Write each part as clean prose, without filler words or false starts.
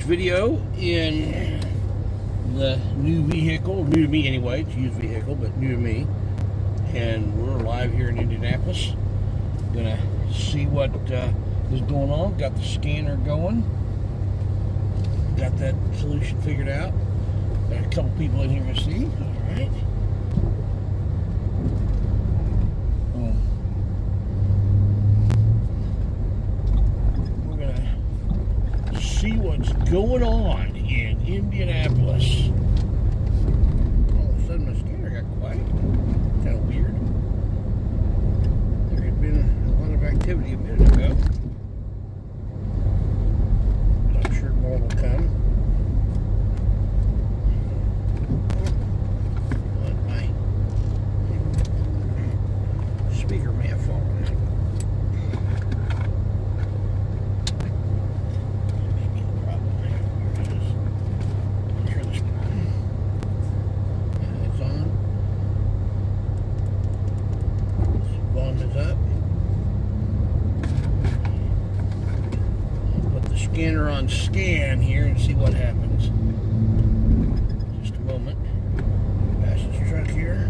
video in the new vehicle, new to me anyway, it's a used vehicle, but new to me. And we're live here in Indianapolis. Gonna see what is going on. Got the scanner going. Got that solution figured out. Got a couple people in here to see. All right. See what's going on in Indianapolis. All of a sudden my scanner got quiet. Kind of weird. There had been a lot of activity a minute ago. But I'm sure more will come. But my speaker may have fallen. Scanner on scan here and see what happens. Just a moment. Pass this truck here.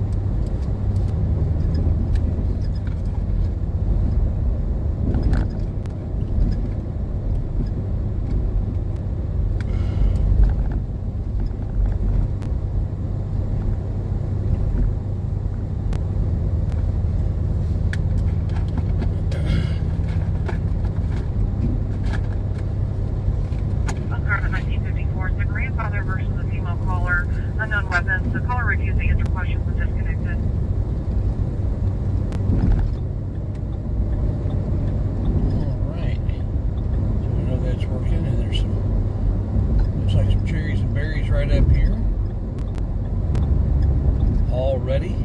Unknown weapons. The caller refused to answer questions and disconnected. Alright. So we know that's working, and there's some, looks like some cherries and berries right up here. All ready.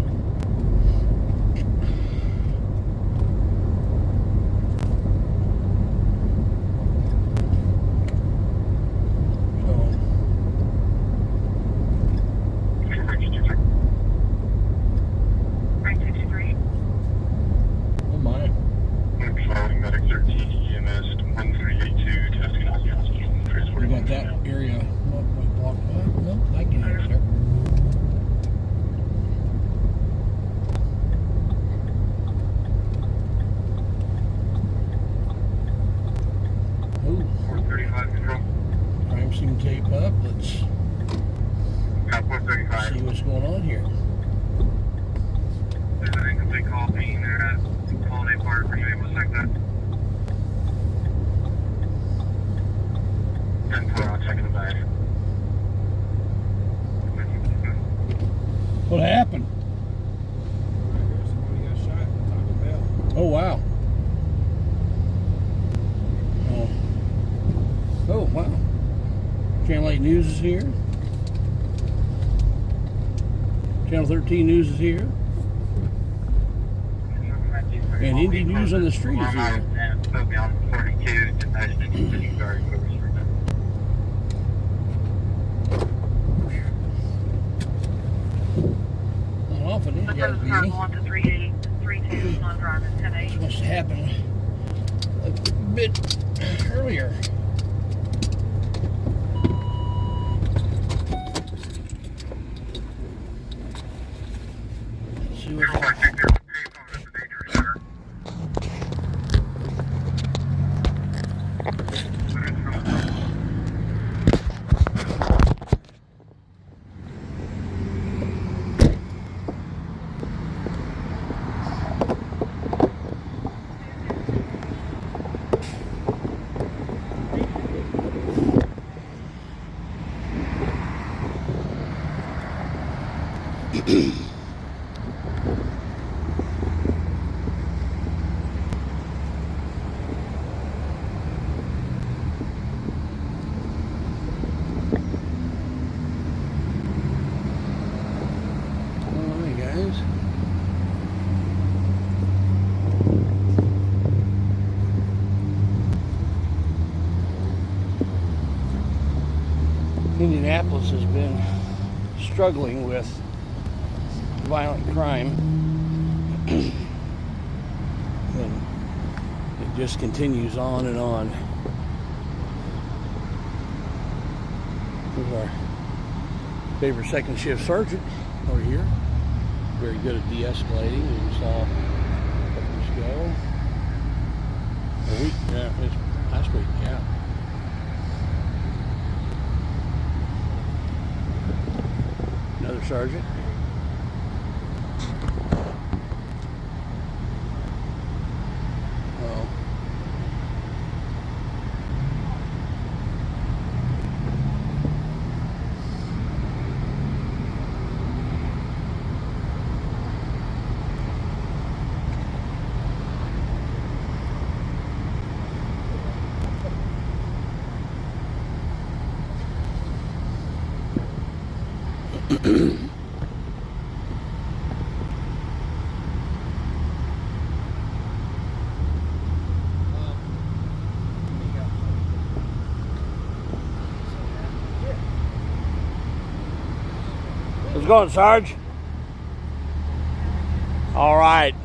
That area blocked. Nope, I get it, sir. Ooh. 435 control. Crime scene tape up. Let's see what's going on here. There's an incomplete call being there at Holiday Park. Are you able to check that? 10-4, I'll check in the bag. What happened? Somebody got shot at Taco Bell. Oh, wow. Oh, wow. Channel 8 News is here. Channel 13 News is here. And Indy News on the Street is here. On 42 to National Guard. Often it has to be. 1 to 3832 on driving 10-8. This must have happened a bit earlier. Let's see what's Indianapolis has been struggling with violent crime. And it just continues on and on. There's our favorite second shift sergeant over here. Very good at de-escalating, as we saw a couple weeks ago. A week, yeah, it's last week, yeah. Another sergeant. Oh. How's it going, Sarge? All right.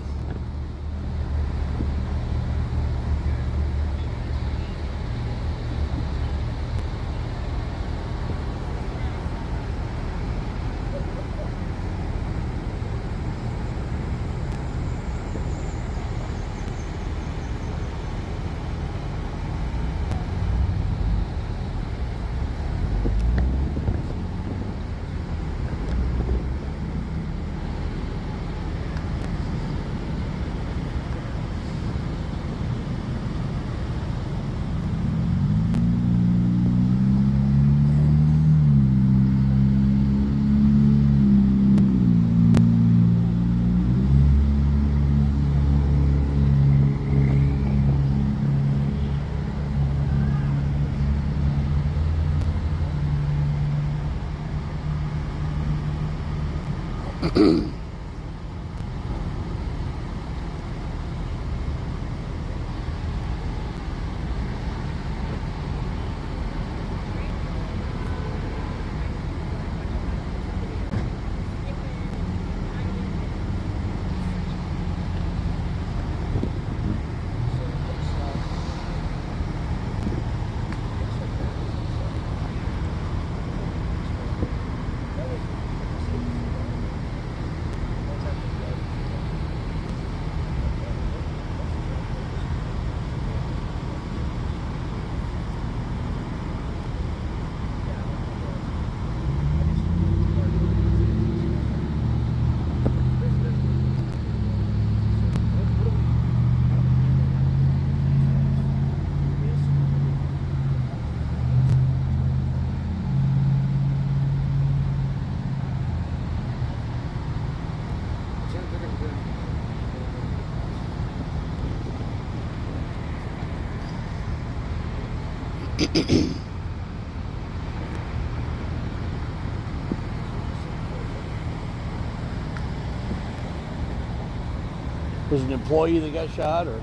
Was it an employee that got shot, or?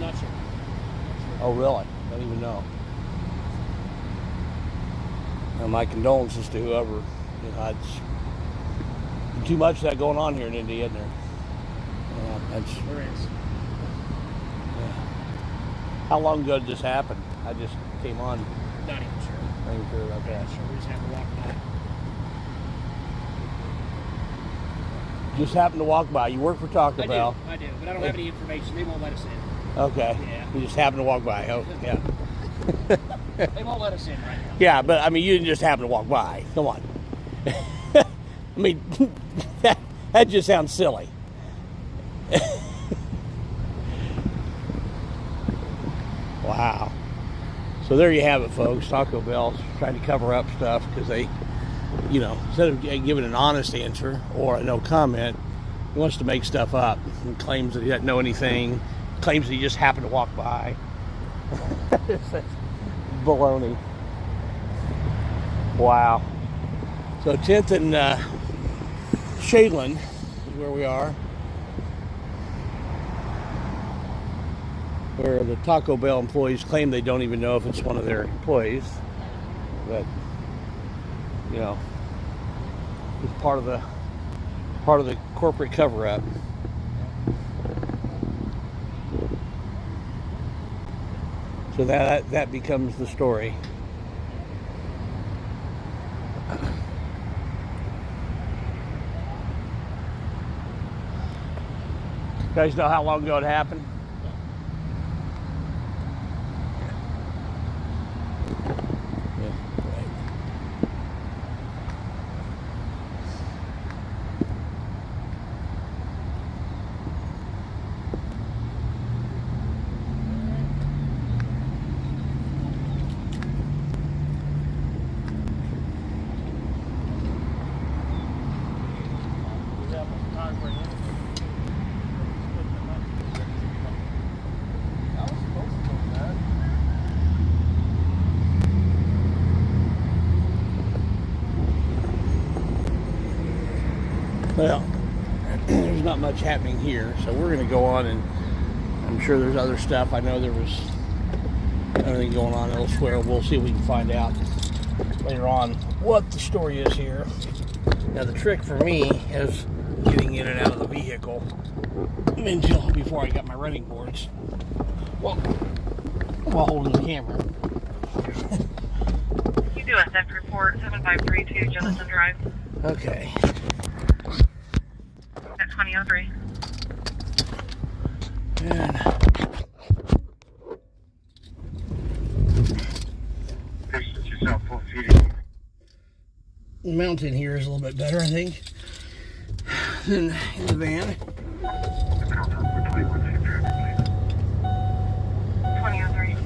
Not sure. Oh, really? I don't even know. Well, my condolences to whoever. You know, it's too much of that going on here in Indy, isn't there? Yeah, that's. There is. Yeah. How long ago did this happen? I just came on. Not even sure. Not even sure about that. Not sure. We just have to walk by. Just happened to walk by. You work for Taco Bell. I do, but I don't have any information. They won't let us in. Okay. Yeah. You just happened to walk by. Oh, yeah. They won't let us in right now. Yeah, but I mean, you didn't just happen to walk by. Come on. I mean, that just sounds silly. Wow. So there you have it, folks. Taco Bell's trying to cover up stuff because they, you know, instead of giving an honest answer or a no comment, he wants to make stuff up and claims that he doesn't know anything, claims that he just happened to walk by. Baloney. Wow. So 10th and Shadeland is where we are, where the Taco Bell employees claim they don't even know if it's one of their employees, but you know, it's part of the corporate cover-up. So that becomes the story. You guys know how long ago it happened? Well, there's not much happening here, so we're going to go on, and I'm sure there's other stuff. I know there was anything going on elsewhere. We'll see if we can find out later on what the story is here. Now, the trick for me is getting in and out of the vehicle before I got my running boards. Well, while holding the camera. You do a theft report 7532 Jefferson Drive. Okay. At 2003. And Distance yourself 4 feet. the mountain here is a little bit better, I think, than in the van. 2003.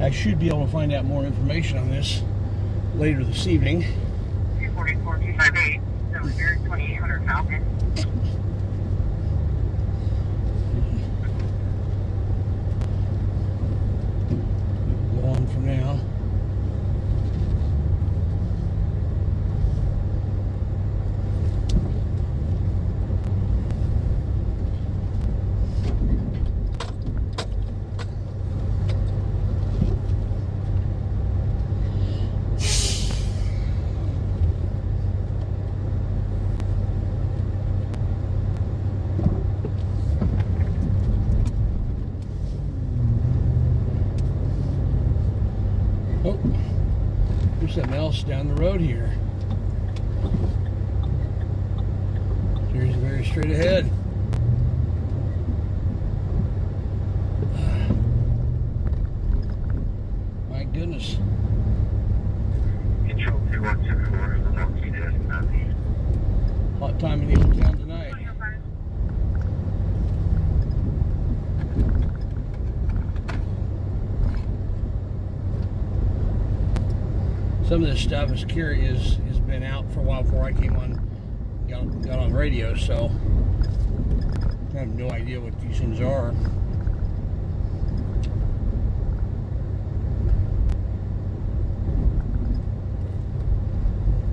I should be able to find out more information on this later this evening. 244 258. So here 2800 Falcon. Go on for now. Oh, there's something else down the road here. Here's very straight ahead. My goodness. Control 2124 is the Milwaukee Destination. Hot time in the old town tonight. 2005. Some of this stuff has been out for a while before I came on, got on radio, so I have no idea what these things are.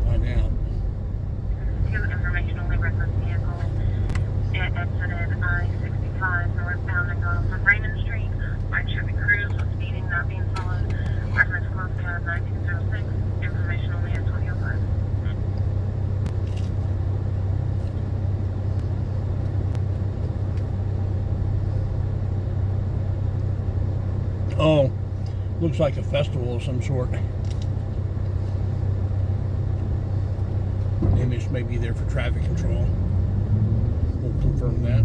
Find out. Two information only reference vehicle. It exited I-65 northbound and gone from Raymond Street. White Chevy Cruise was speeding, not being followed. Reference close cab 1906. Information only at 2005. Oh, looks like a festival of some sort. The image may be there for traffic control. We'll confirm that.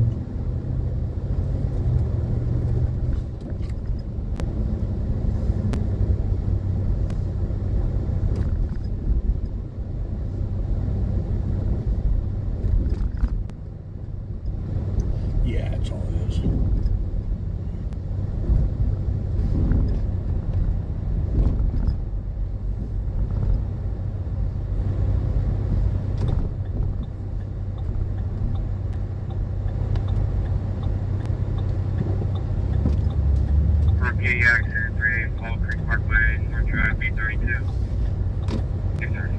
Yeah, that's all it is. Rookie accident 38 Fall Creek Parkway, North Drive, B32. 230.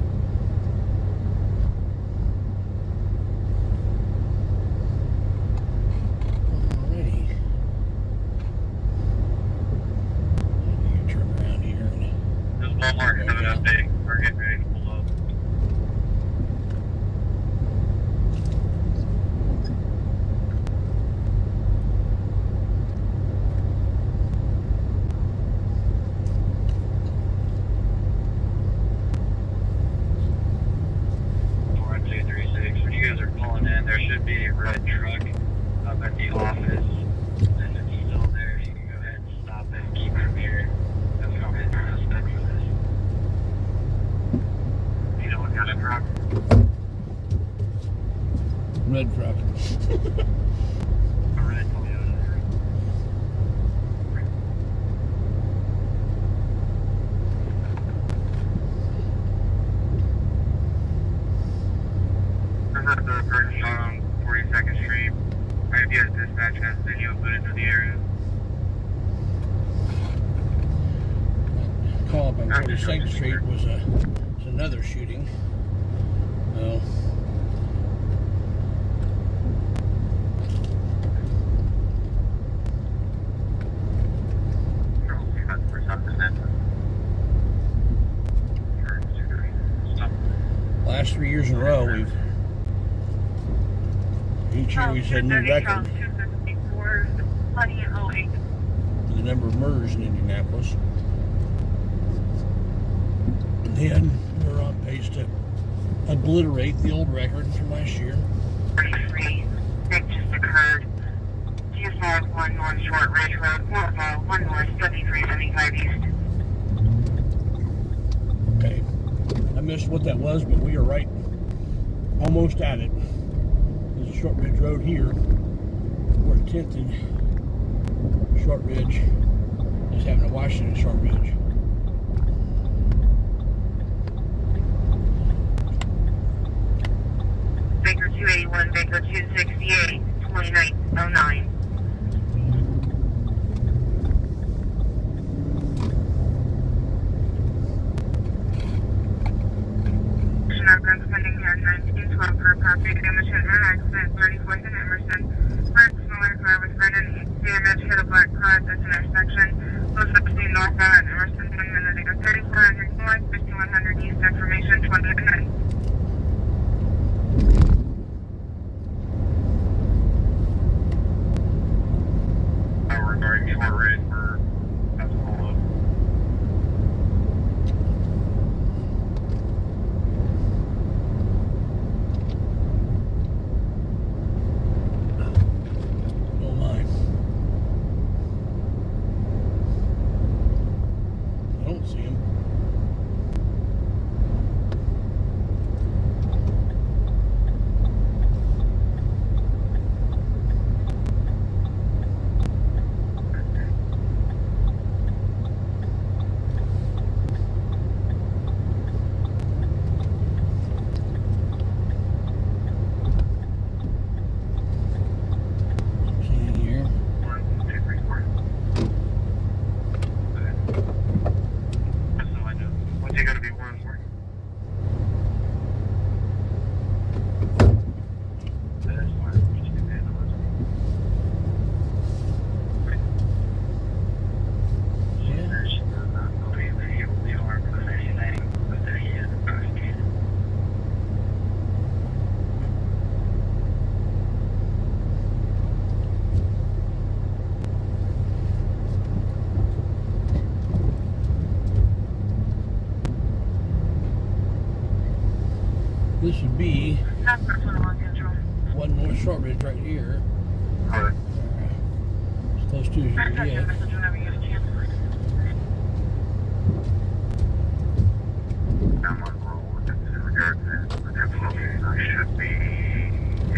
Alrighty. You turn around here and This is Walmart coming up big. We're getting ready to pull up. a red truck up at the office, and it's still there. You can go ahead and stop it and keep from here. That's not his suspect for this. You know what kind of truck? Red truck. A red Toyota. This is the person shot on 42nd Street. IPS dispatch has video footage of the area. Call up on 42nd Street was another shooting. Well, last 3 years in a row, each year we set a new record for the number of murders in Indianapolis. And then we're on pace to obliterate the old record from last year. 33. That just occurred. 251 North Short Ridge Road, 1 North 7375 East. Okay. I missed what that was, but we are right almost at it. There's a Short Ridge Road here. We're at 10th and Short Ridge. Just having a Washington Short Ridge. Baker 281, Baker 268, 2909. Shotgun spending here 1912 for property damage and an accident, 34th and Emerson. Red smaller car with red and damage hit a black car at this intersection. Close up between northbound and Emerson 1 minute ago. 3400 north, 5100 east, information 29. Regarding Short Ridge for that's pulled up. Oh my. I don't see him. This would be 1 North Short Ridge right here. Alright. As close to as you can get. I'm on roll with it in regards to the location. I should be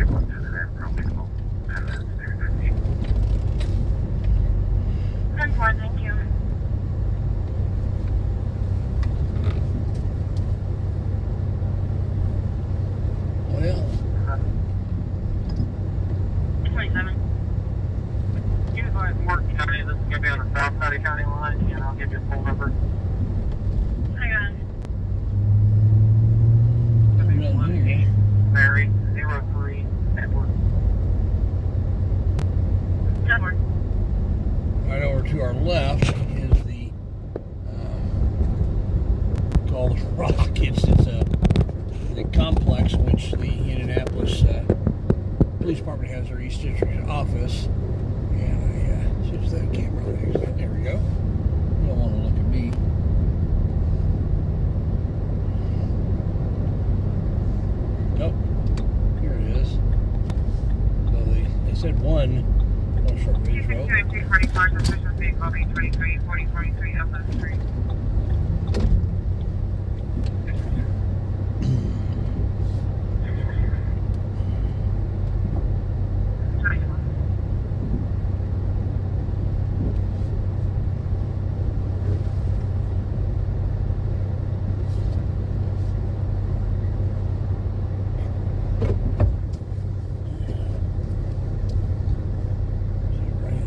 able to do that probably about 10 minutes there. 10-4, thank you. Well, 27. You guys work county, this is going to be on the south side of county line, and I'll give you a phone number. Hang on. nothing here. Mary, 03, Edward. Edward. Right over to our left is the called the Rockets. It's the complex in which the Indianapolis Police Department has their East District office. And I switch that camera there. There we go. You don't want to look at me. Nope. Here it is. said one on short range road. 244, suspicious vehicle, B23, 4043, Alpha 3.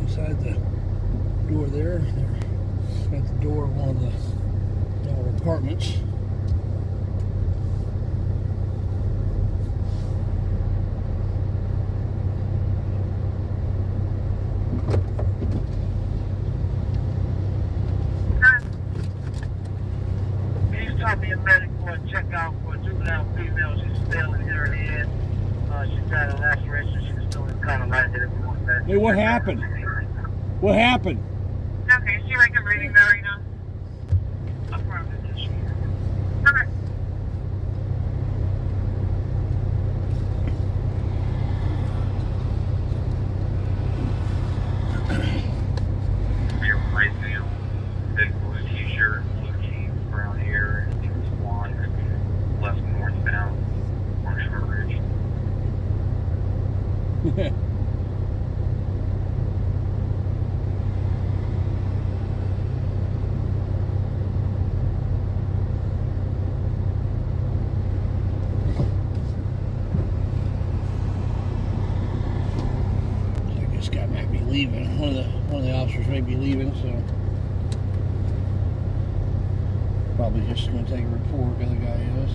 Inside the door there, they're at the door of one of the apartments. Can you stop me a medic for a check out for a juvenile female? She's still in her head. She's got a laceration. She's still kind of lightheaded. Hey, what happened? What happened? Okay, is she like a breathing though right now? Okay. Your white male, big blue t-shirt, blue jeans, brown hair, blonde, left northbound, on Short Ridge. This guy might be leaving. One of the officers may be leaving, so probably just going to take a report. The other guy is.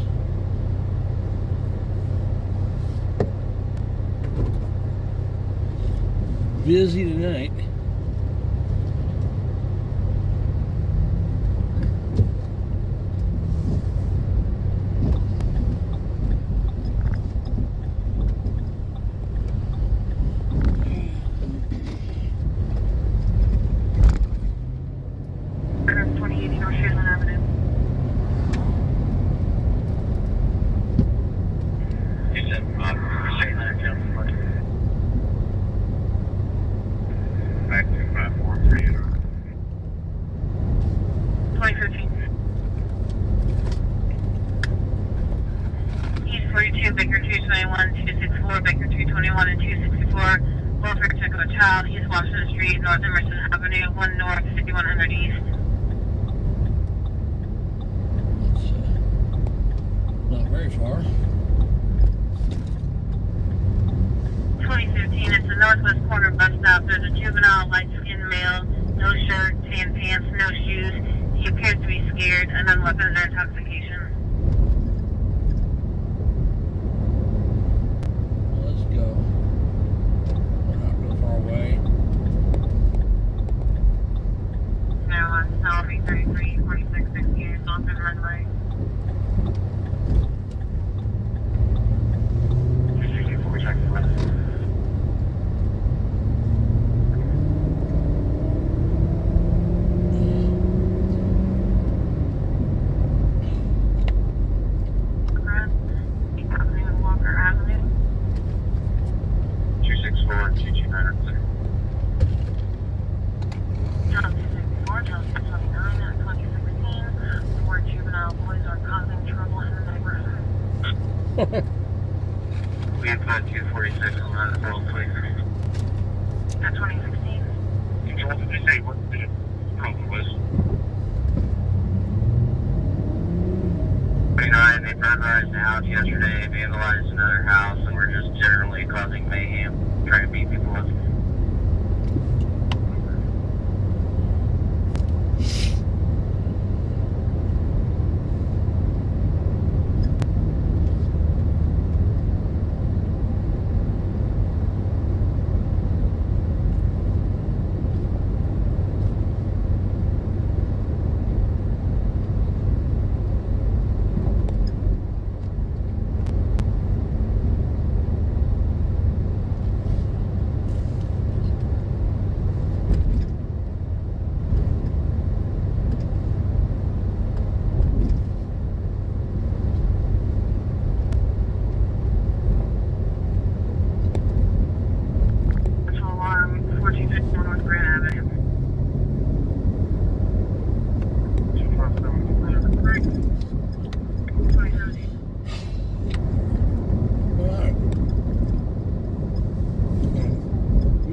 Busy tonight. Baker 221, 264, Baker 221, and 264. Both are check of a child, East Washington Street, North Emerson Avenue, 1 North, 5100 East. It's not very far. 2015, it's the northwest corner bus stop. There's a juvenile, light-skinned male, no shirt, tan pants, no shoes. He appears to be scared, and on weapons or intoxication. Let's go. We're not real far away. Now on Salvi 33, 4668, Dolphin Runway. We had put 246 on that roll, please. At 2016. What did they say? What the problem was? 29, they burglarized the house yesterday, vandalized another house, and we're just generally causing mayhem, trying to beat people up.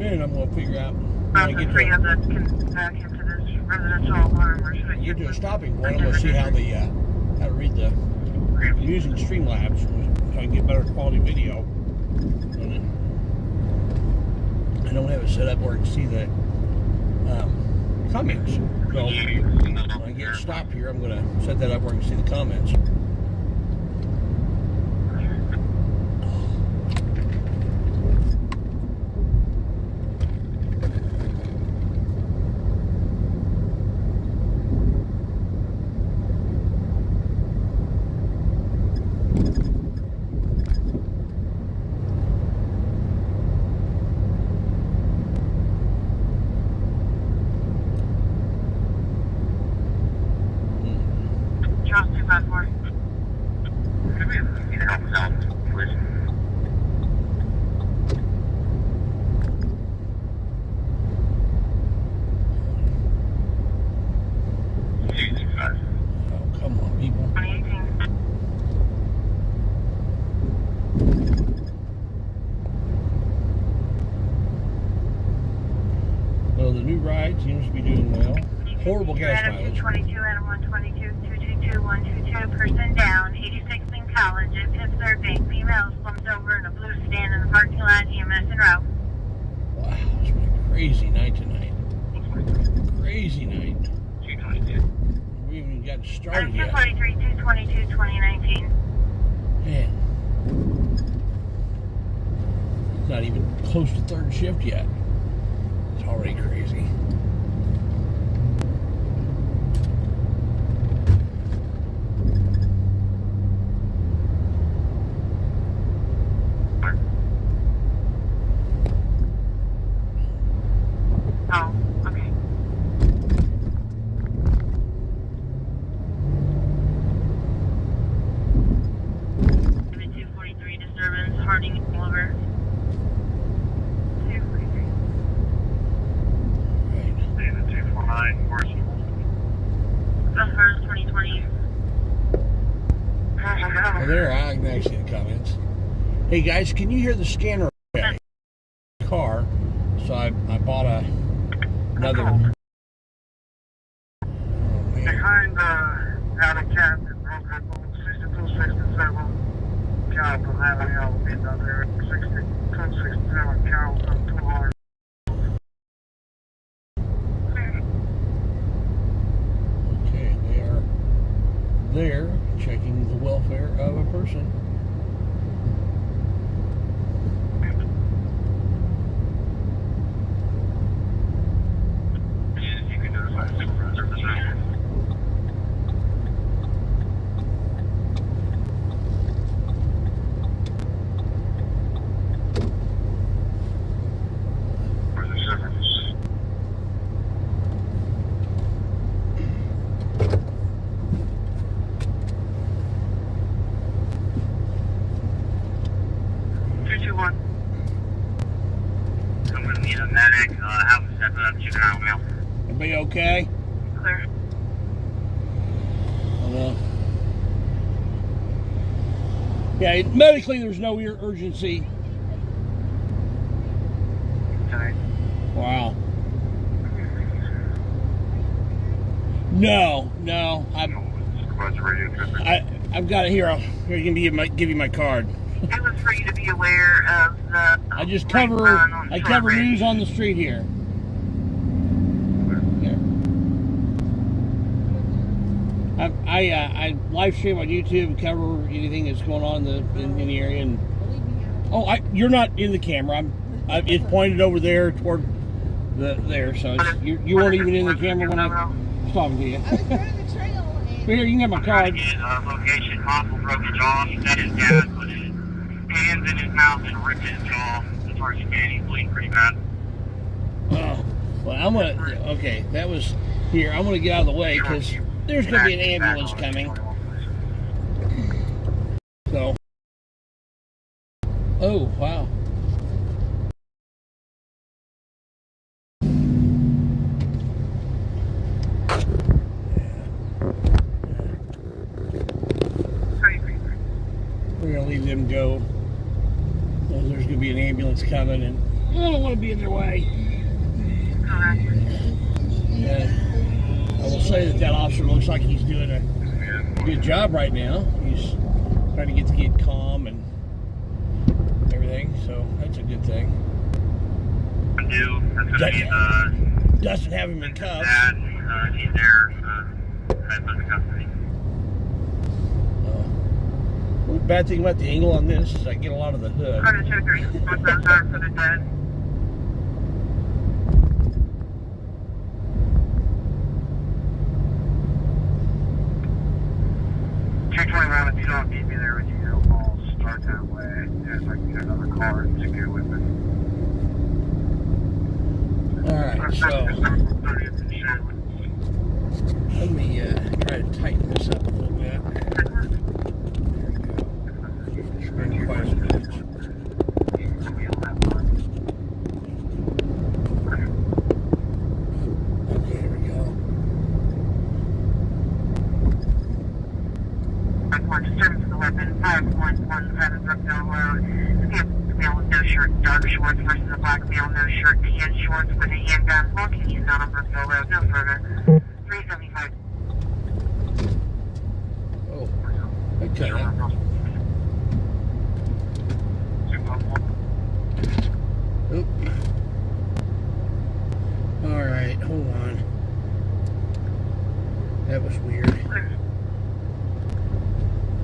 afternoon, I'm going to figure out when I get free of that can back into this residential alarm, or should I to a stopping point. I'm going to see how to read I'm using Streamlabs so I can get better quality video. And I don't have it set up where I can see the comments. So when I get stopped here, I'm going to set that up where I can see the comments. Charles 254. Could we need help us out, please? Oh, come on, people. 2018. Well, the new ride seems to be doing well. Horrible gas mileage. 222 Adam 122 222 122. Person down. 86 in College at Fifth Third Bank. Female slumped over in a blue stand in the parking lot. EMS en route. Wow, it's been a crazy night tonight. Crazy night. 222. We haven't even gotten started yet. 243 222 2019. Man. It's not even close to third shift yet. It's already crazy. Oh, okay. David 243 disturbance. Harding over. 243. Right. David 249, Morrison. That's first 2020. Well, there, I can actually see the comments. Hey guys, can you hear the scanner okay? Car? So I bought another. Oh, man. Behind out of cap and broken 6267 Cal from Avenue will be down there at 6267 Cal from 200. Okay, they are there checking the welfare of a person. You can notify the supervisor of this right. Where's the service? I'm gonna need a medic, have him step up, juvenile mail. Everybody okay? Clear. Yeah, medically there's no urgency. Okay. Wow. No. Supervisor radio traffic. I've got it here. Here, you can give you my card. It was for you to be aware of the. I just right cover run on I Short cover Ridge. news on the street here. I live stream on YouTube and cover anything that's going on in the area. And you're not in the camera. It's pointed over there toward there, so you weren't even in the camera when I was talking to you. I was running the trail and Here, you can get my card. Location, possible broken jaw. He said his dad put his hands in his mouth and ripped his jaw. As far as you can, he's bleeding pretty bad. Oh, well, I'm gonna. Okay, that was here. I'm gonna get out of the way because there's gonna be an ambulance coming. So. Oh wow. We're gonna leave them go. There's gonna be an ambulance coming, and I don't want to be in their way. Correct. And I will say that officer looks like he's doing a good job right now. He's trying to get the kid calm and everything, so that's a good thing. Doesn't have him in cuffs. He's there. Under custody. The bad thing about the angle on this is I get a lot of the hood. Carter 2-3, what's those are for the dead? If you don't need me there with you, I'll start that way. Yes, I can get another car and secure with me. Alright, so let me try to tighten this up a little bit. There we go. It's been quite a bit. Okay, there we go. Disturbance of the weapon, 5117 Brookville Road. Male with no shirt, dark shorts versus a black male, no shirt, tan shorts with a handgun. Walking he's not on Brookville Road, no further. 375. Oh, okay. Oop. Alright, hold on. That was weird.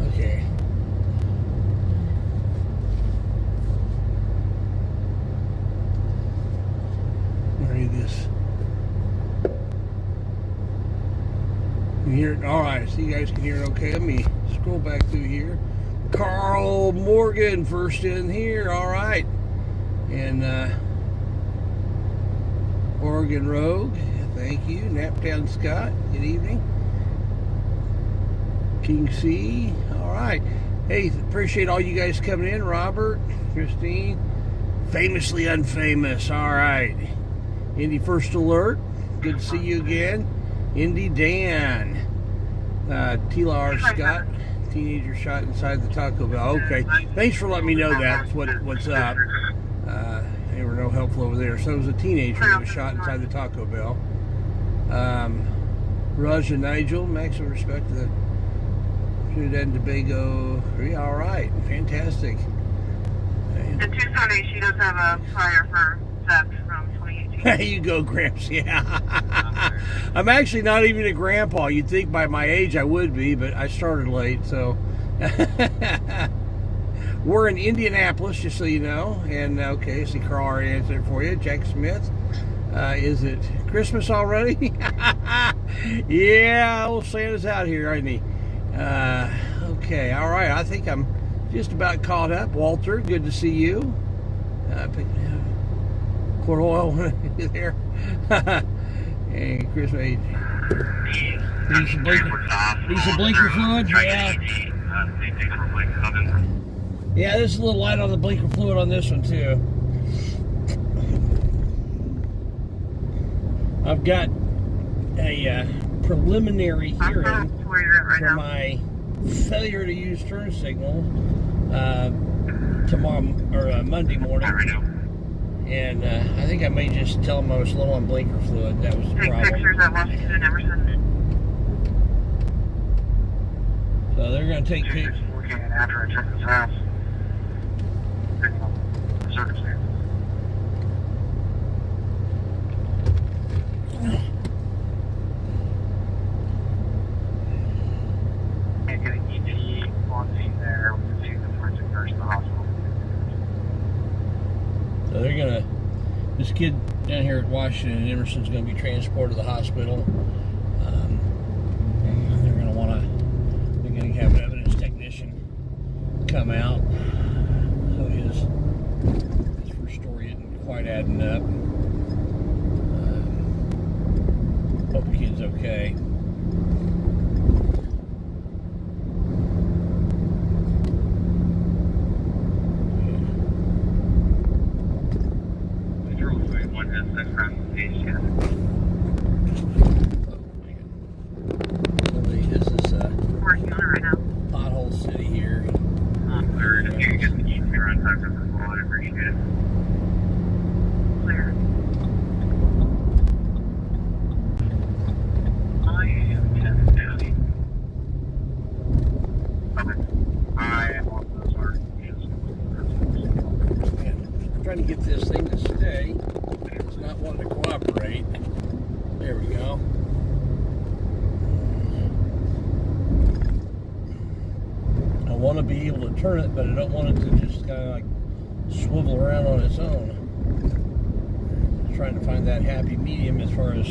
Okay. Read this. You hear it? Alright, so you guys can hear it okay. Let me scroll back through here. Carl Morgan first in here. Alright. And Oregon Rogue. Thank you. Naptown Scott. Good evening. King C. Alright. Hey, appreciate all you guys coming in. Robert, Christine. Famously unfamous. Alright. Indy First Alert. Good to see you again. Indy Dan. Tila R. Scott. Teenager shot inside the Taco Bell. Okay. Thanks for letting me know that. What's up. They were no helpful over there. So it was a teenager who was shot inside the Taco Bell. Raj and Nigel. Maximum respect to the Trinidad and Tobago. All right. Fantastic. In Tucson, she does have a prior for theft from 2018. There you go, Gramps. Yeah. I'm actually not even a grandpa. You'd think by my age I would be, but I started late, so. We're in Indianapolis, just so you know. And, okay, see Carl already answered for you. Jack Smith. Is it Christmas already? Yeah, old Santa's out here, isn't he? Okay, all right. I think I'm just about caught up. Walter, good to see you. Quart oil there. And Chris made. Need some blinker fluid? Yeah. Yeah, there's a little light on the blinker fluid on this one too. I've got a preliminary hearing for my failure to use turn signal tomorrow or Monday morning, and I think I may just tell them I was low on blinker fluid. That was the problem. Take pictures at Washington and Emerson. So they're going to take pictures. Looking after I check his house. Circumstances. Can't get an ET on scene there. We can see the forensic nurse in the hospital. So they're going to, this kid down here at Washington and Emerson's going to be transported to the hospital. They're going to want to, they're going to have an evidence technician come out. So his first story isn't quite adding up. Hope the kid's okay. turn it, but I don't want it to just kind of like swivel around on its own. Trying to find that happy medium as far as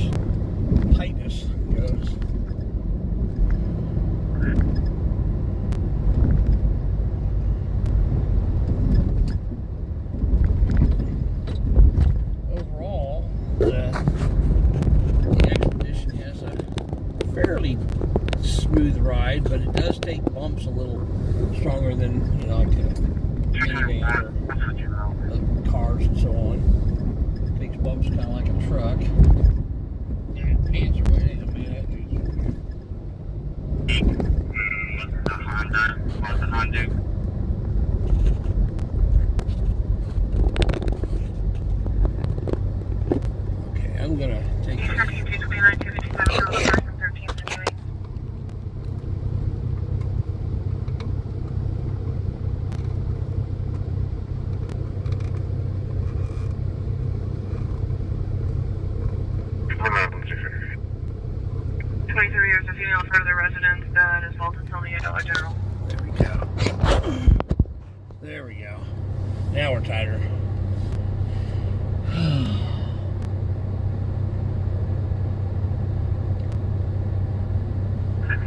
tightness goes. Overall, the Expedition has a fairly smooth ride, but it does take bumps a little stronger than, you know, like a minivan or cars and so on. Takes bumps kind of like a truck. Yeah, pants are wet. Man, that dude's okay, I'm gonna take this. Years of female further residents that is Walton County Dollar General. There we go. There we go. Now we're tighter.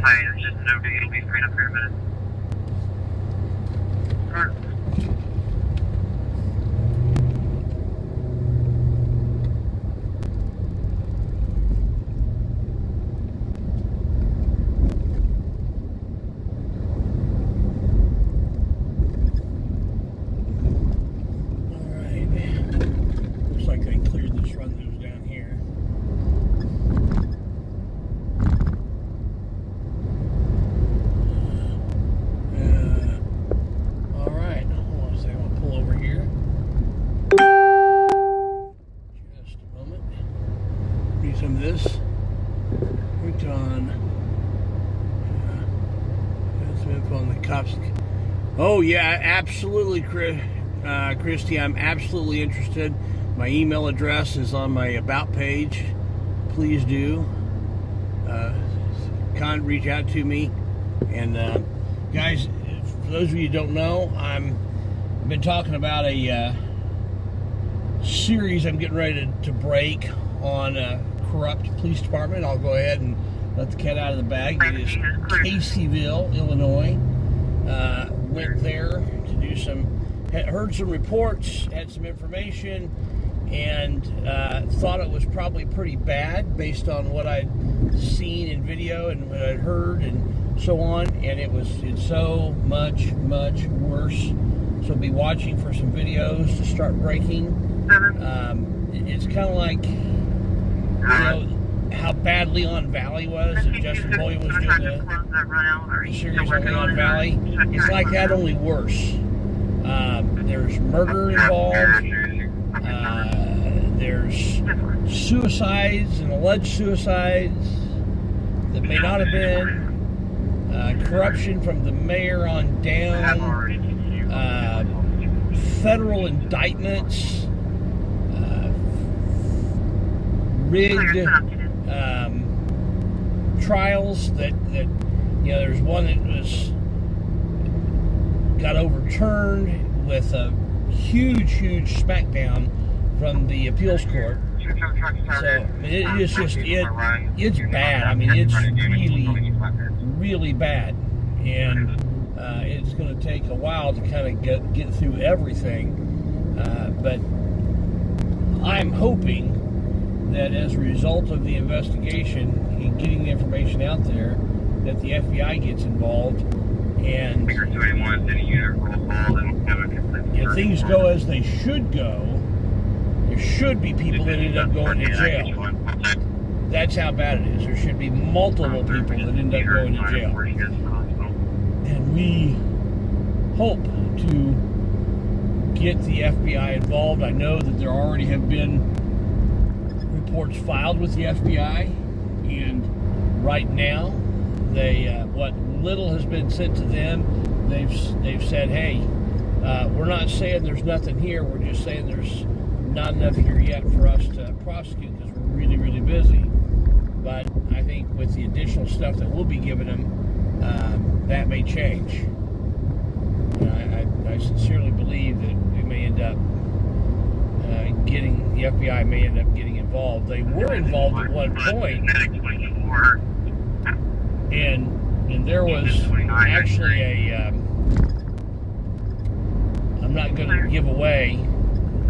It's just no big. It'll be straight up here in a minute. Some of this. We're on. Got some info on the cops. Oh yeah, absolutely, Christy. I'm absolutely interested. My email address is on my about page. Please do. Reach out to me. And guys, for those of you who don't know, I've been talking about a series I'm getting ready to break on corrupt police department. I'll go ahead and let the cat out of the bag. It is Caseyville, Illinois. Went there to do heard some reports, had some information, and thought it was probably pretty bad based on what I'd seen in video and what I'd heard and so on. And it's so much worse. So be watching for some videos to start breaking. It's kind of like, you know, how bad Leon Valley was, and Justin Boyd was doing the series on Leon Valley. It's like that, only worse. There's murder involved. There's suicides and alleged suicides that may not have been. Corruption from the mayor on down. Federal indictments. Rigged trials that you know, there's one that got overturned with a huge smackdown from the appeals court. So it's bad. I mean, it's really bad, and it's going to take a while to kind of get through everything. But I'm hoping that as a result of the investigation and getting the information out there, that the FBI gets involved, and if things go as they should go, there should be people that end up going to jail. That's how bad it is. There should be multiple people that end up going to jail. And we hope to get the FBI involved. I know that there already have been reports filed with the FBI, and right now they what little has been sent to them, they've said, hey, we're not saying there's nothing here, we're just saying there's not enough here yet for us to prosecute because we're really busy. But I think with the additional stuff that we'll be giving them, that may change. I sincerely believe that we may end up the FBI may end up getting involved. They were involved at one point, and there was actually I'm not going to give away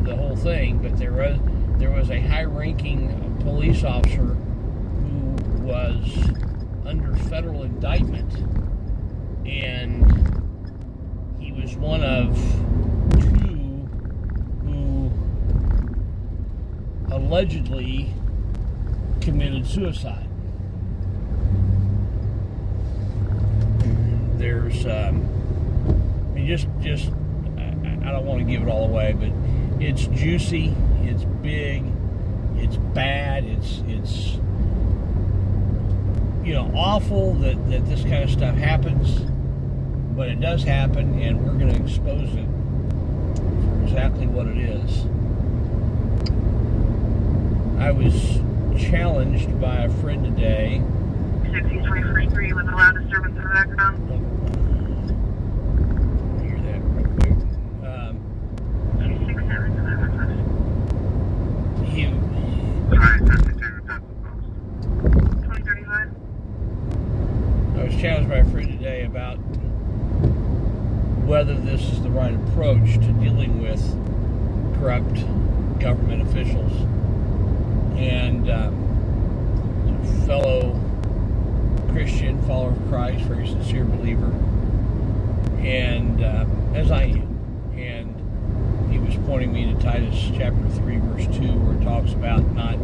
the whole thing, but there was a high-ranking police officer who was under federal indictment, and he was one of two who allegedly committed suicide. There's I don't want to give it all away, but it's juicy, it's big, it's bad, it's awful that this kind of stuff happens, but it does happen, and we're going to expose it for exactly what it is. I was challenged by a friend today. 16343 with a loud disturbance in the background. Hear that real quick. 2035. I was challenged by a friend today about whether this is the right approach to dealing with corrupt government officials. And a fellow Christian, follower of Christ, very sincere believer, and as I am. And he was pointing me to Titus chapter 3, verse 2, where it talks about not,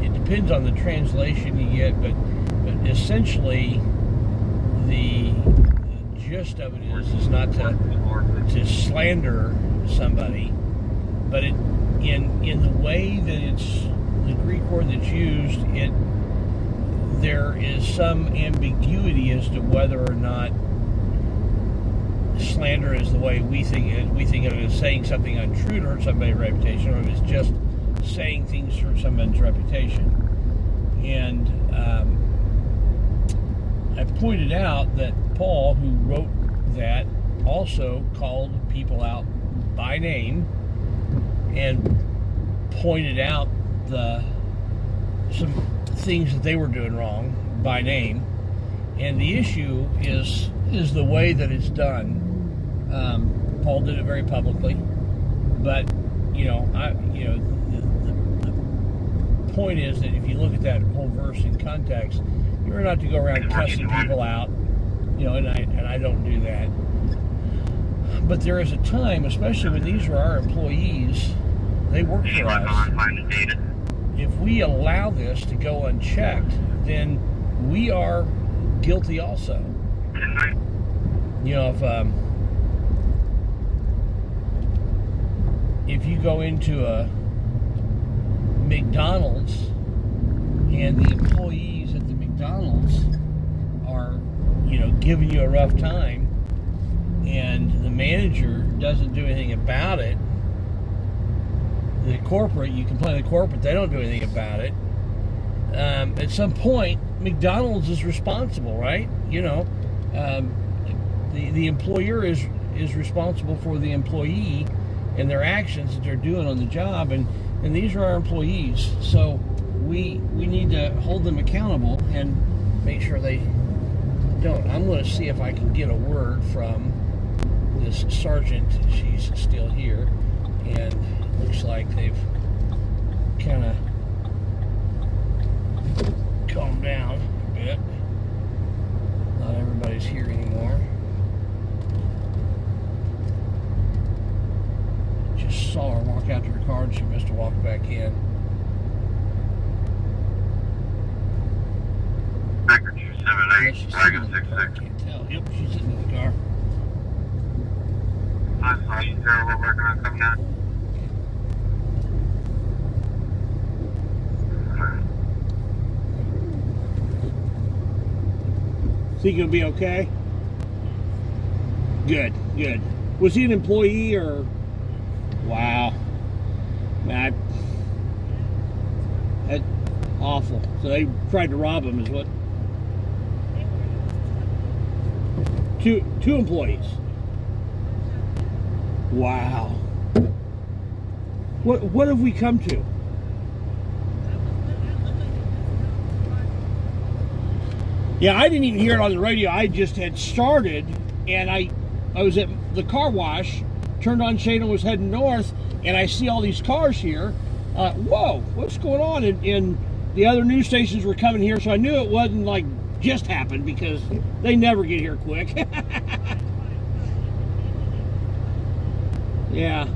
it depends on the translation you get, but essentially the gist of it is not to slander somebody, but in the way that it's the Greek word that's used, there is some ambiguity as to whether or not slander is the way we think of it as saying something untrue to hurt somebody's reputation, or if it's just saying things to hurt someone's reputation. And I pointed out that Paul, who wrote that, also called people out by name and pointed out some things that they were doing wrong by name. And the issue is the way that it's done. Paul did it very publicly, but the point is that if you look at that whole verse in context, you're not to go around cussing people out, and I don't do that. But there is a time, especially when these are our employees, they work for us. If we allow this to go unchecked, then we are guilty also. If you go into a McDonald's and the employees at the McDonald's are, giving you a rough time, and the manager doesn't do anything about it, you complain to the corporate, they don't do anything about it. At some point, McDonald's is responsible, right? The employer is responsible for the employee and their actions that they're doing on the job, and these are our employees, so we need to hold them accountable and make sure they don't. I'm going to see if I can get a word from this sergeant. She's still here, and looks like they've kind of calmed down a bit. Not everybody's here anymore. Just saw her walk out to her car, and she must have walked back in. Baker 278, Dragon 66. I can't tell. Yep, she's sitting in the car. I saw you there. We're working on coming out. Is he going to be okay? Good. Was he an employee or? Wow. Man, that's awful. So they tried to rob him, is what? Two employees. Wow. What have we come to? Yeah, I didn't even hear it on the radio. I just had started, and I was at the car wash, turned on Shane and was heading north, and I see all these cars here. Whoa, what's going on? And the other news stations were coming here, so I knew it wasn't like just happened, because they never get here quick. Yeah.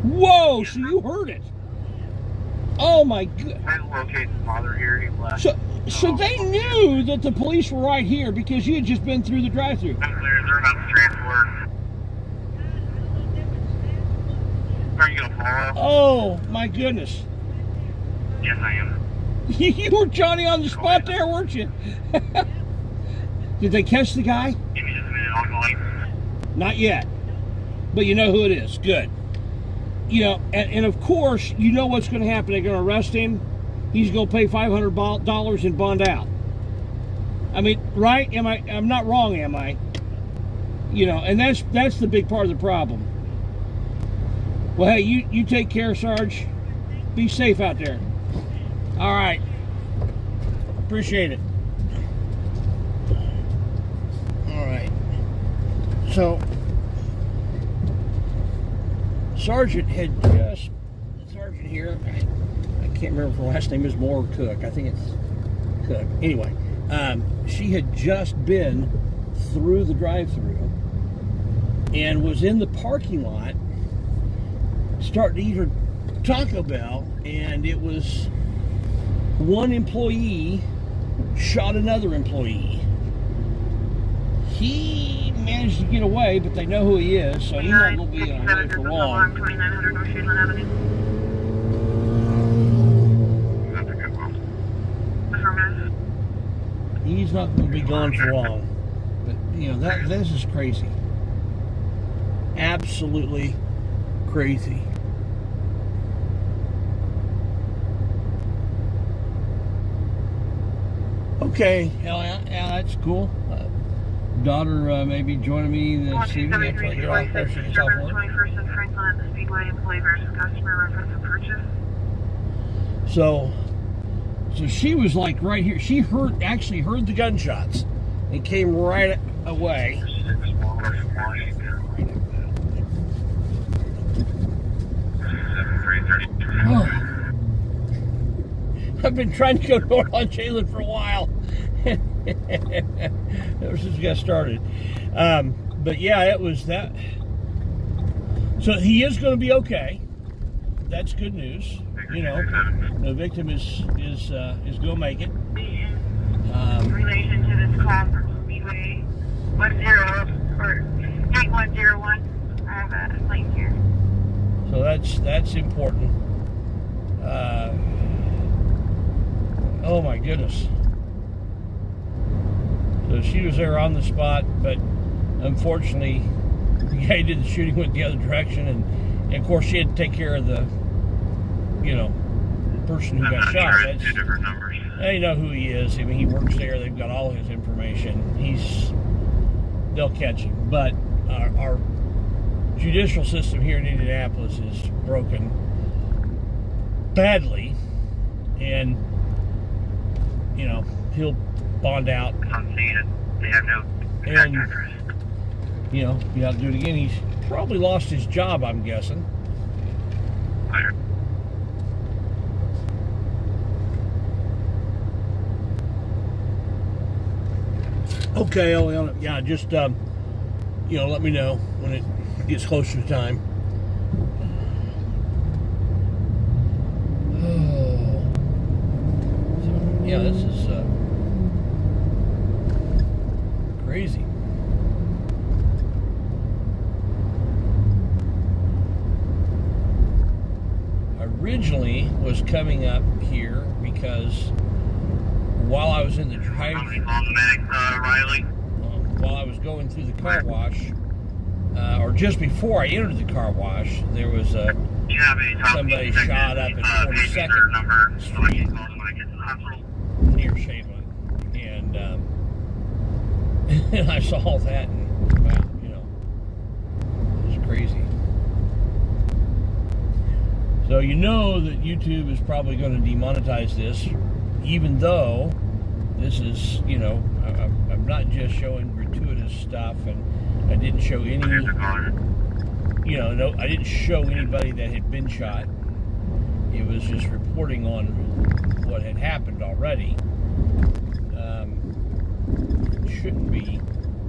Whoa, so you heard it. Oh my god. I located the father here. He left. So they knew that the police were right here because you had just been through the drive-thru. They're about 3 and 4. Are you gonna follow? Oh my goodness. Yes, I am. You were Johnny on the spot there, weren't you? Did they catch the guy? Give me just a minute. I'll go in. Not yet. But you know who it is. Good. You know, and of course, you know what's going to happen. They're going to arrest him. He's going to pay $500 and bond out. I mean, right? I'm not wrong, am I? You know, and that's the big part of the problem. Well, hey, you take care, Sarge. Be safe out there. All right. Appreciate it. All right. So, Sergeant here, I can't remember if her last name is Moore or Cook. I think it's Cook. Anyway, she had just been through the drive-thru and was in the parking lot starting to eat her Taco Bell, and it was one employee shot another employee. He managed to get away, but they know who he is, so he's not going to be on the way for long. 2900 North Shadeland Avenue. That's a good one. Affirmative. He's not going to be gone for long. But, you know, this is crazy. Absolutely crazy. Okay, yeah, that's cool. Daughter maybe joining me this evening after I get off there. She gets off work. 21st and Franklin at the Speedway, employee versus customer, reference and purchase. So she was like right here. She actually heard the gunshots and came right away. Oh. I've been trying to go north on Jalen for a while. Ever since we got started. But yeah, it was that. So he is going to be okay. That's good news. You know, the victim is going to make it. In relation to this call from Speedway 10 or 8101, I have a plane here. So that's important. Oh my goodness. So she was there on the spot, but unfortunately, the guy who did the shooting went the other direction, and of course she had to take care of the, you know, person who got shot. Sure, it's 2 different numbers. They know who he is. I mean, he works there. They've got all his information. They'll catch him. But our judicial system here in Indianapolis is broken badly, and you know, he'll bond out. I'm seeing it. They have no And, address. you know, you have to do it again. He's probably lost his job, I'm guessing. Later. Okay, Eliana. Yeah, just you know, let me know when it gets closer to time. Oh. So, yeah, this is crazy. Originally was coming up here because while I was in the drive-thru, Riley. while I was going through the car wash, or just before I entered the car wash, there was Do you have any somebody shot up at 42nd number so I Street. can call them when I get to the hospital? near Shaman, and and I saw that, and wow, it was crazy. So you know that YouTube is probably going to demonetize this, even though this is, I'm not just showing gratuitous stuff, and I didn't show any, I didn't show anybody that had been shot. It was just reporting on what had happened already.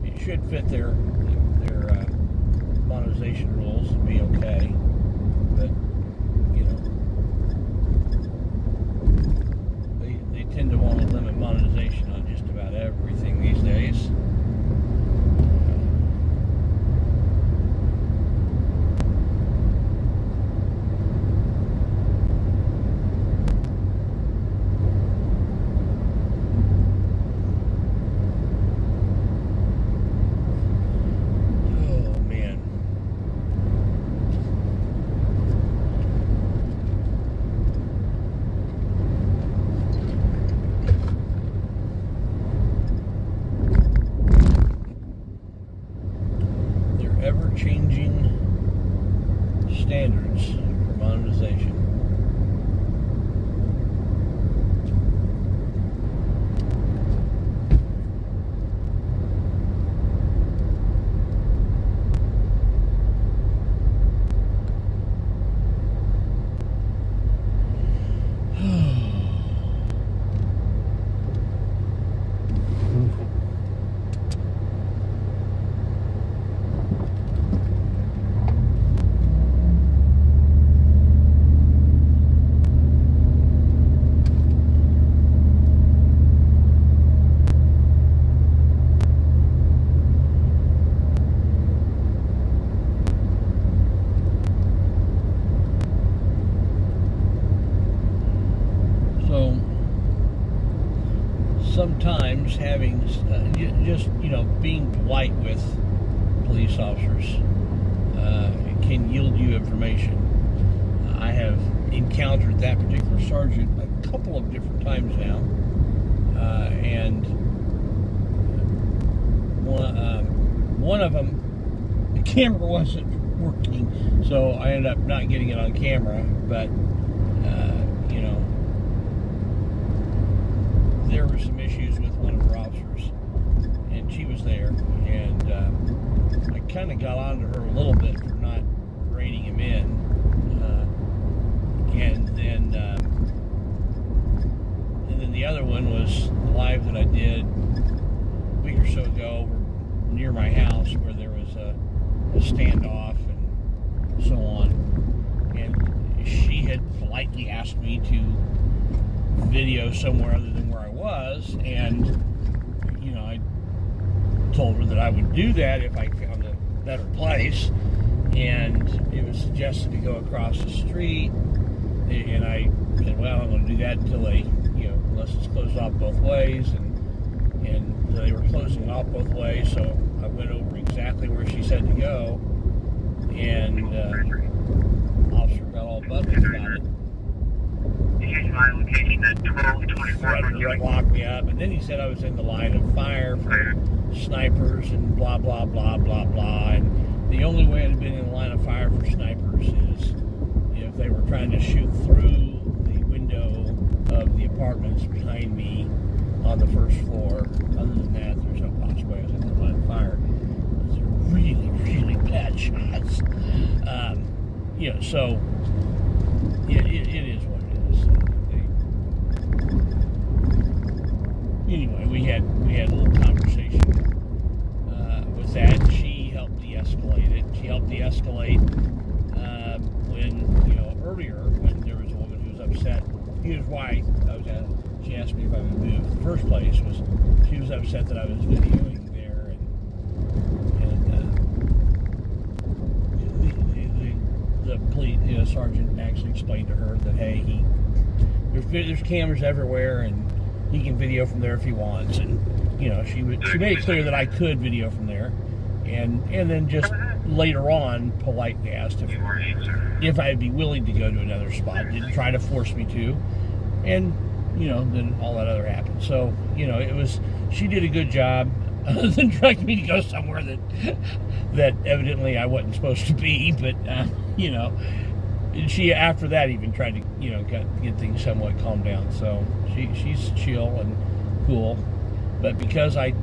It should fit their monetization rules and be okay. But, they tend to want to limit monetization on just about everything these days. Ever-changing standards for monetization. Sometimes having being polite with police officers can yield you information. I have encountered that particular sergeant a couple of different times now, and one of them, the camera wasn't working, so I ended up not getting it on camera, but there were some issues with one of her officers, and she was there, and I kind of got onto her a little bit for not reining him in, and then the other one was the live that I did a week or so ago near my house, where there was a standoff and so on, and she had politely asked me to video somewhere other than where I was, and I told her that I would do that if I found a better place, and it was suggested to go across the street, and I said, well, I'm going to do that until they, unless it's closed off both ways, and they were closing it off both ways, so I went over exactly where she said to go, and officer got all buttoned about it. My location at 1224. Locked me up, and then he said I was in the line of fire for snipers and blah blah blah blah blah. And the only way I'd have been in the line of fire for snipers is if they were trying to shoot through the window of the apartments behind me on the first floor. Other than that, there's no possible way I was in the line of fire. Those are really, really bad shots. So it is what it is. Anyway, we had a little conversation with that. She helped de-escalate it. She helped de-escalate when, earlier, when there was a woman who was upset. Here's why she asked me if I would move. In the first place was she was upset that I was videoing there, and the police sergeant actually explained to her that, hey, there's cameras everywhere, and he can video from there if he wants, and she made it clear that I could video from there, and then just later on politely asked if I'd be willing to go to another spot. Didn't try to force me to, and then all that other happened. So, she did a good job, other than directing me to go somewhere that evidently I wasn't supposed to be. But, she, after that, even tried to, get things somewhat calmed down. So she's chill and cool. But because I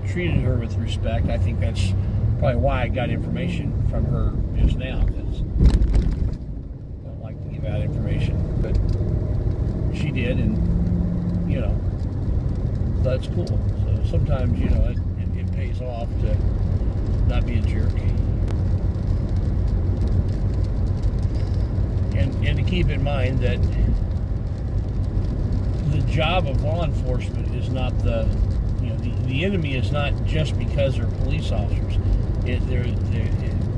treated her with respect, I think that's probably why I got information from her just now, because I don't like to give out information. But she did, and, that's cool. So sometimes, it pays off to not be a jerk. And to keep in mind that the job of law enforcement is not the enemy is not just because they're police officers.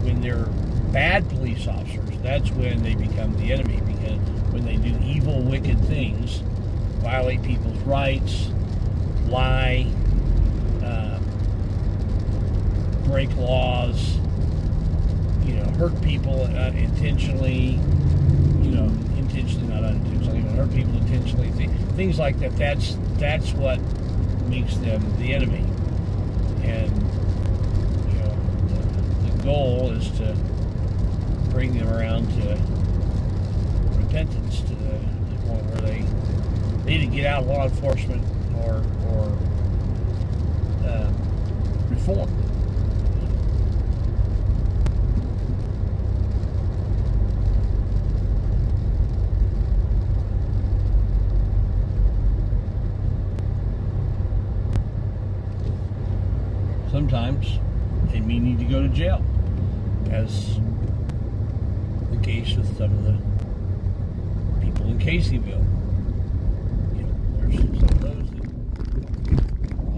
When they're bad police officers, that's when they become the enemy, because when they do evil, wicked things, violate people's rights, lie, break laws, hurt people intentionally, intentionally, not unintentionally, hurt people intentionally, things like that. That's what makes them the enemy. And the goal is to bring them around to repentance, to the point where they need to get out of law enforcement or reform. Sometimes they may need to go to jail, as the case with some of the people in Caseyville. There's some of those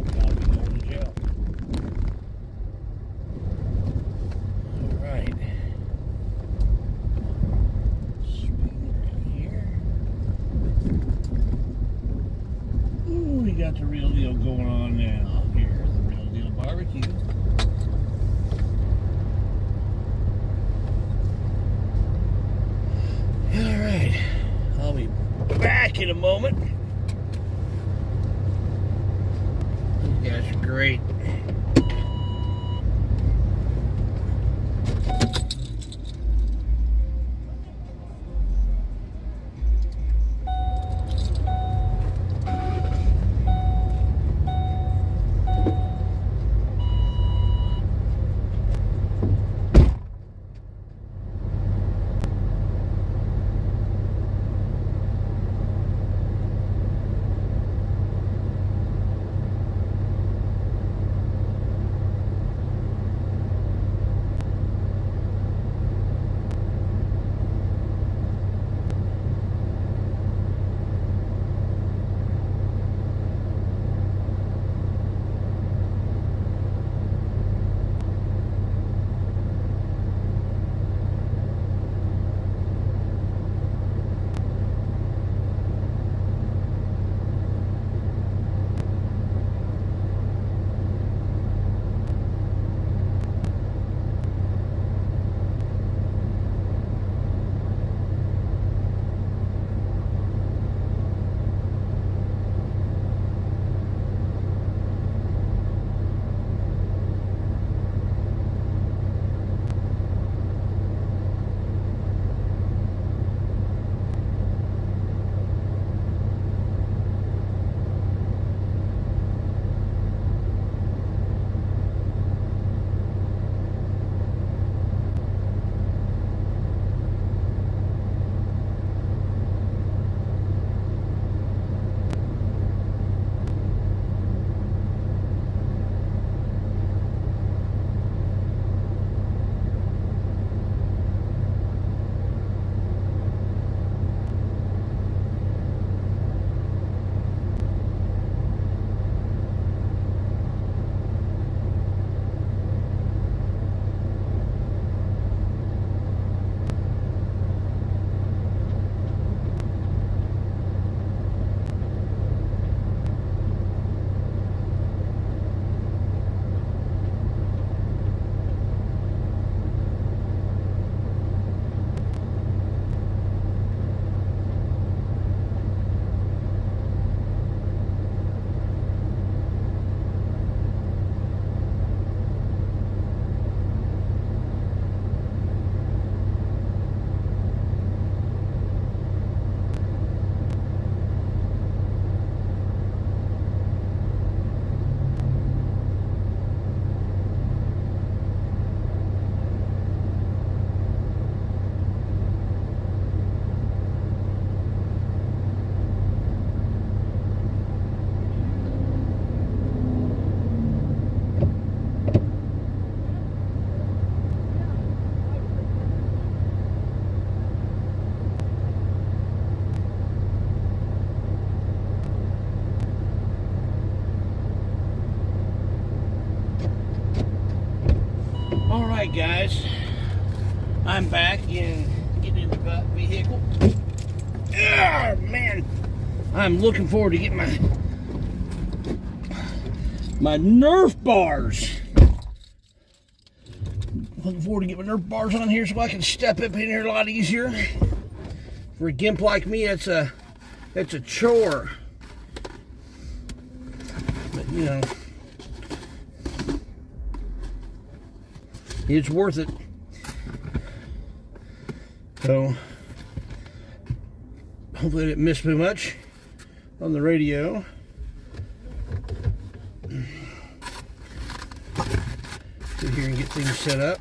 that ought to be going to jail. All right. Swing around here. Ooh, we got the real deal going on now. Barbecue. All right, I'll be back in a moment. You guys are great. Alright guys, I'm back in getting in the vehicle. Oh man, I'm looking forward to getting my Nerf bars. Looking forward to getting my Nerf bars on here so I can step up in here a lot easier. For a gimp like me, it's a chore. But you know, it's worth it. So hopefully I didn't miss too much on the radio. Sit here and get things set up.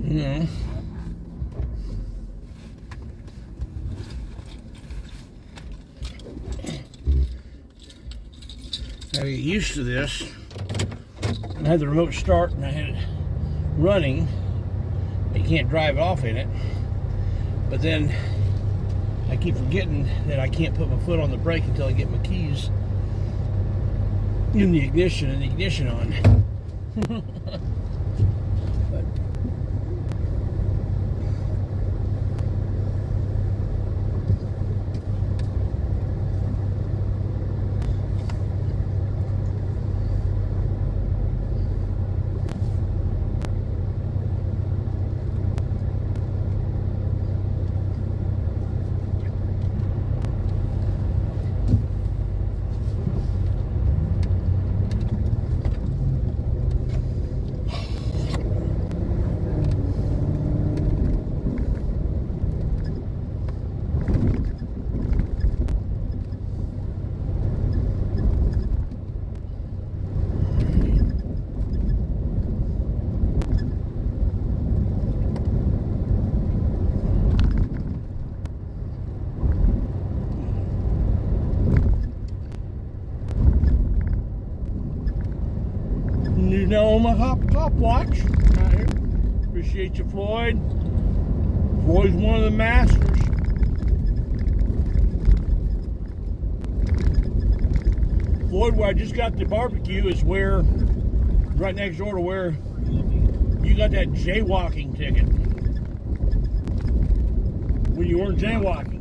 No. I get used to this. I had the remote start and I had it running. You can't drive off in it. But then I keep forgetting that I can't put my foot on the brake until I get my keys in the ignition and the ignition on. You know my cop watch right here. Appreciate you, Floyd. Floyd's one of the masters. Floyd, where I just got the barbecue, is where right next door to where you got that jaywalking ticket. When you weren't jaywalking.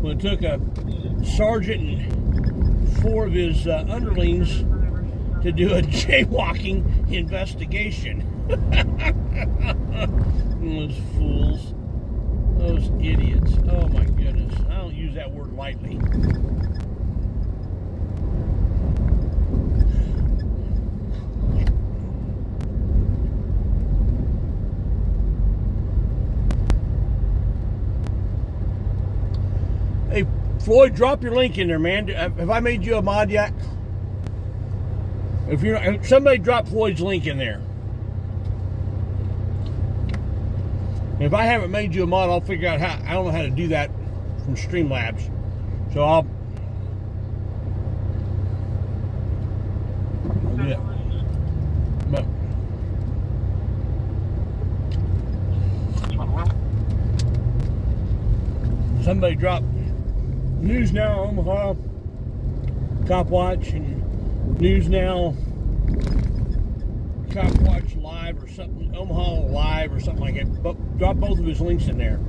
When it took a sergeant and 4 of his underlings to do a jaywalking investigation. Those fools. Those idiots. Oh my goodness. I don't use that word lightly. Hey, Floyd, drop your link in there, man. Have I made you a mod yet? If somebody drop Floyd's link in there. If I haven't made you a mod, I'll figure out how. I don't know how to do that from Streamlabs, so I'll do that. But somebody drop News Now Omaha, Cop Watch, and News Now Cop Watch Live or something, Omaha Live or something like that. But drop both of his links in there.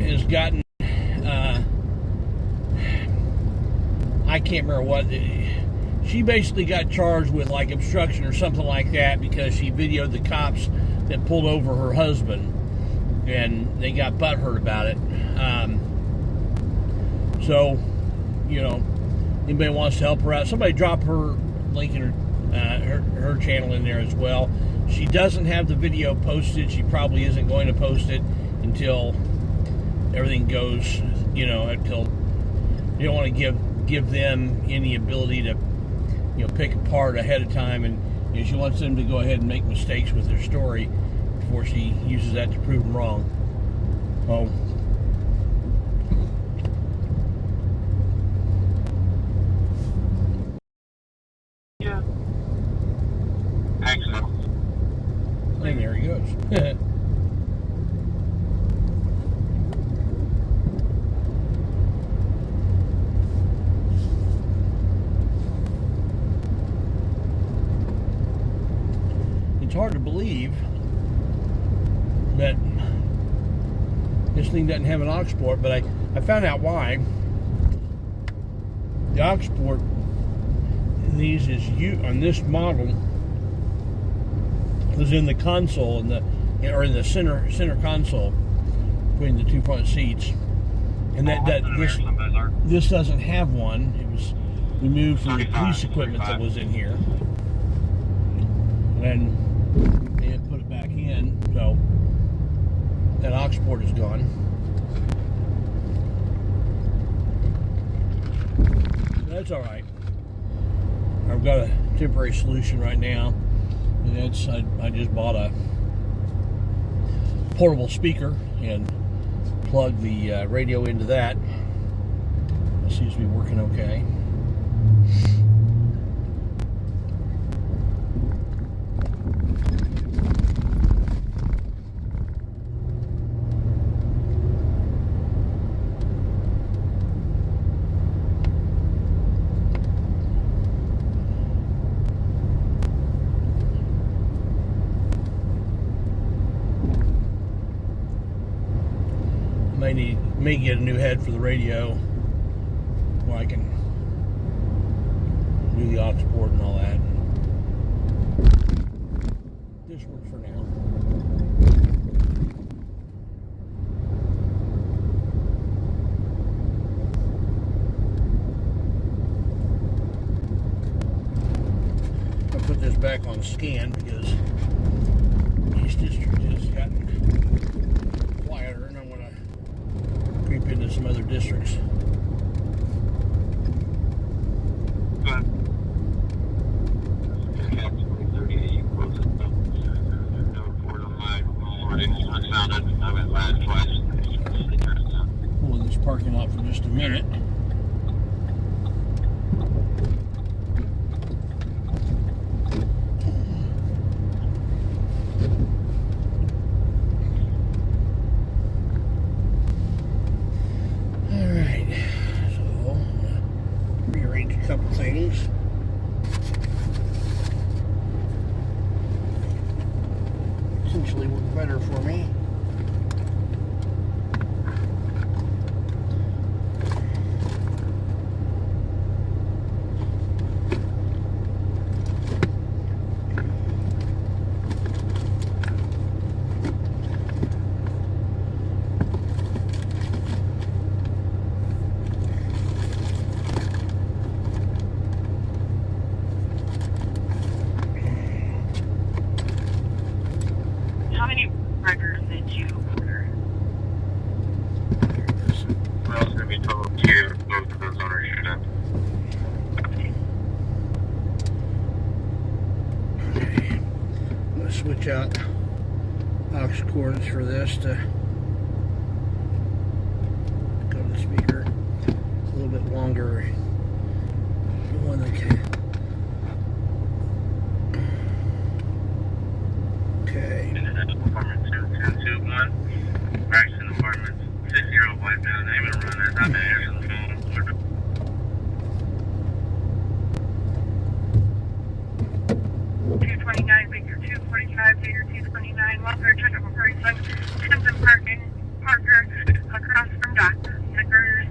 Has gotten, I can't remember what. She basically got charged with like obstruction or something like that because she videoed the cops that pulled over her husband, and they got butthurt about it. So, you know, anybody wants to help her out, somebody drop her link in her channel in there as well. She doesn't have the video posted. She probably isn't going to post it until everything goes, you know, until you don't want to give them any ability to, pick apart ahead of time, and she wants them to go ahead and make mistakes with their story before she uses that to prove them wrong. Oh. Yeah. Excellent. And there he goes. It's hard to believe that this thing doesn't have an aux port, but I found out why. The aux port in these on this model was in the console in the center console between the two front seats, and this doesn't have one. It was removed from the police equipment that was in here, and they had put it back in, so that aux port is gone. That's all right. I've got a temporary solution right now, and that's I just bought a portable speaker and plugged the radio into that. It seems to be working okay. May get a new head for the radio where I can do the aux port and all that. This works for now. I'll put this back on scan because East District has gotten quieter, and I'm going to creep into some other districts. Good. Pull in this parking lot for just a minute. Couple things. Essentially work better for me. How many burgers did you order? Well, it's going to be total two. Both of those owners should have. Okay. I'm going to switch out aux cords for this to go to the speaker. It's a little bit longer. The one that can. Okay. Apartment 2221. Braxton Apartments. 6-year-old white male. Name and run as I've been answering the phone. 229 Baker 245 Baker 229 Welfare Checkup on 37 Hampton Parker across from Dr. Snickers.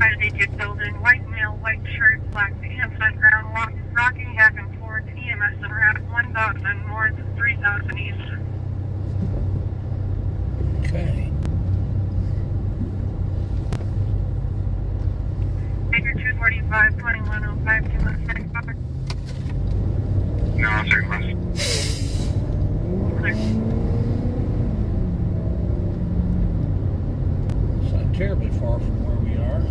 Identity building, white male, white shirt, black pants on ground, rocking back and forth, EMS around 1,000 north, 3,000 east. Okay. Baker 245 2105 215. No, I'll check left. It's not terribly far from where we are.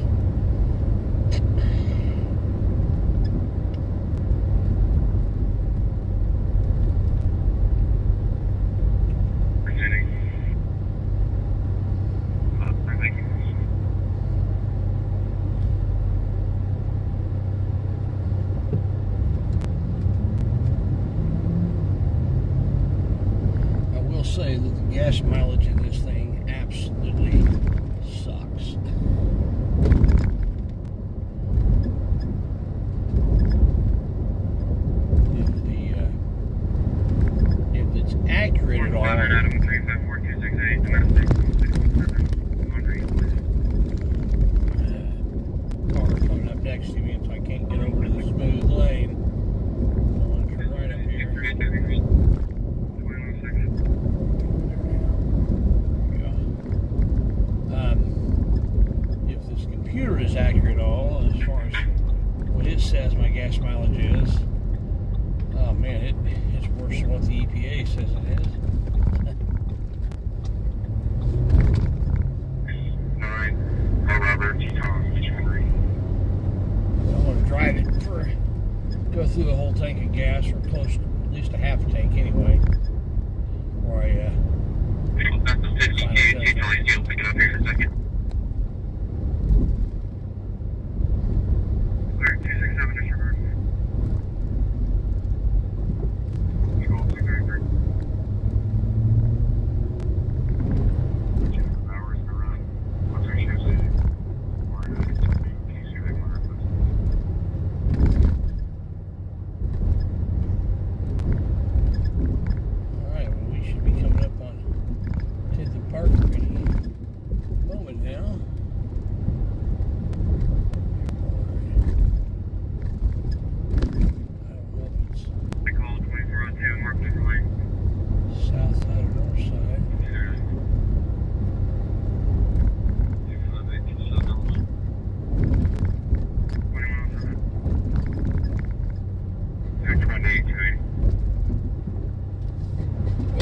gas mileage in this thing absolutely sucks. If it's accurate at all. Car coming up next to me, so I can't get over to the smooth lane. I want to turn right up here. If this computer is accurate at all, as far as what it says my gas mileage is, oh man, it's worse than what the EPA says it is. I want to drive it go through the whole tank of gas, or close to at least a half a tank anyway. Or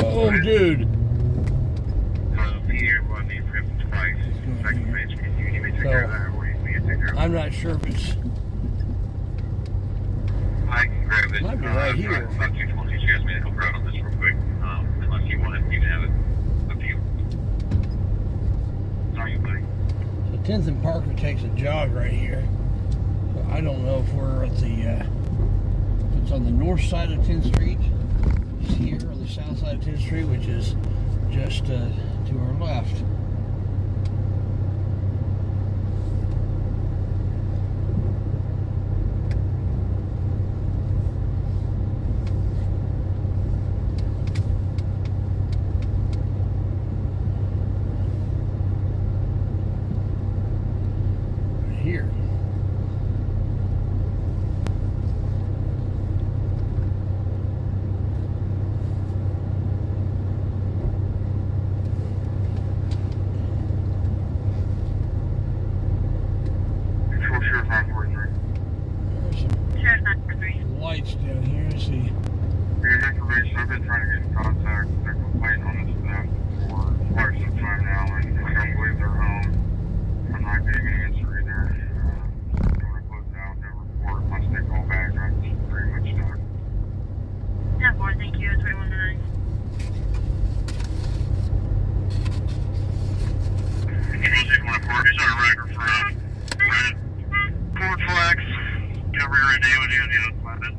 oh, dude. So, I'm not sure if it's. I can grab it. Might be right here. About 220. She asked me to help her out on this real quick. Unless you want it, you can have it. Up to you. How are you, buddy? So 10th and Parker takes a jog right here. So I don't know if we're at the. If it's on the north side of 10th Street. It's here, or the south side of 10th Street, which is just to our left. Here. Lights down here. See. For your information, I've been trying to get in contact. They're complaining on this stuff for quite some time now, and I don't believe they're home. I'm not getting an answer either. I'm going to close out that report. Once they call back, I'm pretty much stuck. Yeah, boy, thank you. 319. Control 614, he's on a record for red. Forward flags. Cover your ID when you're on the other planet.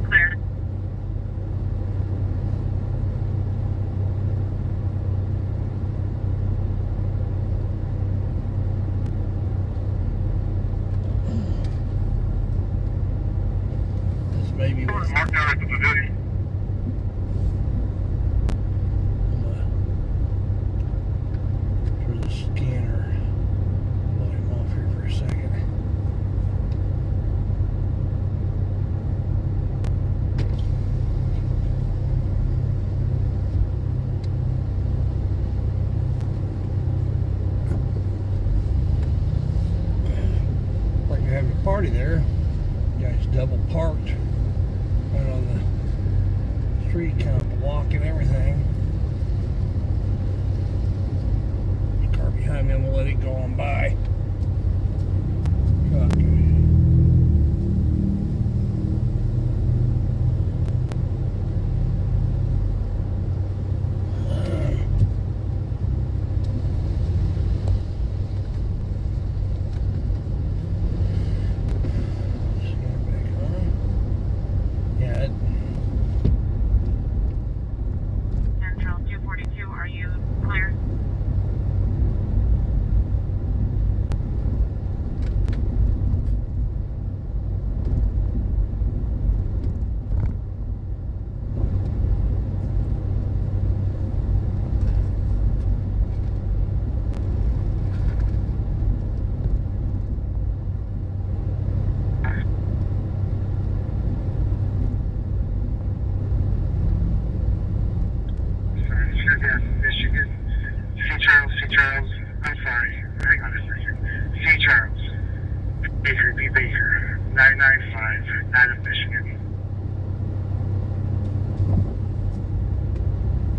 Clear. This may be what's Marked out at the pavilion. for the scanner. Load him off here for a second. Like you're having a party there. You guys double parked right on the street, kind of blocking everything. The car behind me, I'm gonna let it go on by. Truck. Central 242 Baker, B. Baker, 995, Adam, Michigan.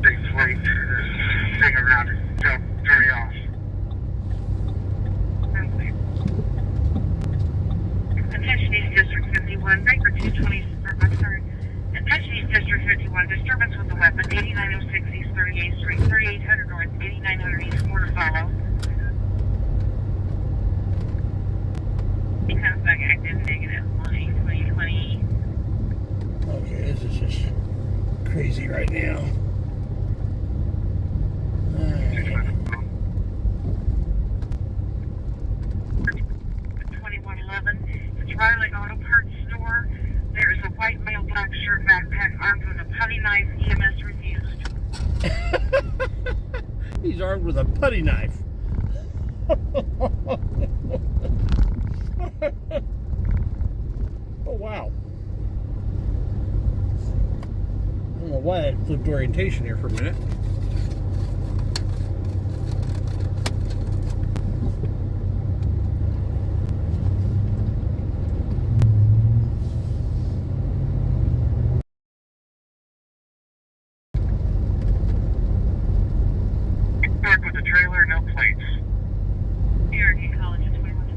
Big fleet, this thing around it, so very off. Attention East District 51, Baker 220, I'm sorry. Attention East District 51, disturbance with the weapon, 8906 East 38th Street, 3800 North, 8900 East, more to follow. He comes back active negative 2020. Okay, this is just crazy right now. Alright. 2111. It's Riley Auto Parts Store. There is a white male black shirt backpack armed with a putty knife. EMS refused. He's armed with a putty knife. Oh, wow. I don't know why I flipped orientation here for a minute. Back with the trailer, no plates. Cherokee College at 2112.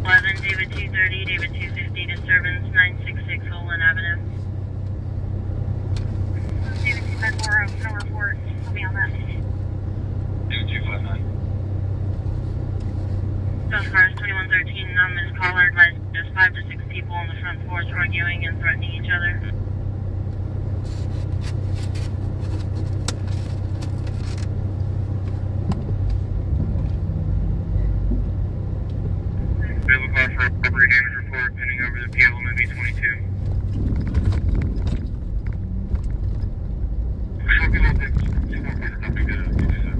11, David 230, David 250, disturbance 966 Olin Avenue. David 254, no report. Tell me on that. David 259. Those cars 2113, non-missed caller, advised just 5 to 6 people on the front porch arguing and threatening each other. Bill call for a property damage report pending over the PL limit B22. Should be looked at 214 something to do so.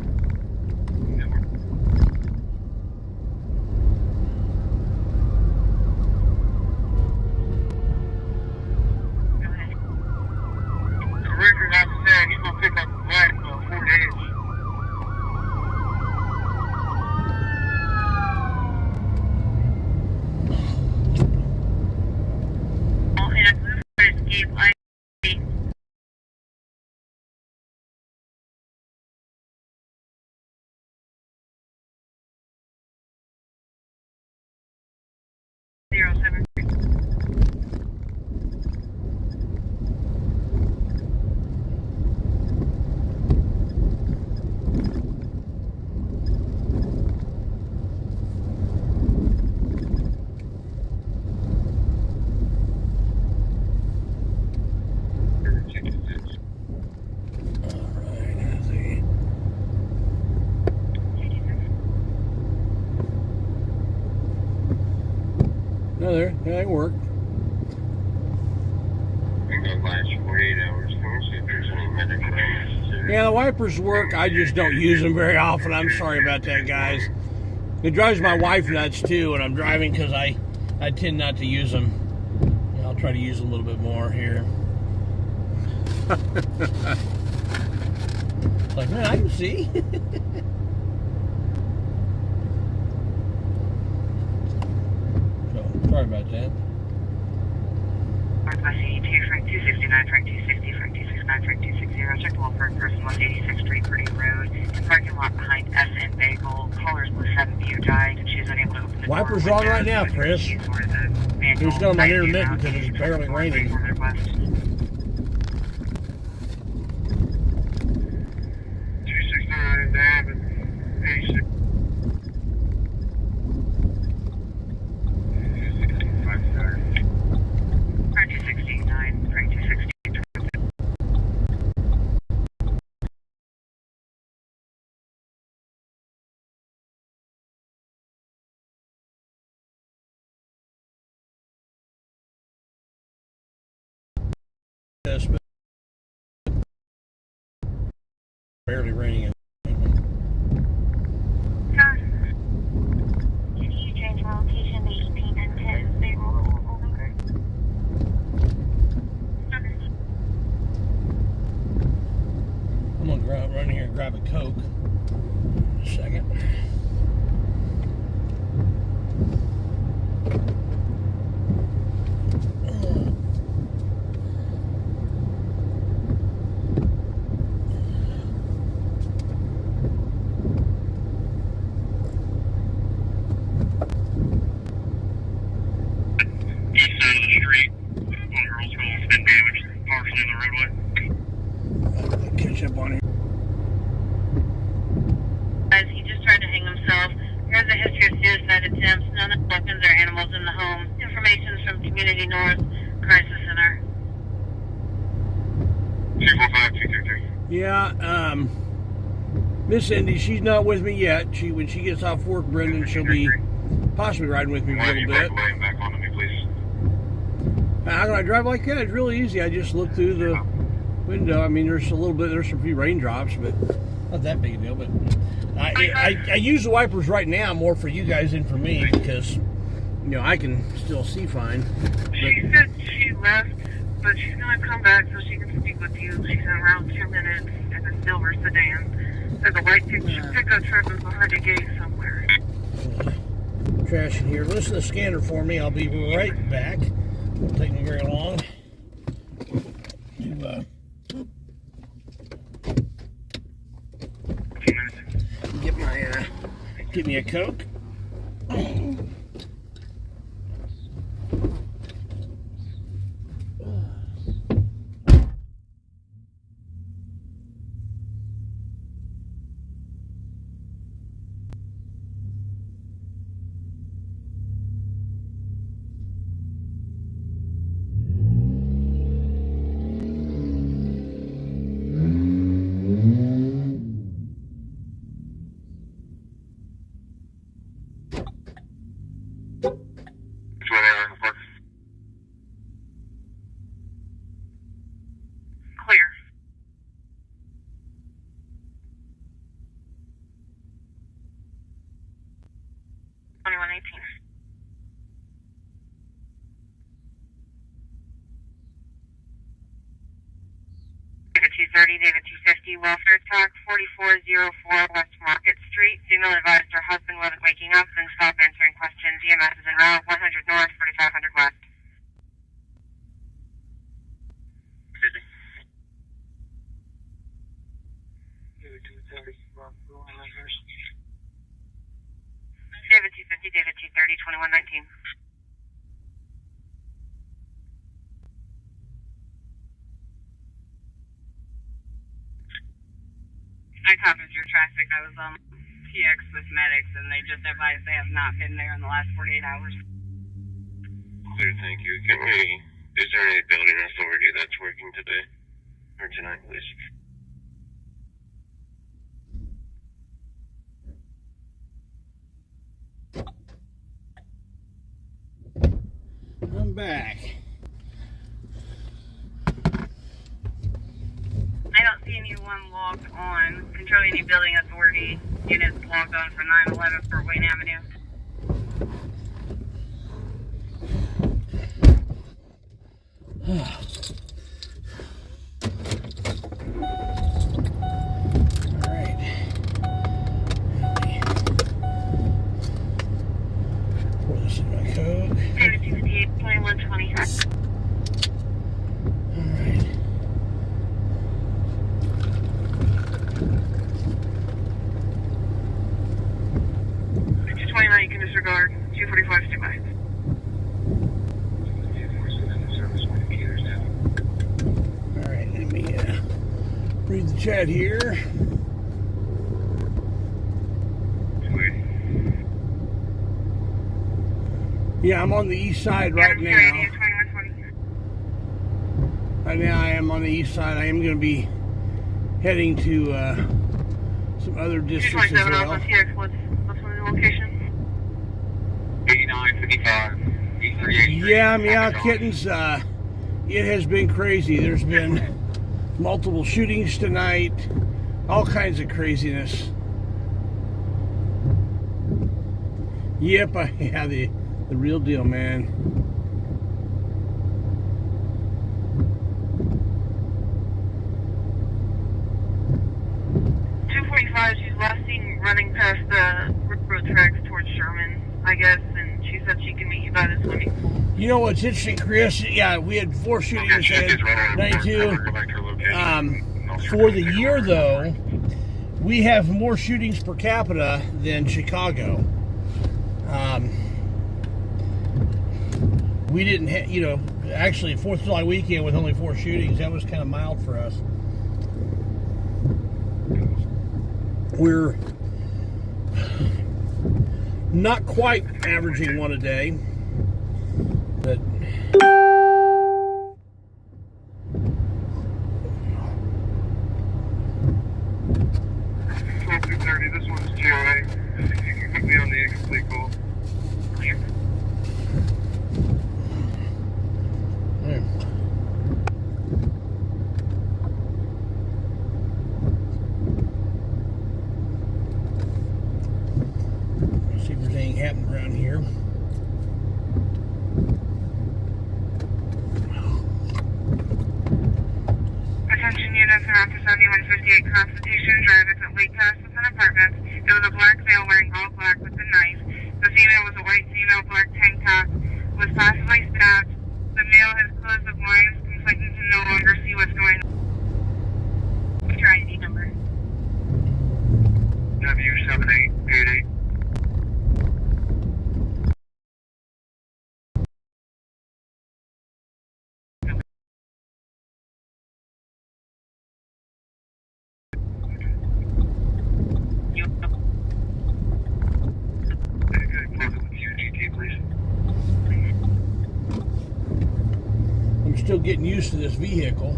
Go ahead. The record not said he's gonna pick up the black 4 days. In a blue Ford Escape, I 07. Alright, let's see. No, there. Yeah, it worked. I'm gonna last 48 hours. We'll see if there's any medical necessary. Yeah, the wipers work. I just don't use them very often. I'm sorry about that, guys. It drives my wife nuts, too, when I'm driving because I tend not to use them. Yeah, I'll try to use them a little bit more here. It's like, man, I can see. So, sorry about that. Northwest 82, Frank 269, Frank 260, Frank 269, Frank 260. Check the wall for a person, West 86th Street, Purdue Road. Parking lot behind S&M Bagel. Caller's with 7 view died, and she is unable to open the Wipers door. are on right now, Chris. There's no my intermittent because it's barely raining. 269 Nav and 86. 269, Frank 260. Yes, but barely raining. Sir, can you change my location to 18 and 10? They will okay. I'm gonna grab run here and grab a Coke. A second. East side of the street, one girl's home's been damaged, partially in the roadway. I'll catch up on it. Guys, he just tried to hang himself. Here's a history of suicide attempts. None of the weapons or animals in the home. Information from Community North Crisis Center. 245-233. Yeah, Miss Indy, she's not with me yet. When she gets off work, Brendan, she'll be possibly riding with me a little bit. Back onto me, please. How can I drive like that? It's really easy. I just look through the window. I mean, there's some few raindrops, but not that big a deal. But I use the wipers right now more for you guys than for me because, I can still see fine. She said she left, but she's going to come back so she can speak with you. She's in around 2 minutes in a silver sedan. There's a white pickup truck behind the gate somewhere. Trash in here. Listen to the scanner for me. I'll be right back. Won't take me very long. Get me a Coke. Clear. 2118. David 230, David 250, welfare talk, 4404 West Market Street. Female advised her husband wasn't waking up and stopped answering questions. EMS is en route, 100 North, 4500 West. David 250, David 230, 2119. I copied your traffic. I was on TX with medics, and they just advised they have not been there in the last 48 hours. Clear, thank you. Is there any building authority that's working today or tonight, please? I'm back. I don't see anyone logged on. Control any building authority units logged on for 911 Fort Wayne Avenue. Alright. Pour this in my Coke. David 258, 2120. Alright. You can disregard. 245, stand by. Alright, let me read the chat here. Yeah, I'm on the east side right now. Right now I am on the east side. I am going to be heading to some other districts as well. What's the location? 8955. Yeah, meow kittens. It has been crazy. There's been multiple shootings tonight, all kinds of craziness. Yep, yeah, the real deal, man. running past the railroad tracks towards Sherman, I guess, and she said she can meet you by the swimming pool. You know what's interesting, Chris? Yeah, we had 4 shootings in 92. For the year, though, we have more shootings per capita than Chicago. We didn't have, actually 4th of July weekend with only 4 shootings, that was kind of mild for us. We're not quite averaging 1 a day, but 12-230, this one's GOA. You can put me on the incomplete call. Clear. See if there's anything happening around here. Attention units around to 7158 Constitution Drive. It's at Lake Castle and Apartments. It was a black male wearing all black with a knife. The female was a white female, black tank top, was possibly stabbed. The male has closed the blinds, conflicting to no longer see what's going on. What's your ID number? W7888. I'm still getting used to this vehicle.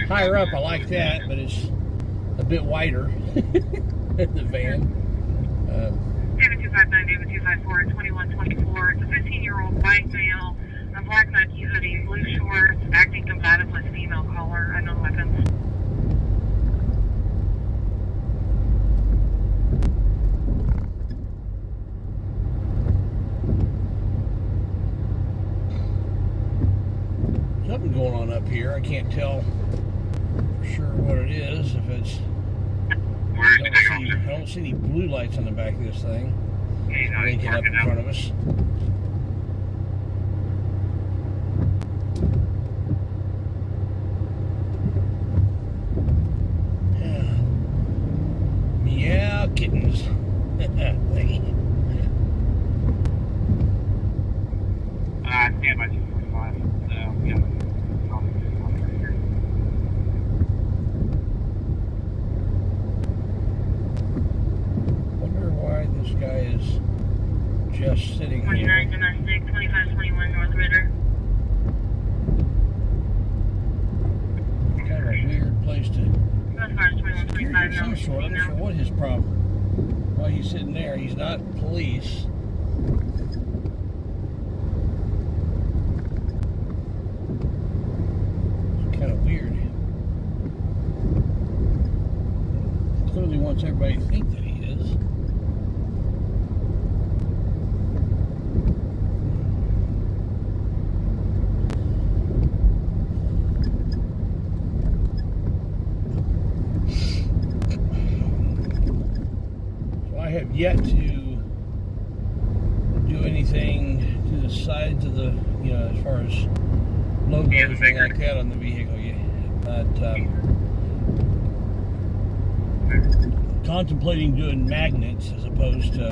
Higher up, I like that, but it's a bit wider than the van. David 259, David 254, 2124. It's a 15-year-old white male, a black Nike hoodie, blue shorts, acting combative with female collar, unknown weapons. Something going on up here. I can't tell for sure what it is. If it's, I don't see any blue lights on the back of this thing. Linking up in front of us. Yeah. Meow kittens. Stand by 245. Yeah. Wonder why this guy is just sitting 29 here. domestic, 2521 North Ritter. Kind of a weird place to. Northwest 2125 Some no. sort. I'm not sure what his problem. Why he's sitting there? He's not police. It's kind of weird. Clearly wants everybody to think that he is. I have yet to do anything to the sides of the, as far as logos or anything like that on the vehicle yet. But contemplating doing magnets as opposed to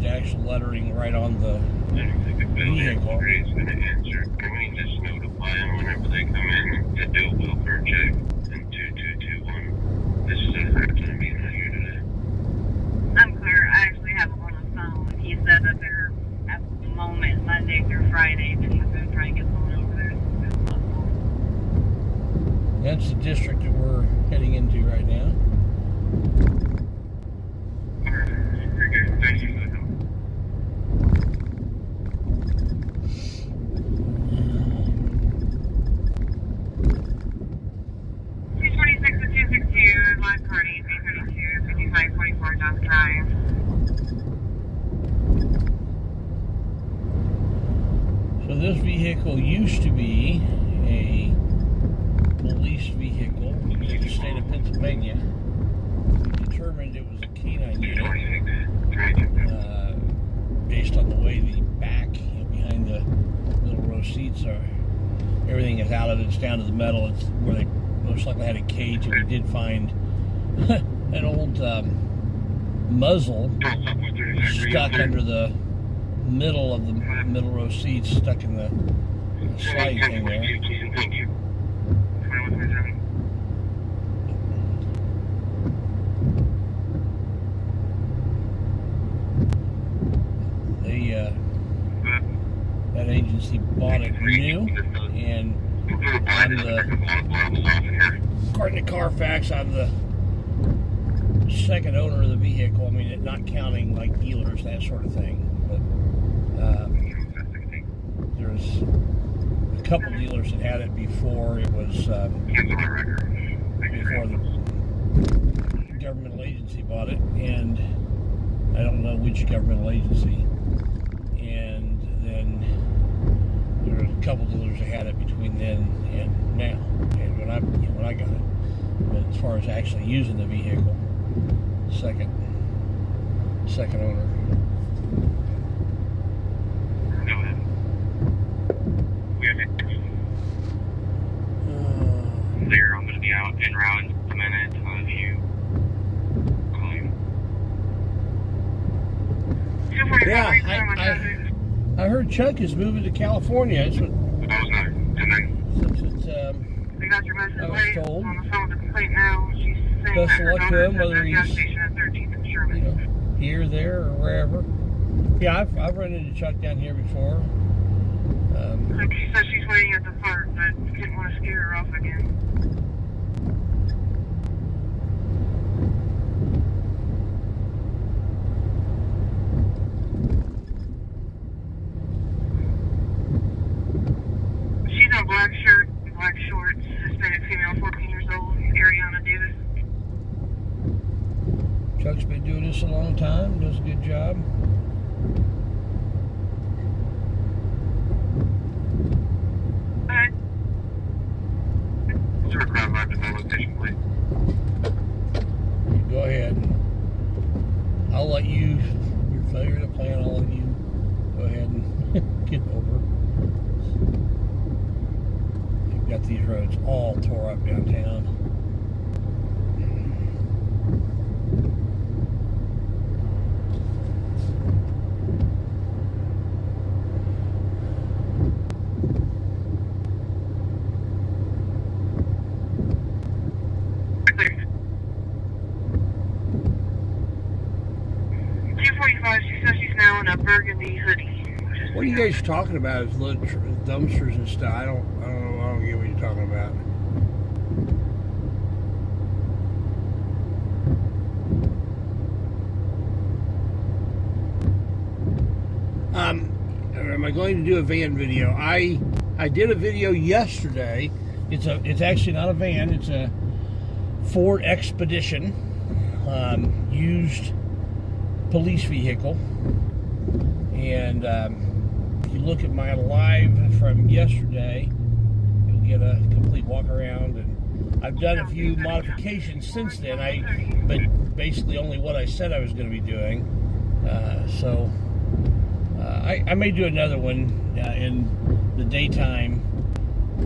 actual lettering right on the vehicle. Is going to answer. Can we just notify them whenever they come in to do a welfare check in 2221? This is going to be not here today. I'm clear. I actually have him on the phone. He said that they're at the moment Monday through Friday, but he's going to try and get someone over there as soon as possible. That's the district that we're heading into right now. Okay, thank you for the help. 226 to 262, live party, 832, 5544 John Drive. So this vehicle used to be a police vehicle. it's down to the metal. It's where they most likely had a cage, and we did find an old muzzle stuck under the middle of the middle row seats, stuck in the sliding thing there. That agency bought it new, and according to Carfax, I'm the second owner of the vehicle. I mean, not counting like dealers, that sort of thing. But there's a couple dealers that had it before it was before the governmental agency bought it, and I don't know which governmental agency. And then there were a couple dealers that had it between then and now, and when I got it. But as far as actually using the vehicle, second owner. Clear. I'm going to be out en route in a minute. If you claim. Yeah, I heard Chuck is moving to California. That's what. They got your message I was late. told. On the phone with the complaint now. She's saying Best that of her luck to daughter's him, at whether the gas he's, station at 13th and Sherman. here, there, or wherever. Yeah, I've run into Chuck down here before. Like she said, she's waiting at the park, but didn't want to scare her off again. She's in a black shirt, black shorts, Hispanic female, 14 years old, Ariana Davis. Chuck's been doing this a long time, does a good job. Go ahead. I'll let you, your failure to plan, I'll let you go ahead and get over. You've got these roads all tore up downtown. She says she's now in a burgundy hoodie. What are you guys talking about? Is little dumpsters and stuff? I don't get what you're talking about. Am I going to do a van video? I did a video yesterday. It's actually not a van. It's a Ford Expedition, used police vehicle. And if you look at my live from yesterday, you'll get a complete walk around. And I've done a few modifications since then. But basically only what I said I was going to be doing. So I may do another one in the daytime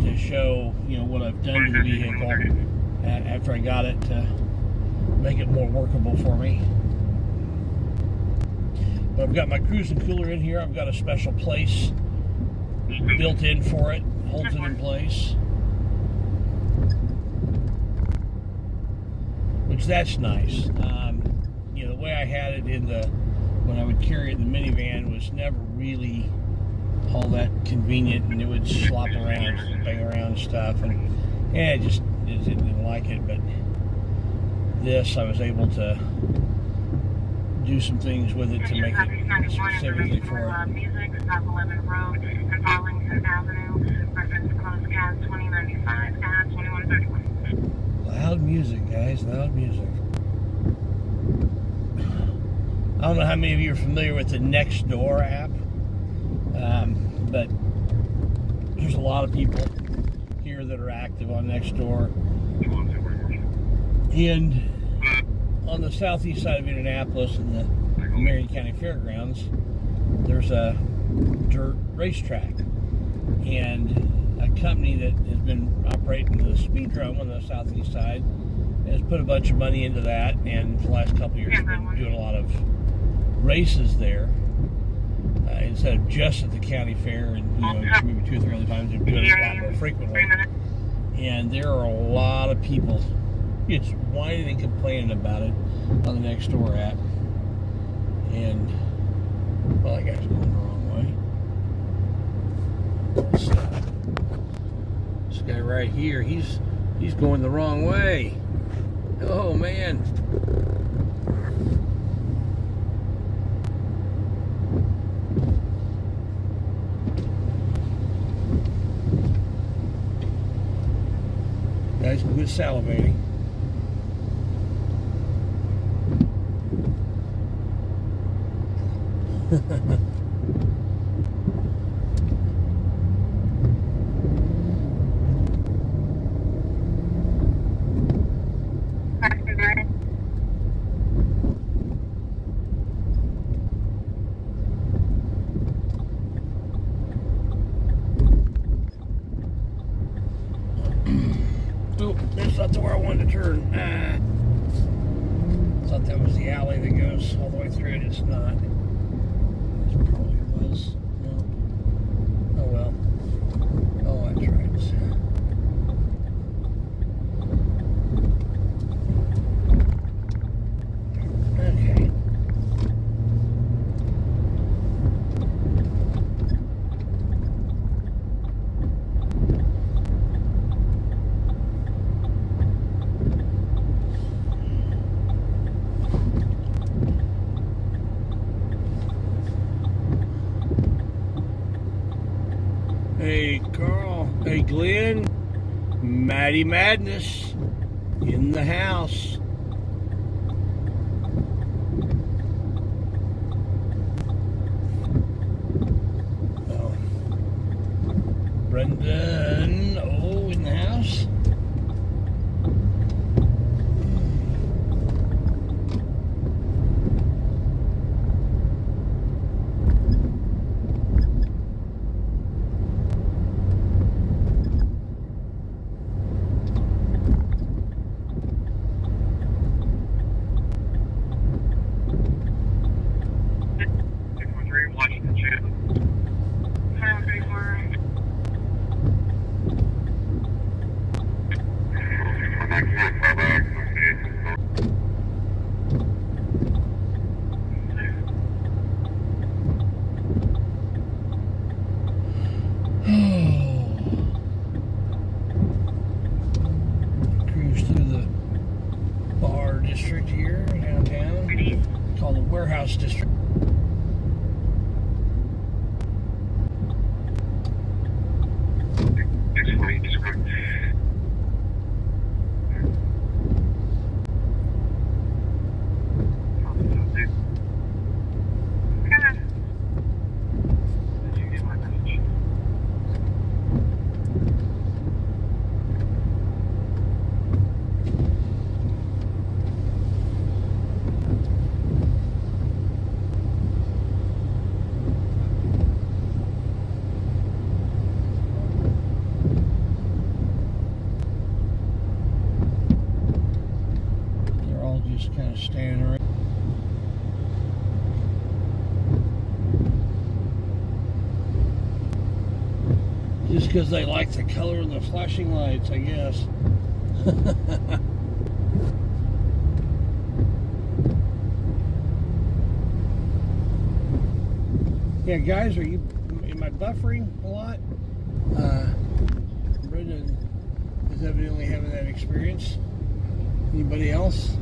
to show what I've done to the vehicle after I got it to make it more workable for me. But I've got my cruising cooler in here. I've got a special place built in for it, holds it in place, which that's nice. The way I had it when I would carry it in the minivan was never really all that convenient, and it would slop around, bang around stuff, and I just didn't like it. But this, I was able to do some things with it to make it specifically for it. Music, South 11 Road and Arlington Avenue, reference closed cab 2095 at 2131. Loud music, guys, loud music. I don't know how many of you are familiar with the Nextdoor app, but there's a lot of people here that are active on Nextdoor. And on the southeast side of Indianapolis in the Marion County Fairgrounds, there's a dirt racetrack. And a company that has been operating the speedrome on the southeast side has put a bunch of money into that, and for the last couple of years has been doing a lot of races there. Instead of just at the county fair and maybe 2 or 3 other times, they're doing it a lot more frequently. And there are a lot of people just whining and complaining about it on the next door app. And well, that guy's going the wrong way. This guy right here, he's going the wrong way. Oh man. Guys, quit salivating. Oh, that's not where I wanted to turn. Thought that was the alley that goes all the way through it. It's not. It probably was. No. Oh well. Oh, that's right. Okay. Hey, Carl. Hey, Glenn. Maddie Madness in the house. Oh. Brendan. Oh, in the house. Cruise through the bar district here downtown, called the Warehouse District. Just kind of standing around. Just because they like the color of the flashing lights, I guess. Yeah, guys, am I buffering a lot? Brendan is evidently having that experience. Anybody else?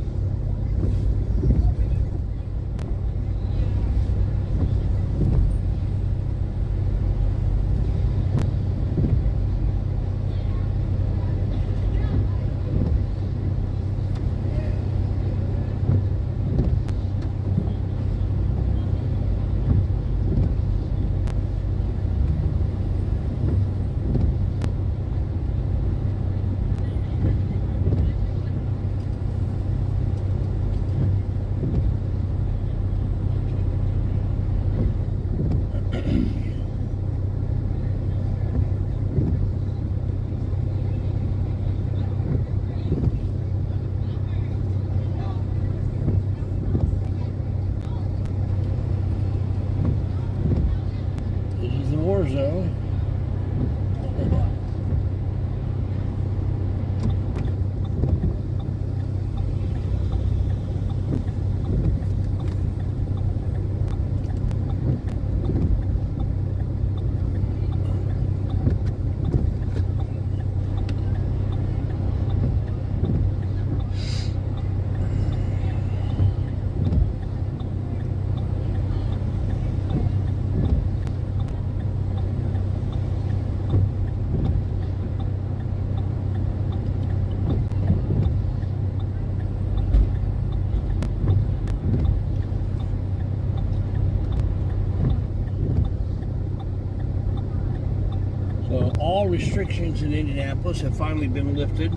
restrictions in Indianapolis have finally been lifted.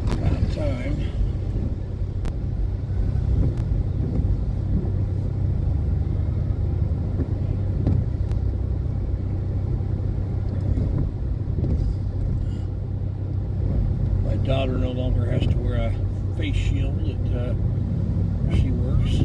About time. My daughter no longer has to wear a face shield at where she works.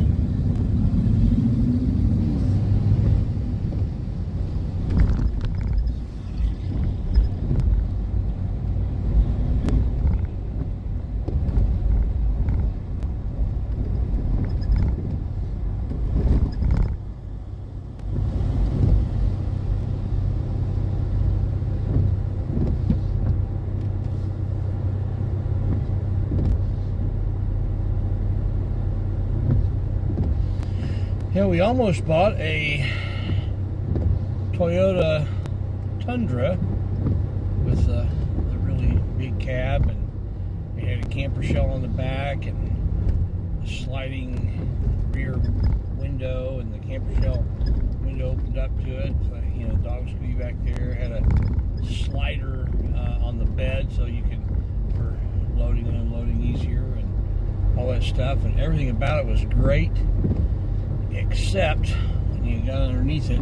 Yeah, we almost bought a Toyota Tundra with a really big cab, and it had a camper shell on the back and a sliding rear window, and the camper shell window opened up to it. So, you know, dogs could be back there. Had a slider on the bed so you could, for loading and unloading easier, and all that stuff. And everything about it was great, except when you got underneath it,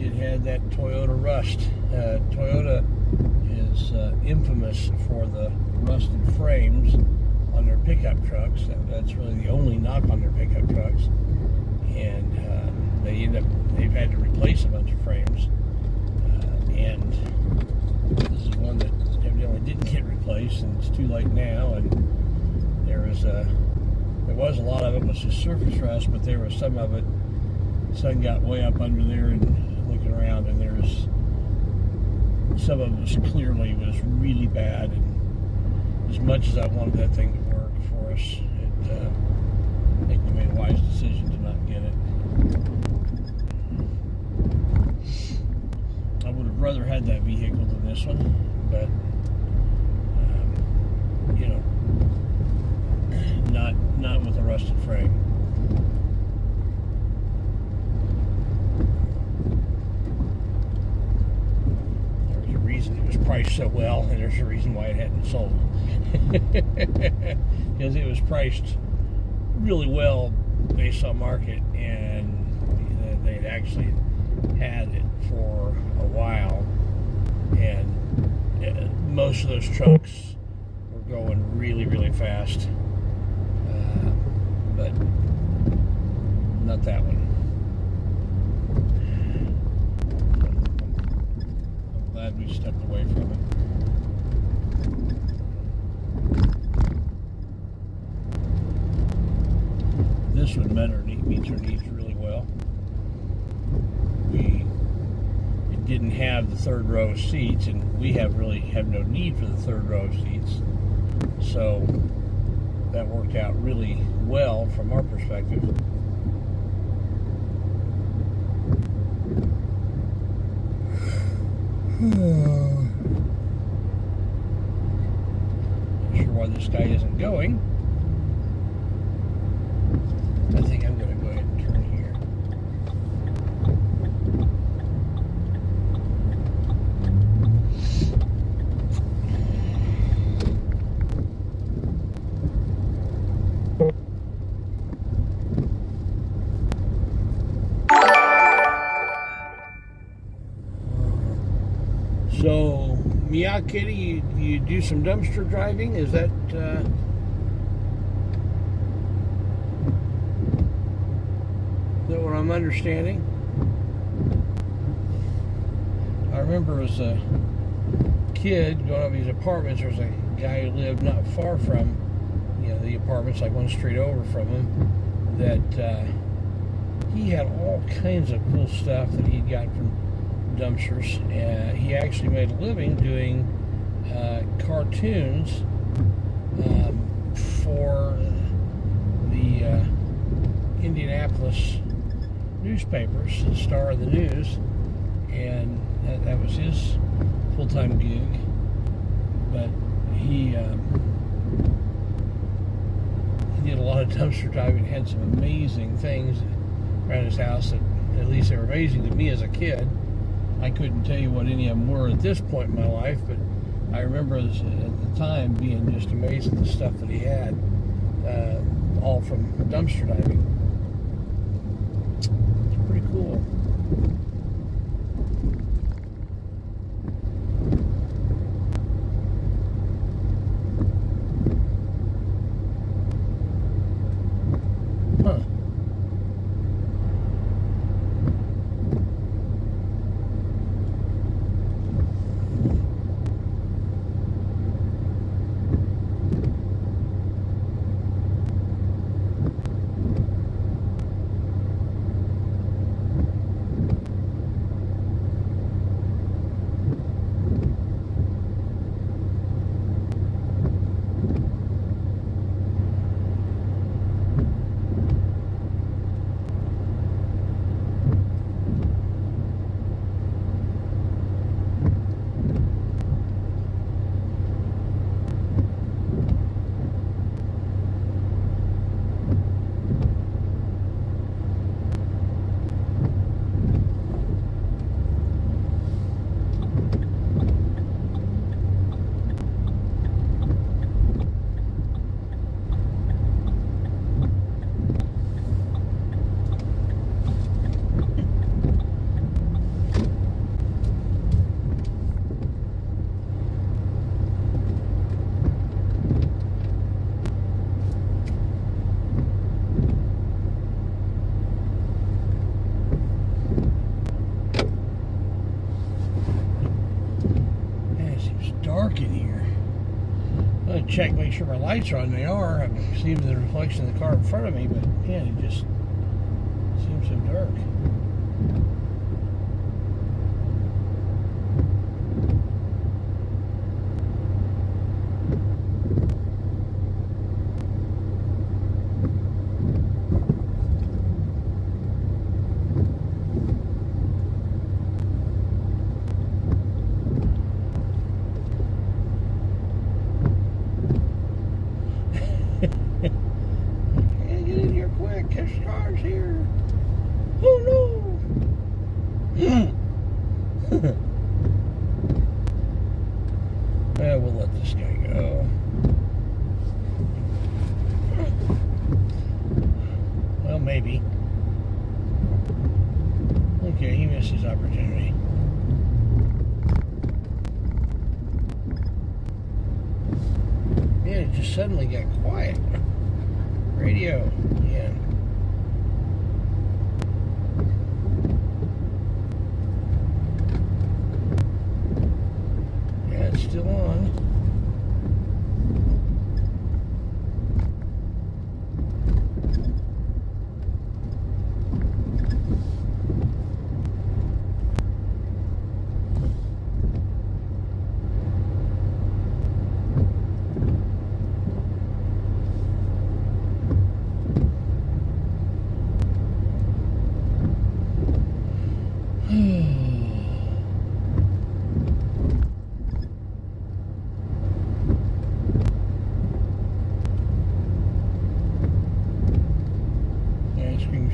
it had that Toyota rust. Toyota is infamous for the rusted frames on their pickup trucks. That's really the only knock on their pickup trucks. And they've had to replace a bunch of frames. And this is one that evidently didn't get replaced, and it's too late now. And there was a lot of it was just surface rust, but there was some of it. The sun got way up under there and looking around, and there's some of it was clearly was really bad. And as much as I wanted that thing to work for us, I think we made a wise decision to not get it. I would have rather had that vehicle than this one, but you know, not with a rusted frame. There's a reason it was priced so well, and there's a reason why it hadn't sold. Because it was priced really well based on market, and they'd actually had it for a while, and most of those trucks were going really, really fast. But not that one. I'm glad we stepped away from it. This one meets our needs really well. It didn't have the third row of seats, and we really have no need for the third row of seats. So that worked out really well from our perspective. Not sure why this guy isn't going. I think I'm going to go ahead and turn here. So, Meow Kitty, you do some dumpster driving? Is that what I'm understanding? I remember as a kid going up these apartments, there was a guy who lived not far from, the apartments, like one street over from him, that he had all kinds of cool stuff that he'd got from dumpsters. He actually made a living doing cartoons for the Indianapolis newspapers, the Star of the News, and that was his full-time gig. But he dumpster diving, had some amazing things around his house that, at least they were amazing to me as a kid. I couldn't tell you what any of them were at this point in my life, but I remember at the time being just amazed at the stuff that he had, all from dumpster diving. It's pretty cool. Huh. Dark in here. I'm gonna check, make sure my lights are on. They are. I can see the reflection of the car in front of me, but yeah, it just seems so dark. Cars here. Oh no. Well, we'll let this guy go. Well, maybe. Okay, he missed his opportunity. Yeah, it just suddenly got quiet. Radio, yeah. Still on.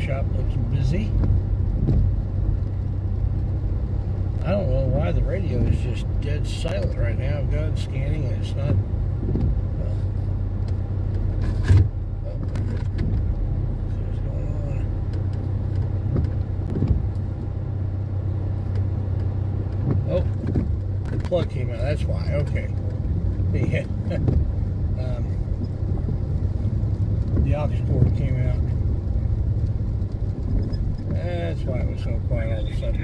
Shop looks busy. I don't know why the radio is just dead silent right now. I've got it scanning and it's not. What's going on? Oh, the plug came out. That's why. Okay. Yeah. The aux cord came out. That's why it was so quiet all of a sudden.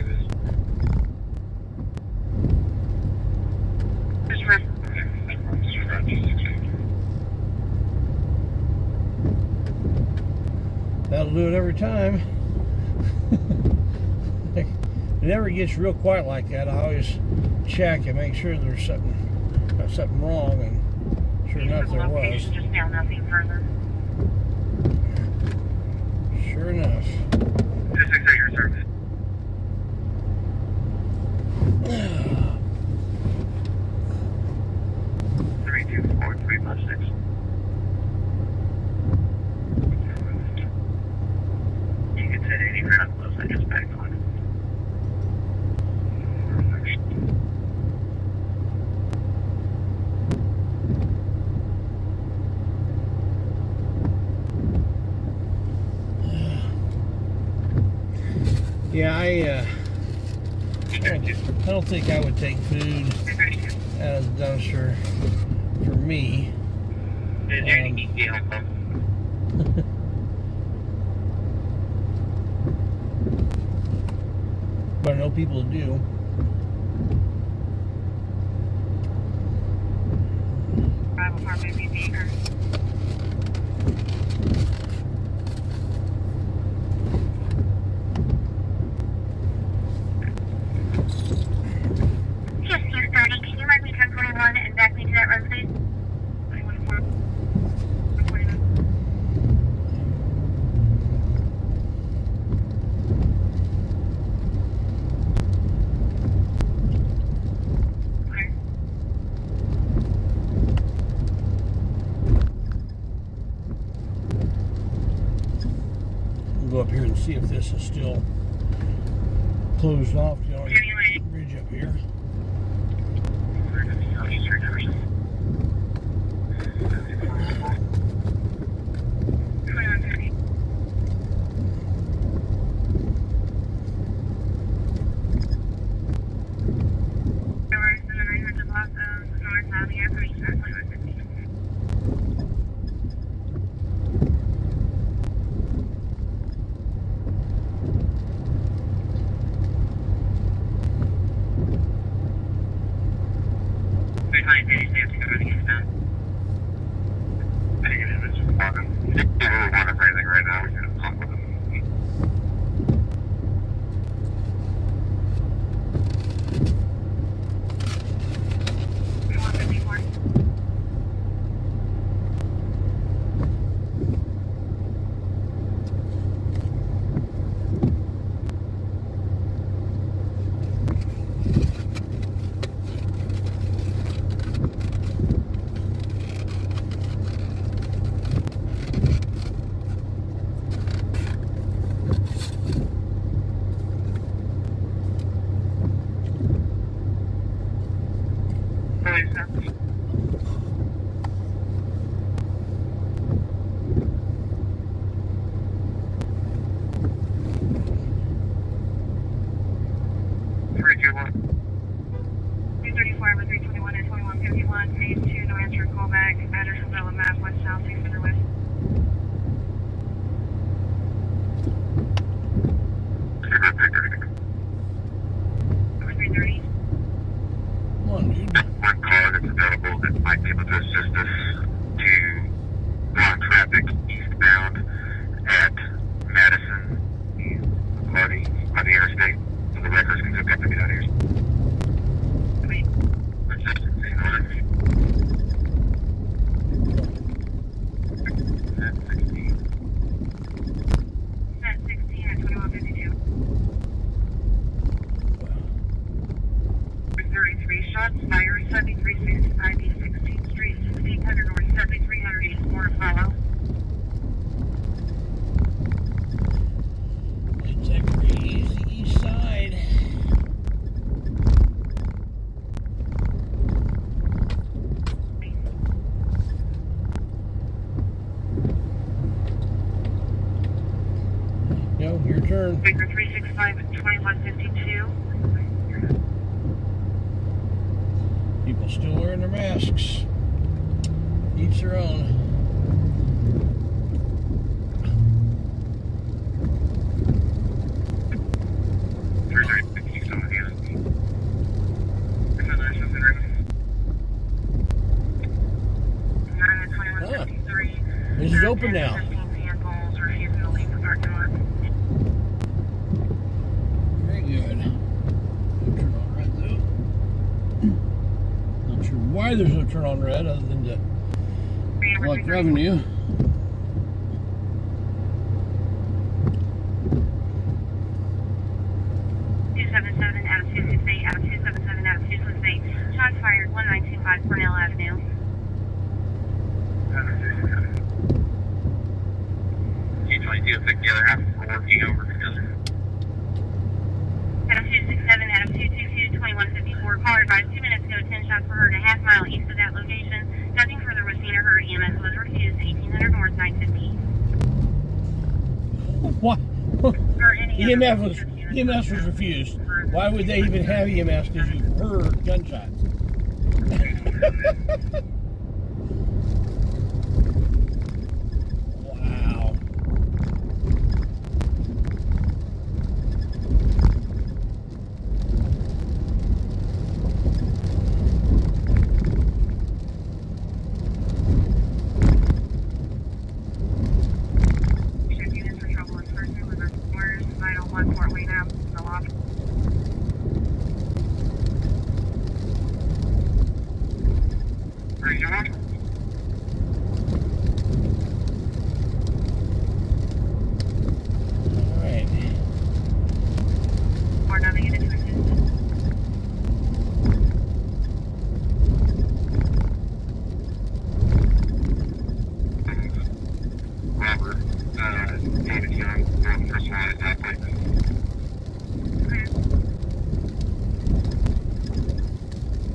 That'll do it every time. It never gets real quiet like that. I always check and make sure there's something wrong, and sure enough there was. Just now, nothing further. Sure enough. 268 your service. Yeah, I don't think I would take food out of the dumpster for me. But I know people do. Bible farm maybe bigger. Yes, 230. Can you mark me 1021 and back me to that road, please? 21. Go up here and see if this is still closed off. You know, the bridge up here. Your turn. Baker 365 at 2152. People still wearing their masks. Each their own. This is open now. Very good. Turn on red though. Not sure why there's no turn on red other than to collect revenue. Out of 268, out of 277, out of 268. Shots fired, 1925 Cornell Avenue. T22 will pick the other half for working over together. Out of 267, out of 222, 2154. Caller advised 2 minutes ago, 10 shots were heard a half mile east of that location. Nothing further was seen or heard. EMS was refused, 1800 North, 950. What? Or any EMF other was location. EMS was refused. Why would they even have EMS? Because you heard gunshots. Wow. Should be this for trouble with person with a orders, 901 Fort Wayne Ave, the loft. Are you on? All right. Or another unit to assist. Robert, David Young, going first line at that place. Okay.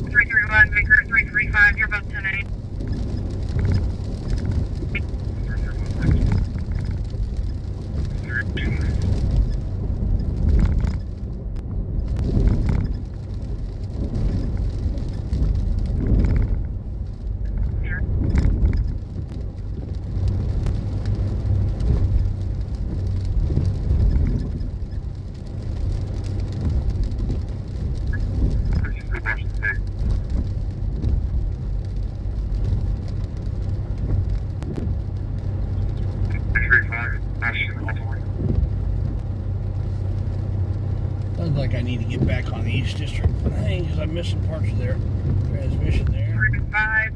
331, Baker 335, you're both 10-8. Here. Good watch the tape. Sounds like I need to get back on the East District thing because I'm missing parts of their transmission there. 35,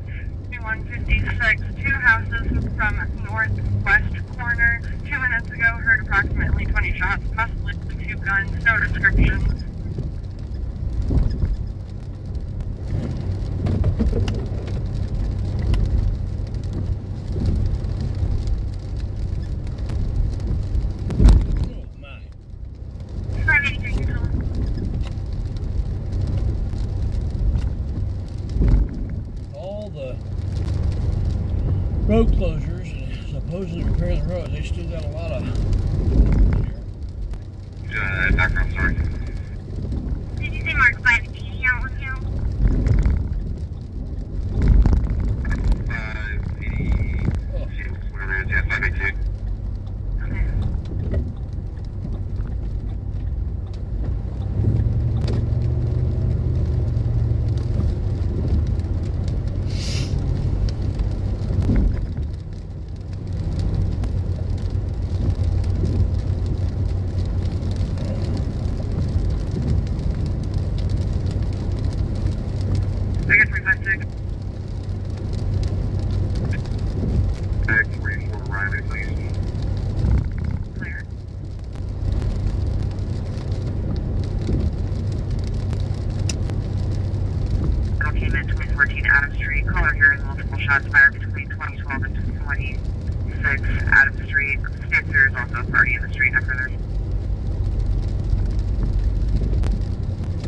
2156, two houses from northwest corner. 2 minutes ago, heard approximately 20 shots, possibly 2 guns, no descriptions. Oh my. 583, you tell them. All the road closures and supposedly repairing the roads, they still got a lot of here. Background, sorry. Did you say Mark 580 out with you? 580, whatever it is, yeah, 582. Okay. I got 356. Tag 44 Riley, please. Clear. Okay, man, 2014 Adams Street. Caller here is multiple shots fired between 2012 and 26 Adams Street. States there is also a party in the street after this.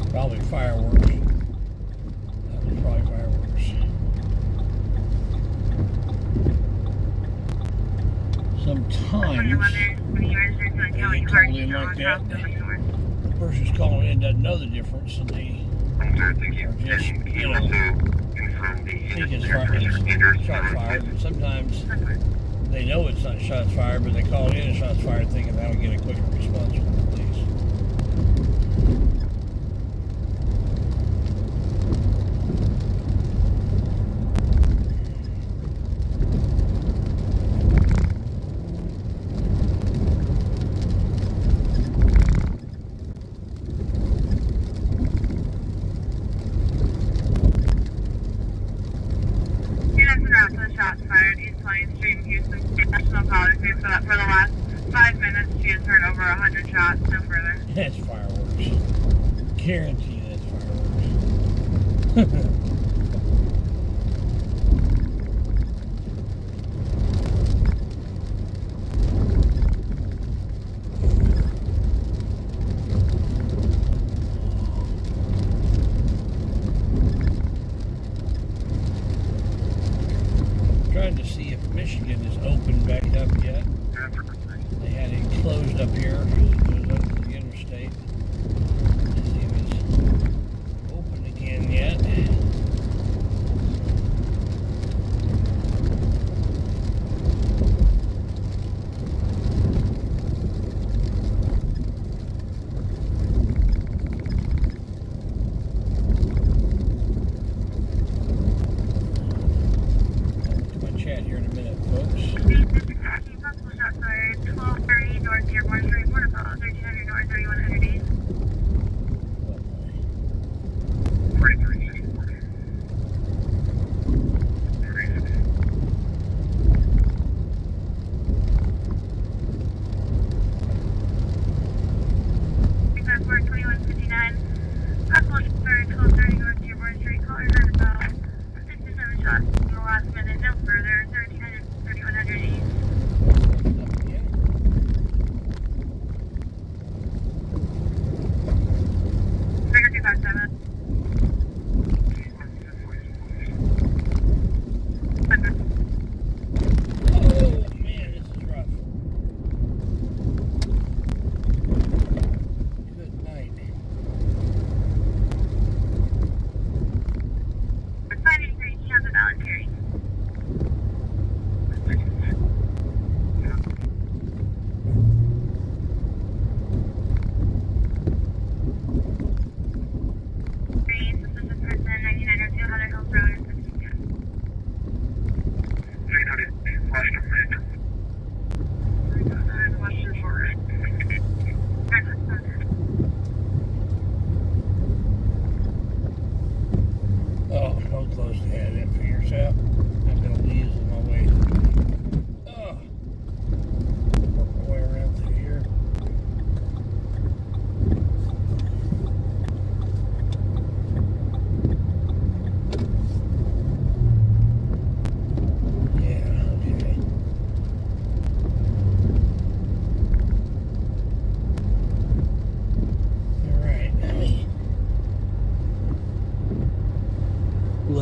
probably fireworks. That was probably fireworks. Sometimes they call in like that. The person's calling in doesn't know the difference, and they I think you just, can also confirm the think it's shots fired. And sometimes they know it's not shots fired, but they call in and shots fired, thinking that'll get a quicker response from the police. Shots fired, East Plains Street in Houston. National policy for the last 5 minutes. She has heard over 100 shots, no further. That's fireworks. Guarantee that's fireworks. Trying to see if Michigan is open back up yet. They had it closed up here because it goes up to the interstate.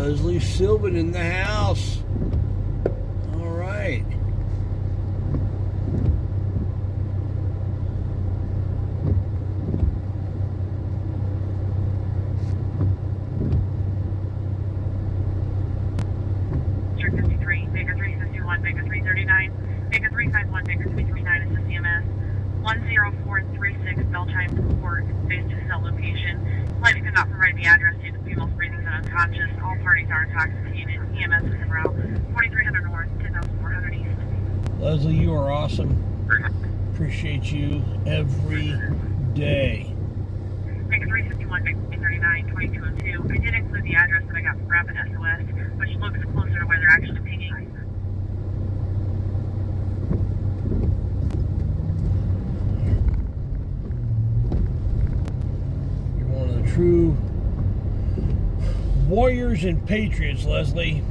Leslie Sylvan in the house. All right. District 53, Baker 351, Baker 339, Baker 351, Baker 339 is the CMS. 10436 Beltime Court, phase 2 cell location. Client could not provide the address due to female's breathing and unconscious. All parties are intoxicated. EMS is en route. 4300 north, 10400 east. Leslie, you are awesome. Appreciate you every day. Baker 351, Baker 339, 2202. I did include the address that I got from Rapid SOS, which looks closer to where they're actually pinging. True warriors and patriots, Leslie.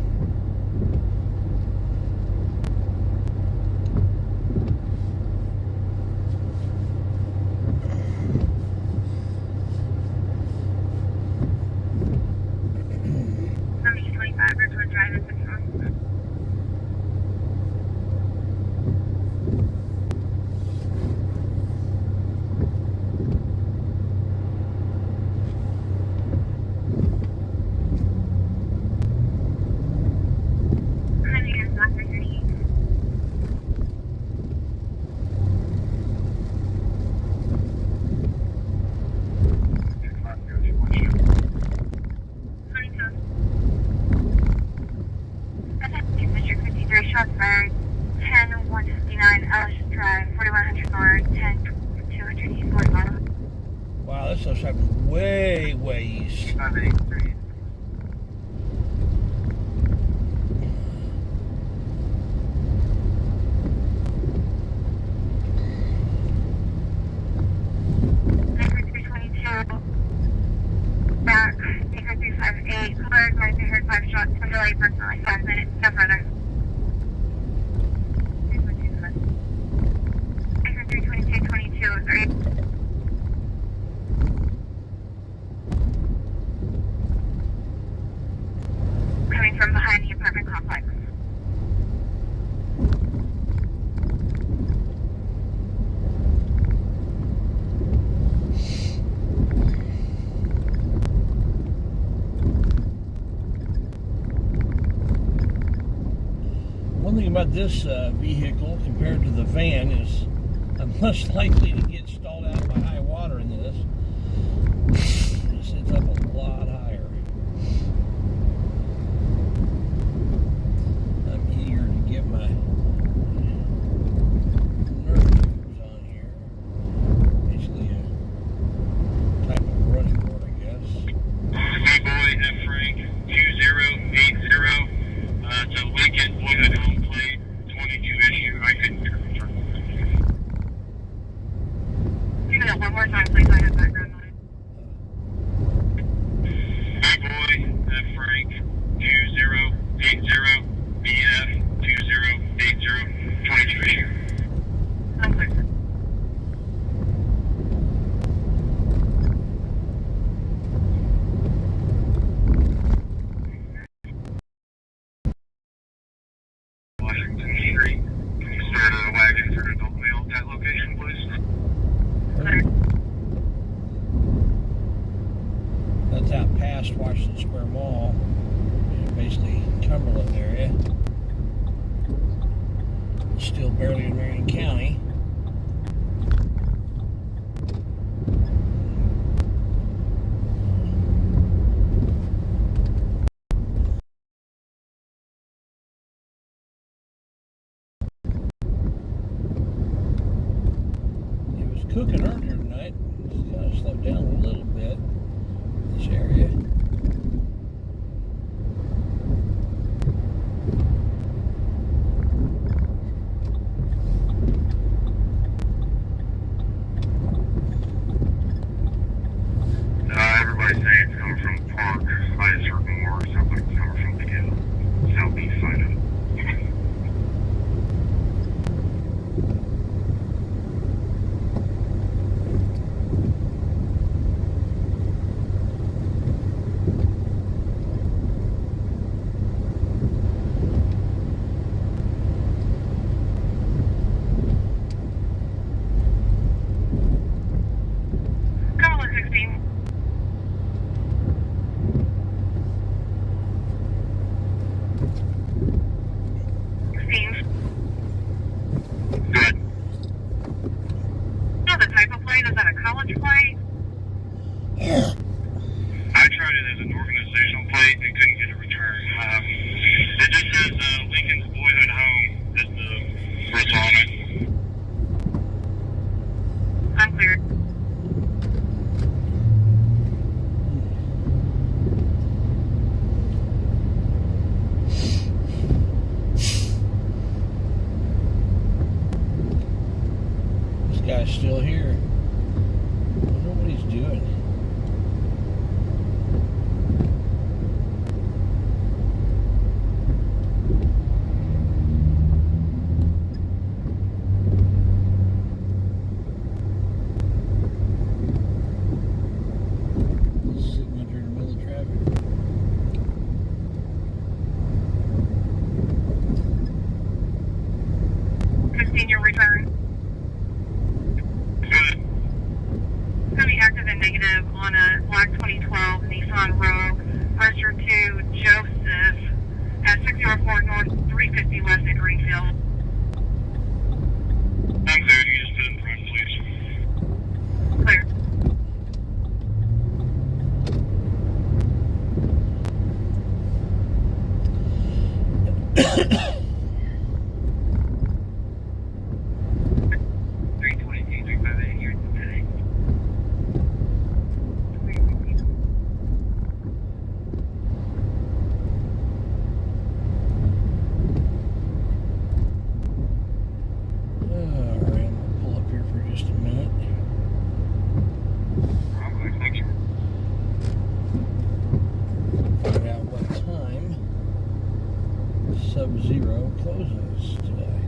Shots fired. 10-159 Ellis Drive, 4100 north, 10-200 east, 45. Wow, this stuff's happening way east. 583. Baker 322. Back. Baker 358. Cleared. I heard 5 shots. Some delay approximately 5 minutes. No further. Baker 322, 22. Coming from behind the apartment complex. One thing about this vehicle compared to the van is I'm less likely to get stalled out by high water in this. This ends up a lot higher. I'm eager to get my nerves on here. Basically a type of running board, I guess. Hey boy, F Frank 2080. It's a Lincoln Boyhood home plate, 22 issue. I couldn't hear it. Do that one more time, please. I have background noise. Hey boy, F Frank 2080. BF 2080. 22 issue. No, please. Washington Street. Can you start a wagon for an adult male at that location, please? That's out past Washington Square Mall, basically Cumberland area. Still barely in Marion County. It was cooking earlier tonight. It's kind of slowed down a little bit. This area. Everybody's saying it's coming from the park. I just heard more. Sounds like it's coming from the southeast side of it. guy's still here. I wonder what he's doing. Sitting up here in the middle of traffic. Christine, your return. It's going to be active and negative on a black 2012 Nissan Rogue, registered to Joseph at 604 North 350 West at Greenfield. I'm good. You just put in front, please. Clear. Sub-Zero closes today.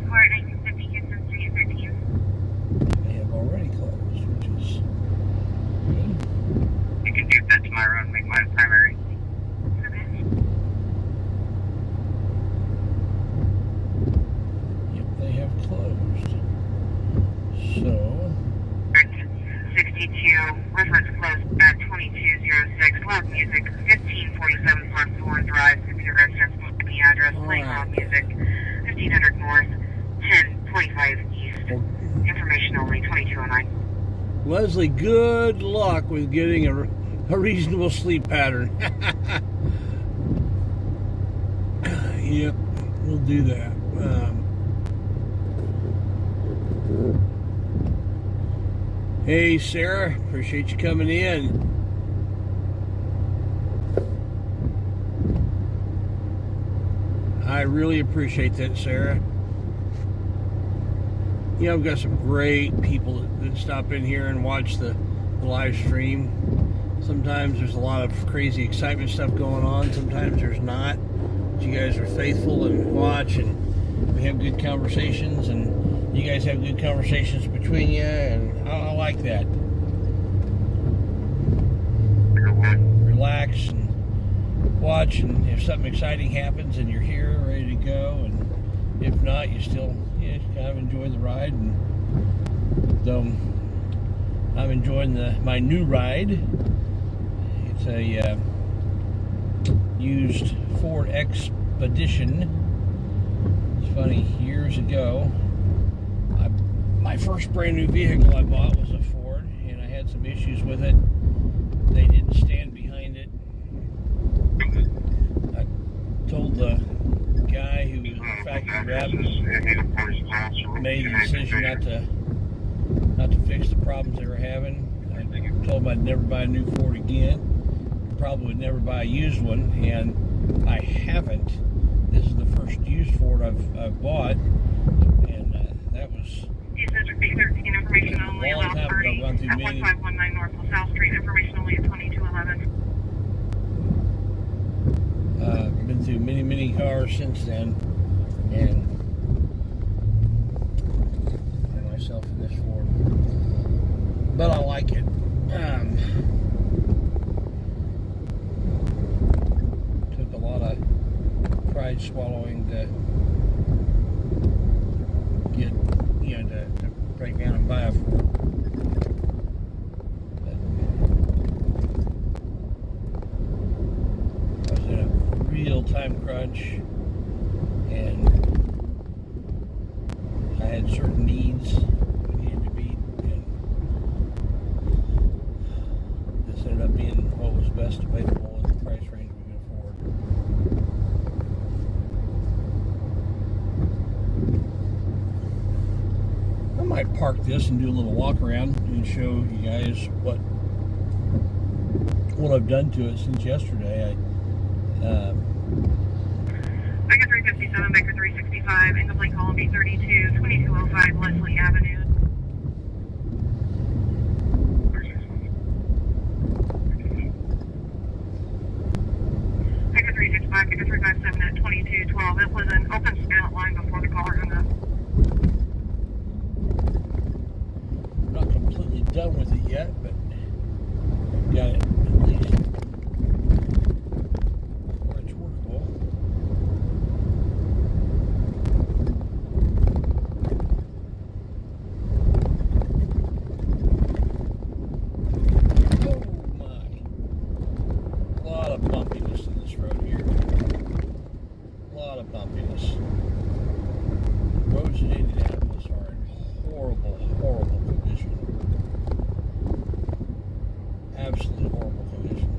We're at 1950 Houston Street at 13. They have already closed, which is good. You can do that tomorrow and make mine primary. Yep, they have closed. So, 62, reference closed at 2206, loud music, 1547 Foxhorn Drive, computer residence, the address, playing loud music, 1500 North, 1025 East, information only, 2209. Leslie, good luck with getting a reasonable sleep pattern. Yep, we'll do that. Hey, Sarah, appreciate you coming in. I really appreciate that, Sarah. You know, I've got some great people that stop in here and watch the live stream. Sometimes there's a lot of crazy excitement stuff going on. Sometimes there's not. But you guys are faithful and watch, and we have good conversations, and you guys have good conversations between you, and I like that. Relax and watch, and if something exciting happens and you're here ready to go, and if not, you still kind of enjoy the ride. And so I'm enjoying my new ride. It's a used Ford Expedition. It's funny, years ago, my first brand new vehicle I bought was a Ford, and I had some issues with it. They didn't stand behind it. I told the guy who was the factory rep, made the decision not to fix the problems they were having. I told them I'd never buy a new Ford again. Probably would never buy a used one, and I haven't. This is the first used Ford I've bought, and that was Information only, a long time ago. I've gone through at many. 1519 North LaSalle Street, information only at 2211. Been through many cars since then, and find myself in this Ford, but I like it. Took a lot of pride swallowing to get, to break down and buy a Ford. I was in a real time crunch, and I had certain needs that needed to meet, and this ended up being what was best available at the price range we could afford. I might park this and do a little walk around and show you guys what I've done to it since yesterday. Baker 357, Baker 365, Engelberg Leslie Colby 32, 2205 Leslie Avenue. Ticket 365, ticket 357 at 2212. It was an open spout line before the caller hung up. Not completely done with it yet, but I've got it at least where it's workable. Oh my. A lot of bumpiness in this road here. A lot of bumpiness. Roads in Indianapolis are in horrible, horrible condition. Absolutely horrible condition.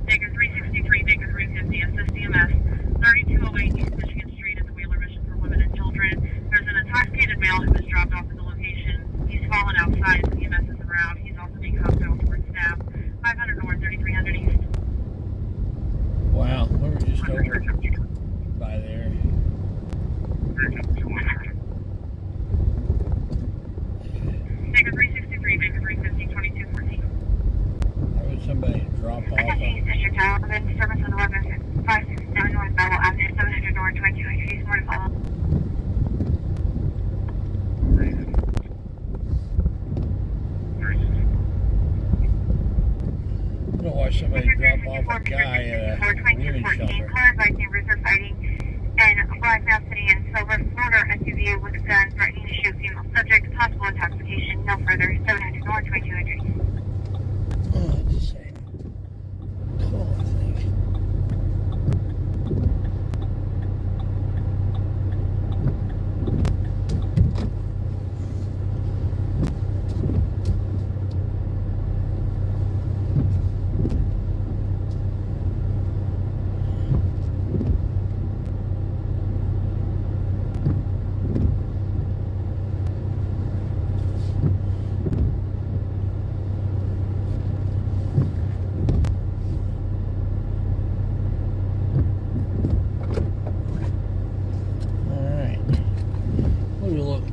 Baker 363, Baker 350, assist EMS, 3208 East Michigan Street at the Wheeler Mission for Women and Children. There's an intoxicated male who was dropped off at the location. He's fallen outside, so EMS is around. He's also being hospital towards staff. 500 north, 3300 east. Wow, we were just over by there. Baker 363, Baker 350, 2214. How would somebody drop off? Station Tower, then service on 1156 North Belleville Avenue, 700 north, 22 feet, more to follow. I don't know why somebody dropped off a guy at a women's shelter. Car advised neighbors are fighting and black male sitting in silver motor SUV with gun threatening to shoot female subject, possible intoxication, no further, 700 north, 2200. Oh, it's the same. Cool, I think.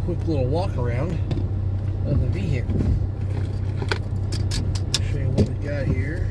Quick little walk around of the vehicle. Show you what we got here.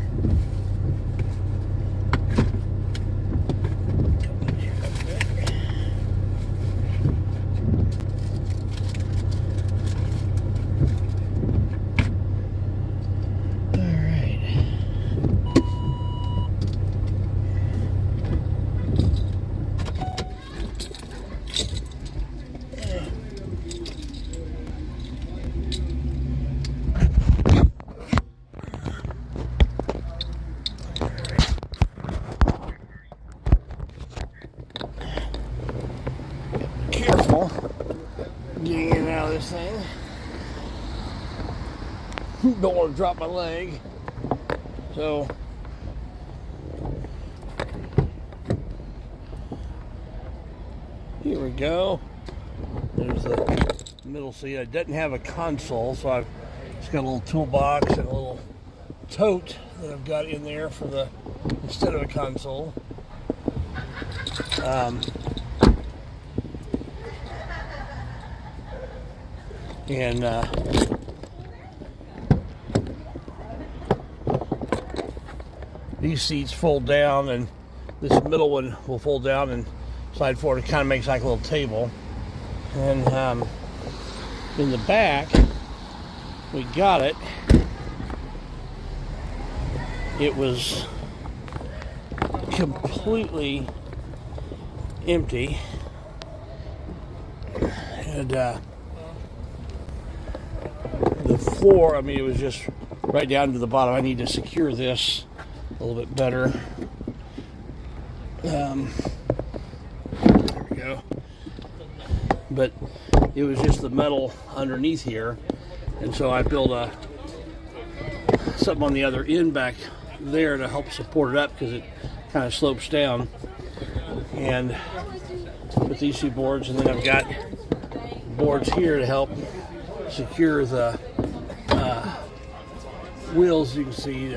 Careful getting in and out of this thing. Don't want to drop my leg. So here we go. There's the middle seat. It doesn't have a console, so I've just got a little toolbox and a little tote that I've got in there for the instead of a console. These seats fold down, and this middle one will fold down and slide forward. It kind of makes like a little table. And in the back, we got it. It was completely empty. And the floor, I mean, it was just right down to the bottom. I need to secure this a little bit better. There we go. But it was just the metal underneath here, and so I built something on the other end back there to help support it up because it kind of slopes down. and with these two boards, and then I've got boards here to help secure the wheels. You can see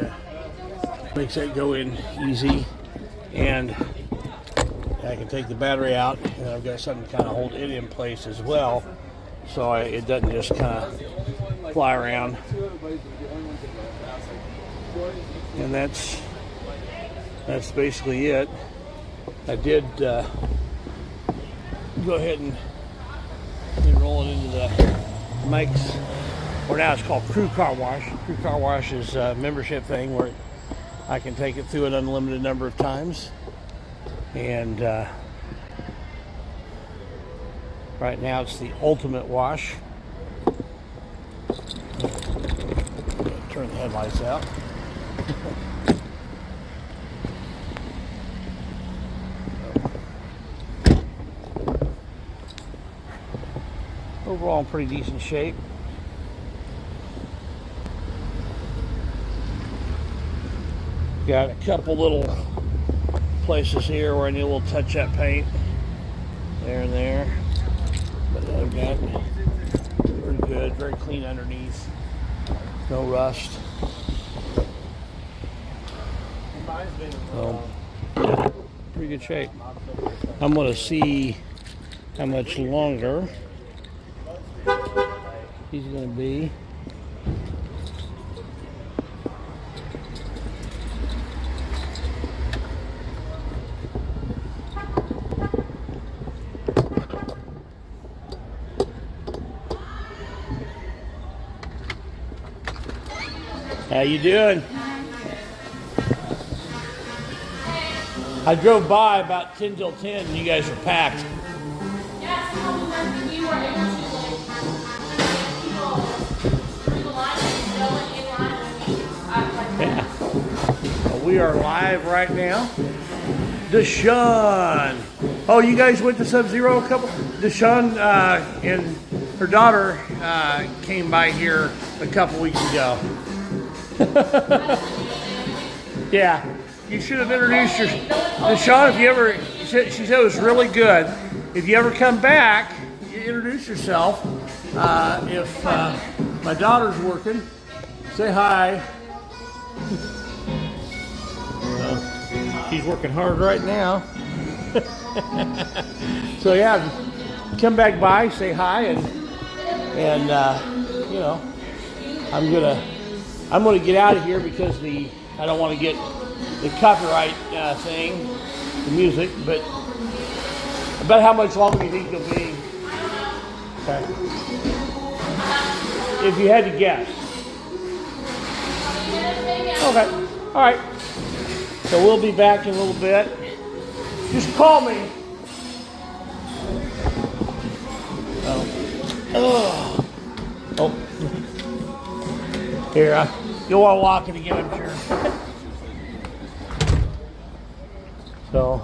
makes that go in easy, and I can take the battery out, and I've got something to kind of hold it in place as well, so it doesn't just kind of fly around. And that's basically it. I did go ahead and roll it into the Mike's, or now it's called Crew Car Wash. Crew Car Wash is a membership thing where I can take it through an unlimited number of times. And right now it's the ultimate wash. Turn the headlights out. Overall in pretty decent shape. Got a couple little places here where I need a little touch-up paint. There and there. But other than that, pretty good. Very clean underneath. No rust. So, yeah, pretty good shape. I'm going to see how much longer he's going to be. How you doing? I drove by about 10 till 10 and you guys were packed. Yes, we were able to people through the line and go in line with me. Yeah. Well, we are live right now. Deshawn. Oh, you guys went to Sub-Zero a couple? Deshawn and her daughter came by here a couple weeks ago. Yeah, you should have introduced your Deshawn. If you ever, she said it was really good. If you ever come back, you introduce yourself. If my daughter's working, say hi. She's working hard right now. So yeah, come back by, say hi, and you know, I'm gonna get out of here because I don't want to get the copyright thing, the music. But about how much longer do you think you'll be? Okay. If you had to guess. Okay. All right. So we'll be back in a little bit. Just call me. Oh. Here, you'll want to lock it again, I'm sure. So,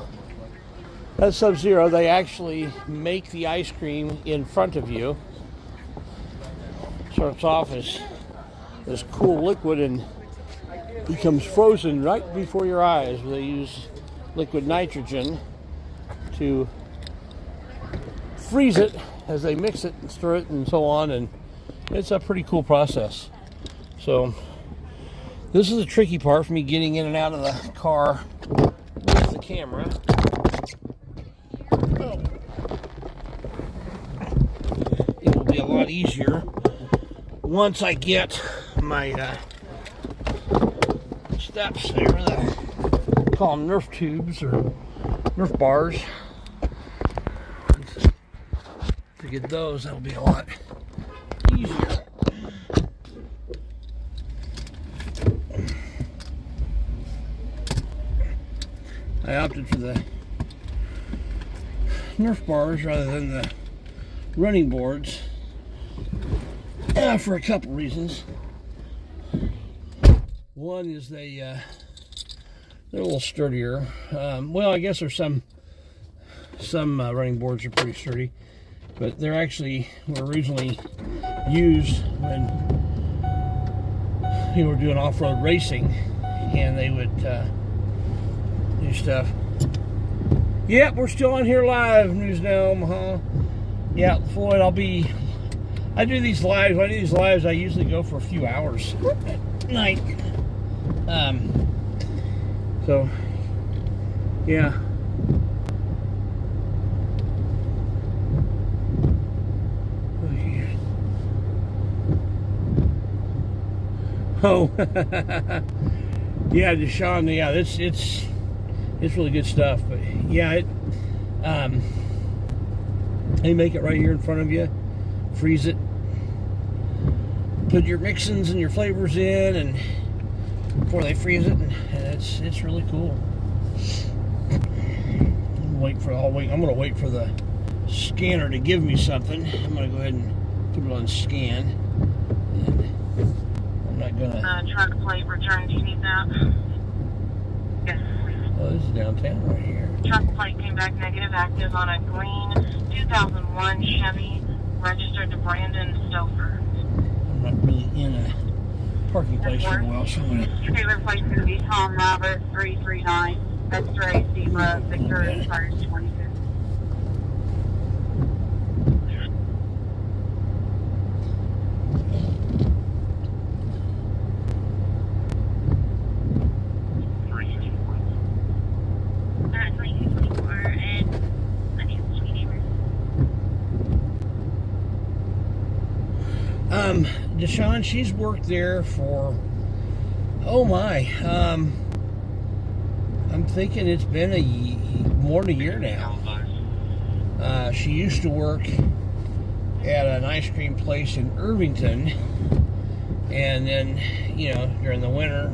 that's Sub-Zero. They actually make the ice cream in front of you. Starts off as this cool liquid and becomes frozen right before your eyes. They use liquid nitrogen to freeze it as they mix it and stir it and so on, and it's a pretty cool process. So this is the tricky part for me getting in and out of the car with the camera. Oh. It will be a lot easier once I get my steps there, I call them Nerf tubes or Nerf bars. To get those, that'll be a lot easier. I opted for the Nerf bars rather than the running boards for a couple reasons. One is they're a little sturdier. Well, I guess there's some running boards are pretty sturdy, but they're actually were originally used when you were doing off-road racing, and they would do stuff Yep, we're still on here live, News Now Omaha. Yeah, Floyd, I do these lives. When I do these lives, I usually go for a few hours at night. So, yeah. Oh, yeah, Deshaun. Yeah, it's really good stuff. But yeah, they make it right here in front of you. Freeze it. Put your mixins and your flavors in, and before they freeze it, and it's really cool. I'm gonna wait for the scanner to give me something. I'm gonna go ahead and put it on scan. And I'm not gonna. Truck plate return. Do you need that? Yes, please. Oh, this is downtown right here. Truck plate came back negative active on a green 2001 Chevy registered to Brandon Stouffer. I'm not really in a parking place for a while, so I'm gonna. Trailer plate going to be Tom Robert 339. X-ray Zebra Victor Empires 22. Deshaun, she's worked there for, oh my, I'm thinking it's been more than a year now. She used to work at an ice cream place in Irvington, and then, during the winter,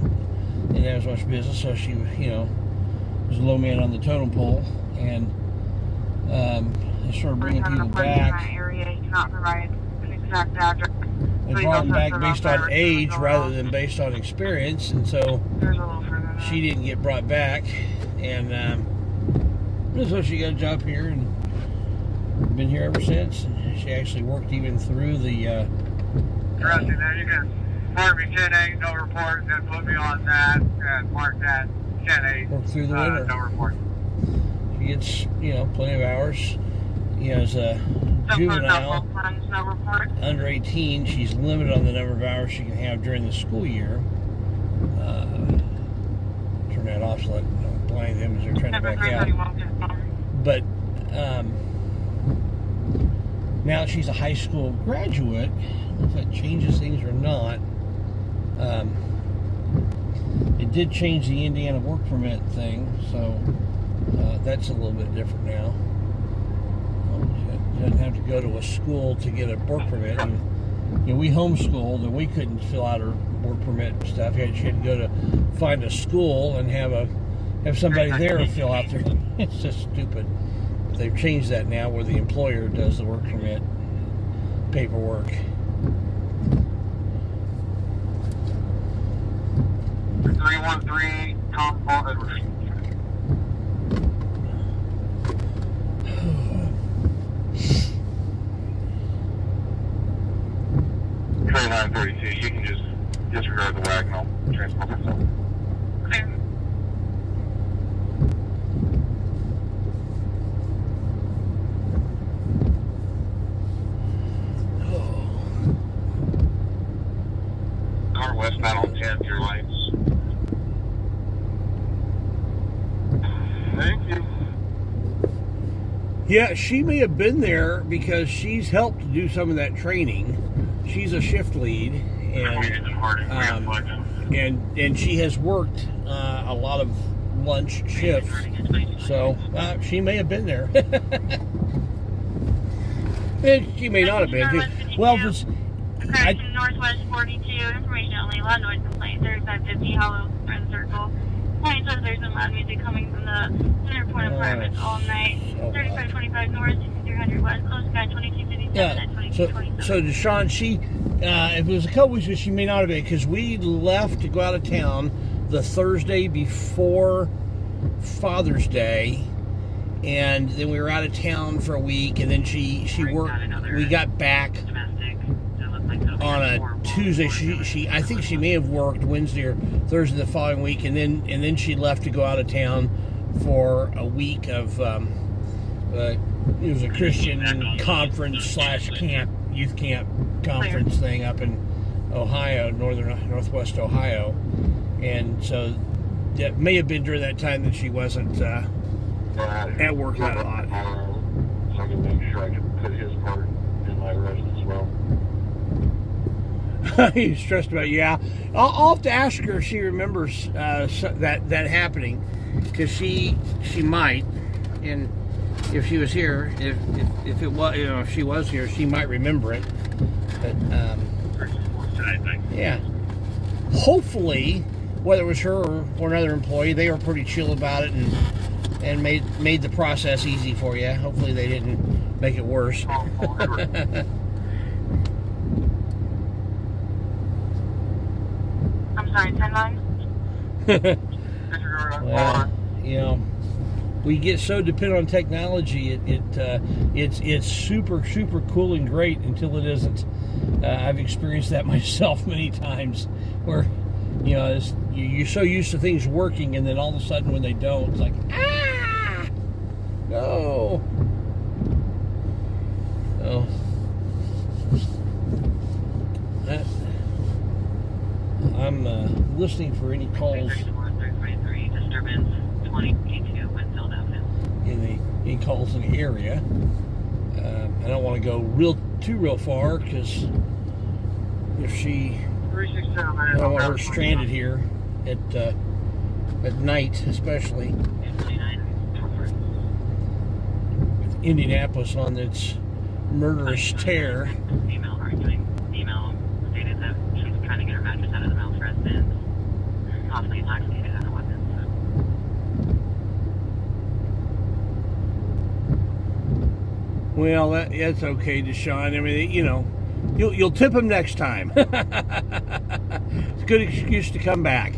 didn't have as much business, so she, was a low man on the totem pole, and they started bringing people back. Not provide an exact address. They brought them back based on age rather than based on experience, and so she didn't get brought back, and so she got a job here and been here ever since. And she actually worked even through the Interesting. Now you can mark me 10-8, no report, and then put me on that and mark that 10-8. Worked through the winter. No report. She gets, plenty of hours. As a juvenile, under 18, she's limited on the number of hours she can have during the school year. Turn that off so I don't blind them as they're trying to back out. But now that she's a high school graduate, I don't know if that changes things or not. It did change the Indiana work permit thing, so that's a little bit different now. Doesn't have to go to a school to get a work permit. And, we homeschooled, and we couldn't fill out her work permit stuff. She had to go to find a school and have somebody there fill out their. It's just stupid. They've changed that now, where the employer does the work permit paperwork. 313 Tom Paul Edwards. Train 932, you can just disregard the wag and I'll transport myself. Car westbound on 10th, your lights. Thank you. Yeah, she may have been there because she's helped do some of that training. She's a shift lead, and she has worked a lot of lunch shifts, so she may have been there. She may not have been. Well, Northwest 42, information only, loud noise complaint, 3550 Hollow Friend Circle. Client says there's some loud music coming from the center point apartment all night. 3525 North, 6300 West, close sky 2257 at 2227. So Deshaun, she, if it was a couple weeks ago, she may not have been, because we left to go out of town the Thursday before Father's Day, and then we were out of town for a week, and then she worked. We got back on a Tuesday. She I think she may have worked Wednesday or Thursday the following week, and then she left to go out of town for a week of it was a Christian conference slash camp, youth camp conference thing up in Ohio, northwest Ohio, and so that may have been during that time that she wasn't at work that a lot. So I can make sure I can put his part in my arrest as well. He's stressed about it. Yeah, I'll have to ask her if she remembers that happening, because she might, and if she was here, if it was, if she was here, she might remember it. But yeah, hopefully, whether it was her or another employee, they were pretty chill about it and made the process easy for you. Hopefully, they didn't make it worse. I'm sorry, 10-9? Well, you know, we get so dependent on technology. It's super cool and great until it isn't. I've experienced that myself many times, where you know you're so used to things working, and then all of a sudden when they don't, it's like no. Oh. I'm listening for any calls any calls in the area. I don't want to go real far, because if she, I don't want her stranded here at night, especially with Indianapolis on its murderous tear. Email stated that she's trying to get her mattress out of the mouth's residence, possibly intoxicated on a weapon. Well, that's okay, Deshaun. I mean, you know, you'll tip them next time. It's a good excuse to come back.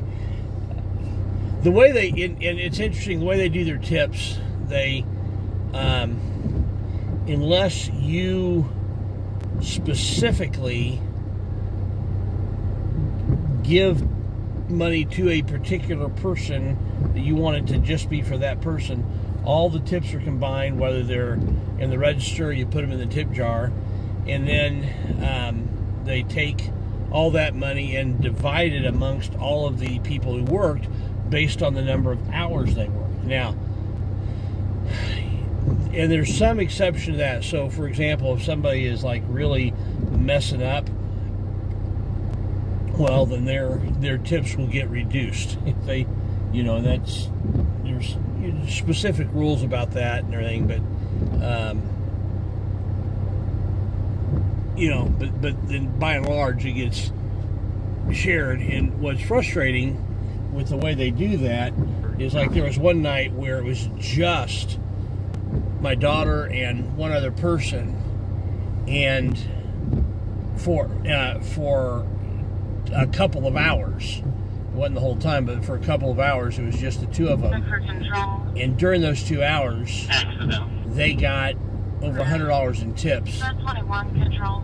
The way and it's interesting, the way they do their tips, they, unless you specifically give money to a particular person that you want it to just be for that person, all the tips are combined, whether they're in the register, you put them in the tip jar, and then they take all that money and divide it amongst all of the people who worked based on the number of hours they worked. Now, and there's some exception to that. So, for example, if somebody is like really messing up, well, then their tips will get reduced. If they, you know, there's specific rules about that and everything, but you know, but then by and large it gets shared. And what's frustrating with the way they do that is, like, there was one night where it was just my daughter and one other person, and for a couple of hours, it wasn't the whole time, but for a couple of hours, it was just the two of them. And during those 2 hours, they got over $100 in tips. 21 control.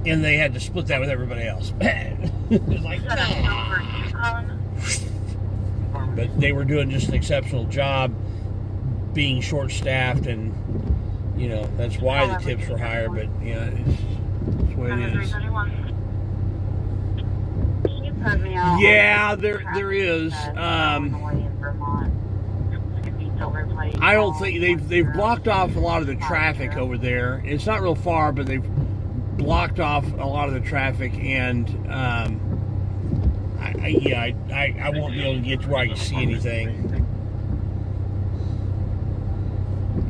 And they had to split that with everybody else. It was like, nah. But they were doing just an exceptional job, being short-staffed, and you know, that's why the tips were higher. But you know, it's the way it is. Yeah, there is. I don't think they've blocked off a lot of the traffic over there. It's not real far, but they've blocked off a lot of the traffic, and I won't be able to get to where I can see anything.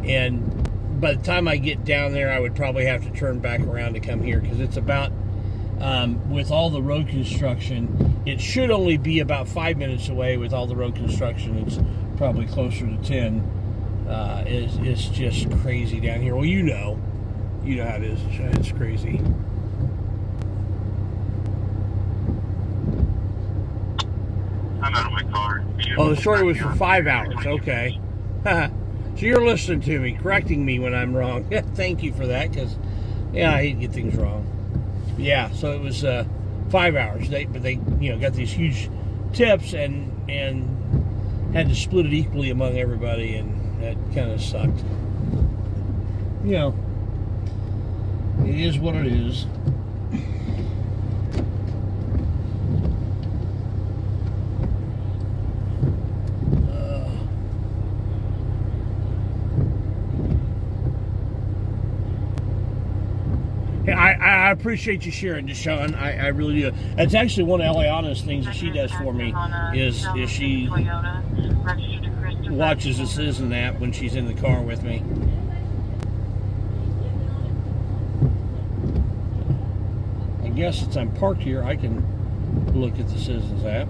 And by the time I get down there, I would probably have to turn back around to come here, because it's about, with all the road construction, it should only be about 5 minutes away. With all the road construction, it's probably closer to 10. It's just crazy down here. Well, you know how it is. It's crazy. I'm out of my car. Oh, the story was for 5 hours. Okay. So you're listening to me, correcting me when I'm wrong. Thank you for that, because, yeah, I hate to get things wrong. Yeah, so it was 5 hours. But they got these huge tips, and had to split it equally among everybody, and that kind of sucked. You know, it is what it is. I appreciate you sharing, Deshaun. I really do. That's actually one of Eliana's things that she does for me is she watches the Citizen app when she's in the car with me. I guess since I'm parked here, I can look at the Citizens app.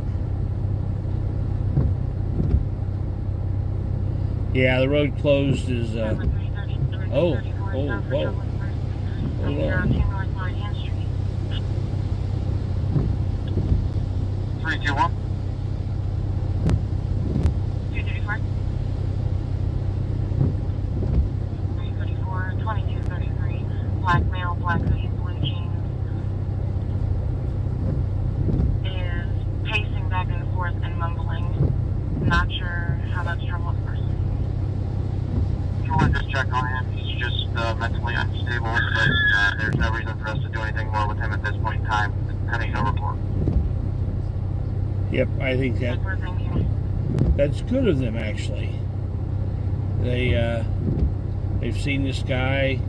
Yeah, the road closed is. Whoa. Hold on. 321. 234. 334. 2233. Black male, black hoodie, blue jeans. Is pacing back and forth and mumbling. Not sure how that's from what person. If you want to just check on him, he's just mentally unstable, but there's no reason for us to do anything more with him at this point in time, pending no report. Yep, I think that's good of them, actually. They've seen this guy.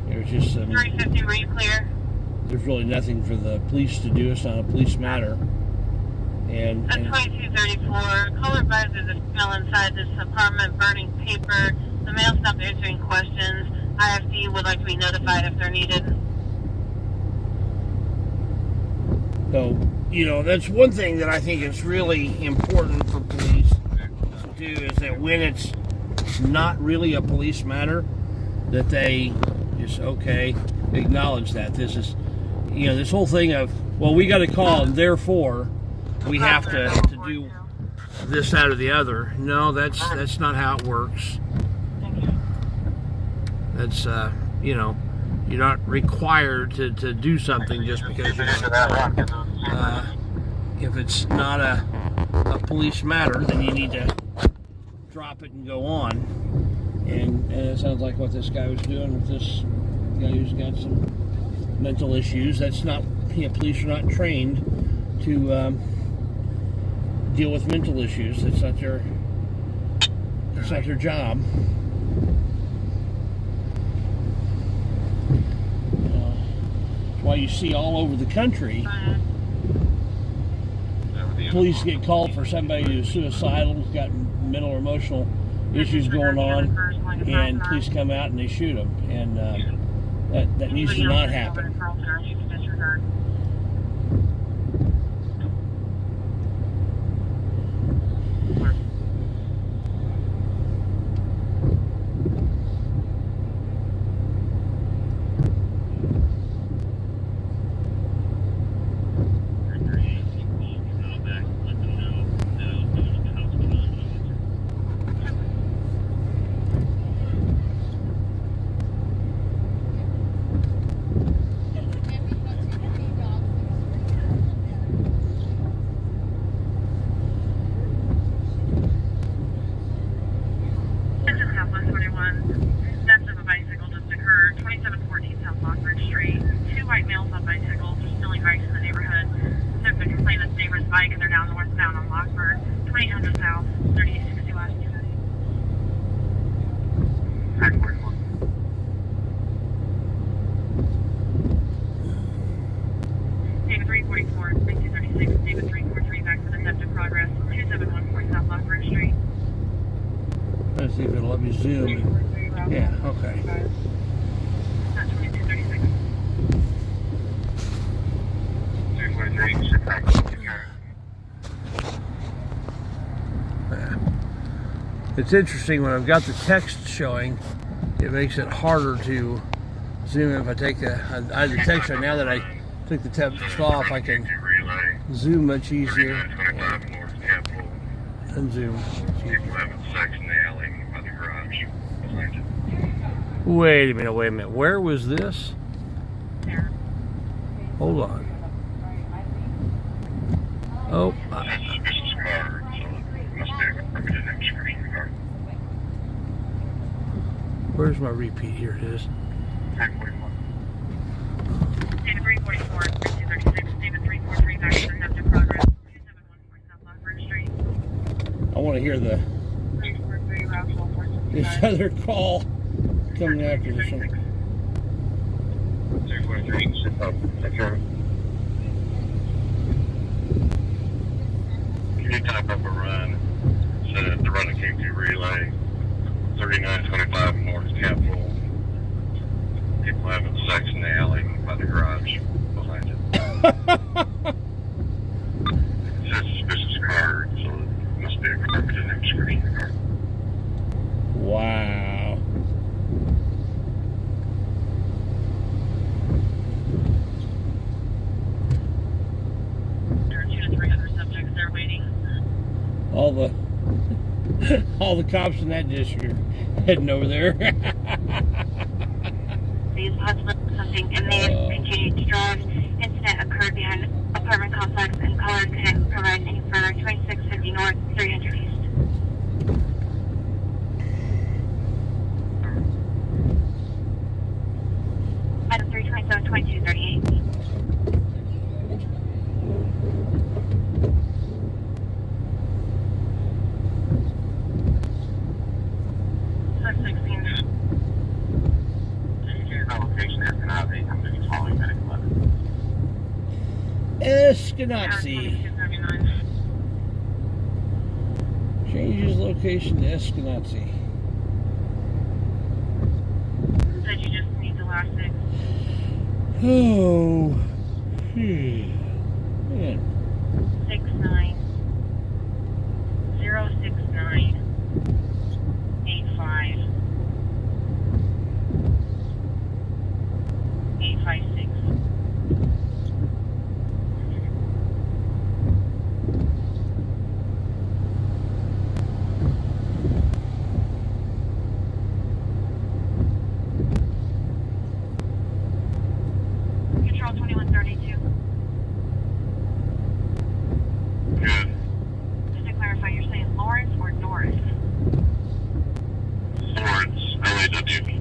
There's just some. 350, were you clear? There's really nothing for the police to do. It's not a police matter. And 2234. Caller advised there's a smell inside this apartment, burning paper. The male stopped answering questions. IFD would like to be notified if they're needed. so, you know, that's one thing that I think is really important for police to do, is that when it's not really a police matter, that they just, okay, acknowledge that. This is, you know, this whole thing of, well, we got a call and therefore we have to do this, that, or the other. No, that's not how it works. That's, you know, you're not required to do something just because you if it's not a police matter, then you need to drop it and go on. And it sounds like what this guy was doing with this guy who's got some mental issues. That's not, you know, police are not trained to deal with mental issues. That's not their job. That's why you see all over the country police get called for somebody who's suicidal, who's got mental or emotional issues going on, and police come out and they shoot them. And that needs to not happen. Let's see if it'll let me zoom. Yeah, okay. It's interesting when I've got the text showing, it makes it harder to zoom. If I take I have the text right now that I took the text off, I can zoom much easier and zoom. Wait a minute. Where was this? Hold on. Oh. Where's my repeat? Here it is. 1041. David 344, 3236, David 343, back to Hampton Progress, 2714 South Lockbridge Street. I want to hear 343, Route 465. this other call coming after this one. 243, ship up. Take care. Can you type up a run? Send it to run a K2 relay, 3925 North Capitol. People having sex in the alley by the garage behind it. It says suspicious car, so it must be a car with an excursion car. Wow. There are 2 to 3 other subjects there waiting. All the cops in that district are heading over there. These husbands something inmates continued to drive. Incident occurred behind apartment complex and caller couldn't provide any further. 2650 North, 300 East. Item 327, 2238. 16. Location is not the company following medical letter. Eskenazi. 2239. Changes location to Eskenazi. Said you just need the last 6. Oh. Man. 69 069 85 856. Control 2132. Good. Just to clarify, you're saying Lawrence or Norris? Lawrence, LAW.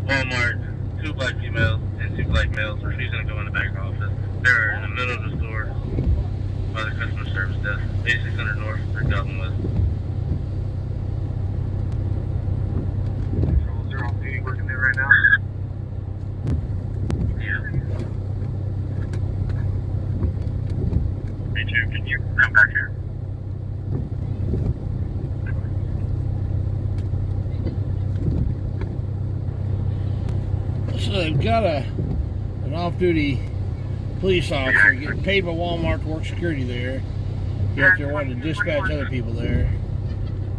Walmart, 2 black females and 2 black males refusing to go in the back office. They're in the middle of the store by the customer service desk, 8600 North, they're Dublin West. Control 0, P, working there right now? Yeah. Me too, can you come back here? So they've got an off-duty police officer getting paid by Walmart to work security there. Yet they're wanting to dispatch other people there.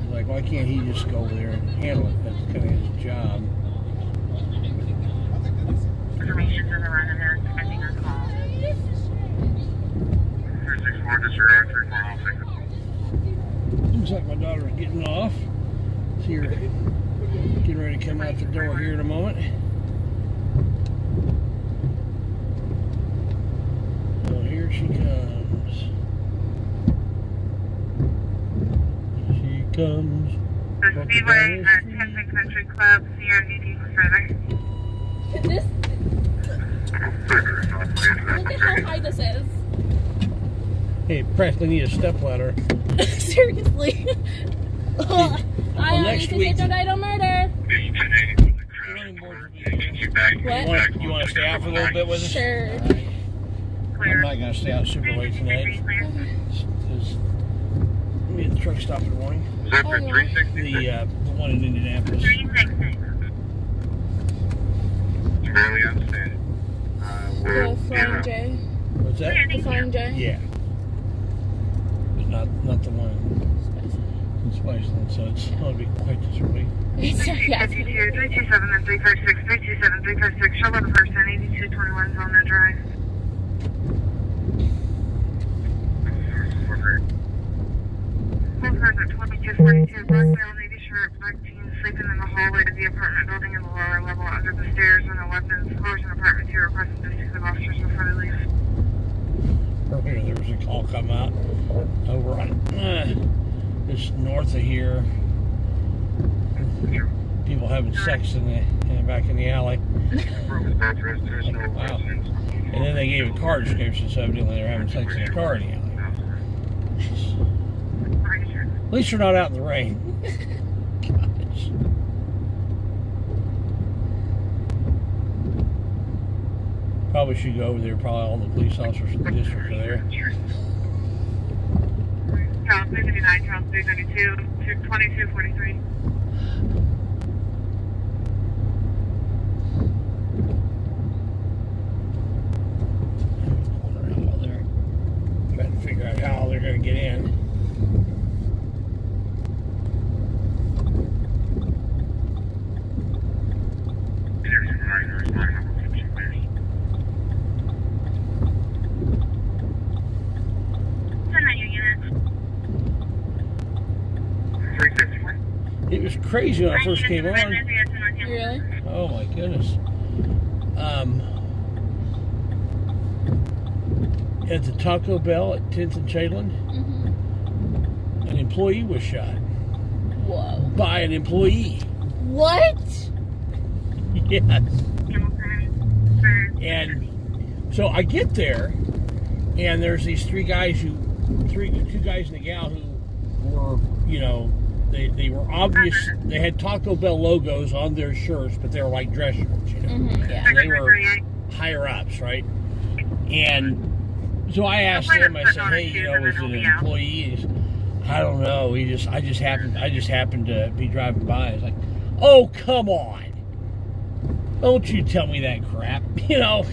It's like, why can't he just go over there and handle it? That's kind of his job. Information's in the run and they're expecting a call. 364 disregard 340. Looks like my daughter's getting off. See her getting ready to come out the door here in a moment. So here she comes. She comes. The Speedway at Tension Country Club, CRVD for further. This, look at how high this is. Hey, practically need a stepladder. Seriously. I next need week- to tornado murder. What? You want to stay out for a little bit with us? Sure. I'm not going to stay out super late tonight. Because we had the truck stop in the morning. Is that for Oh, yeah. 360? The one in Indianapolis. 366. Barely understand. The We'll Flying J. What's that? Yeah, The Flying J? Yeah. But not the one in Spiceland, so it's going to be quite disorderly. It's, yeah, 327 and 356, 327, 356, show the person, 8221 is on that drive. Both cars at 2242, black male, navy shirt, black jeans, sleeping in the hallway of the apartment building in the lower level under the stairs with no weapons. Floors in apartment 2 requesting district of officers before they leave. Earlier there was a call come out over on just north of here. People having sex in the back in the alley. Wow. And then they gave a car description, so evidently they're having sex in a car in the alley. At least you're not out in the rain. Gosh. Probably should go over there. Probably all the police officers in the district are there. Charles 359, Charles 332, 2243. Trying to figure out how they're going to get in. It was crazy when I first came on. really? Oh my goodness. At the Taco Bell at 10th and Chadeland, an employee was shot. Whoa. By an employee. What? Yes. And so I get there, and there's these two guys and a gal who were, you know, they were obvious. They had Taco Bell logos on their shirts, but they were like dress shirts, you know. Yeah. And they were higher ups, right? And so I asked him. I said, "Hey, you know, was it an employee?" And he said, "I don't know. I just happened to be driving by." I was like, "Oh, come on! Don't you tell me that crap. You know,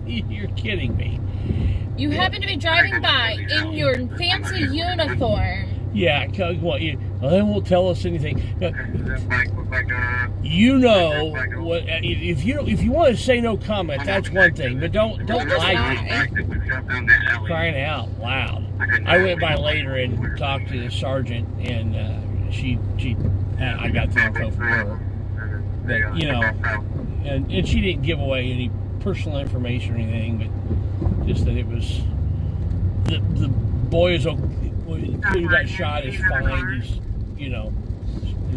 you're kidding me." You happen to be driving by in your fancy uniform. Yeah, well, they won't tell us anything. You know what? If you want to say no comment, that's one thing. But don't lie to me. Crying out loud. I went by later and talked to the sergeant, and I got the info from her. But you know, and she didn't give away any personal information or anything, but just that it was the boy is okay. Who got shot is fine. He's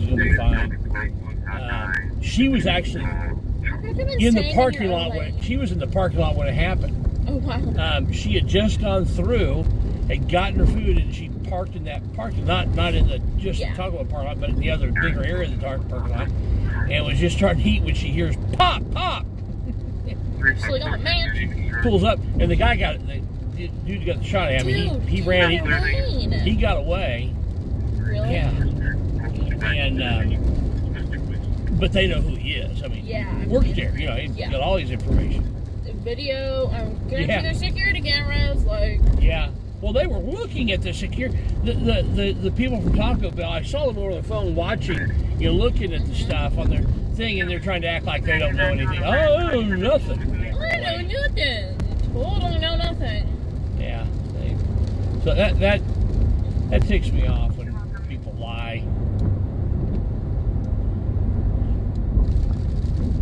gonna be fine. She was actually in the parking lot she was in the parking lot when it happened. Oh wow. She had just gone through, had gotten her food, and she parked in that parking lot, not in the Taco Bell parking lot, but in the other bigger area of the parking lot, and was just starting to heat when she hears pop, pop. She's like, oh man. She pulls up, and the guy got the dude got the shot at him. He ran. He got away. Really? Yeah. And but they know who he is. I mean, worked there. You know, he's got all his information. The video. Going through their security cameras, like. Yeah. Well, they were looking at the the people from Taco Bell. I saw them over the phone watching, you know, looking at the stuff on their thing, and they're trying to act like they don't know anything. Oh, nothing. I know nothing. Totally know nothing. Yeah. So that ticks me off when people lie.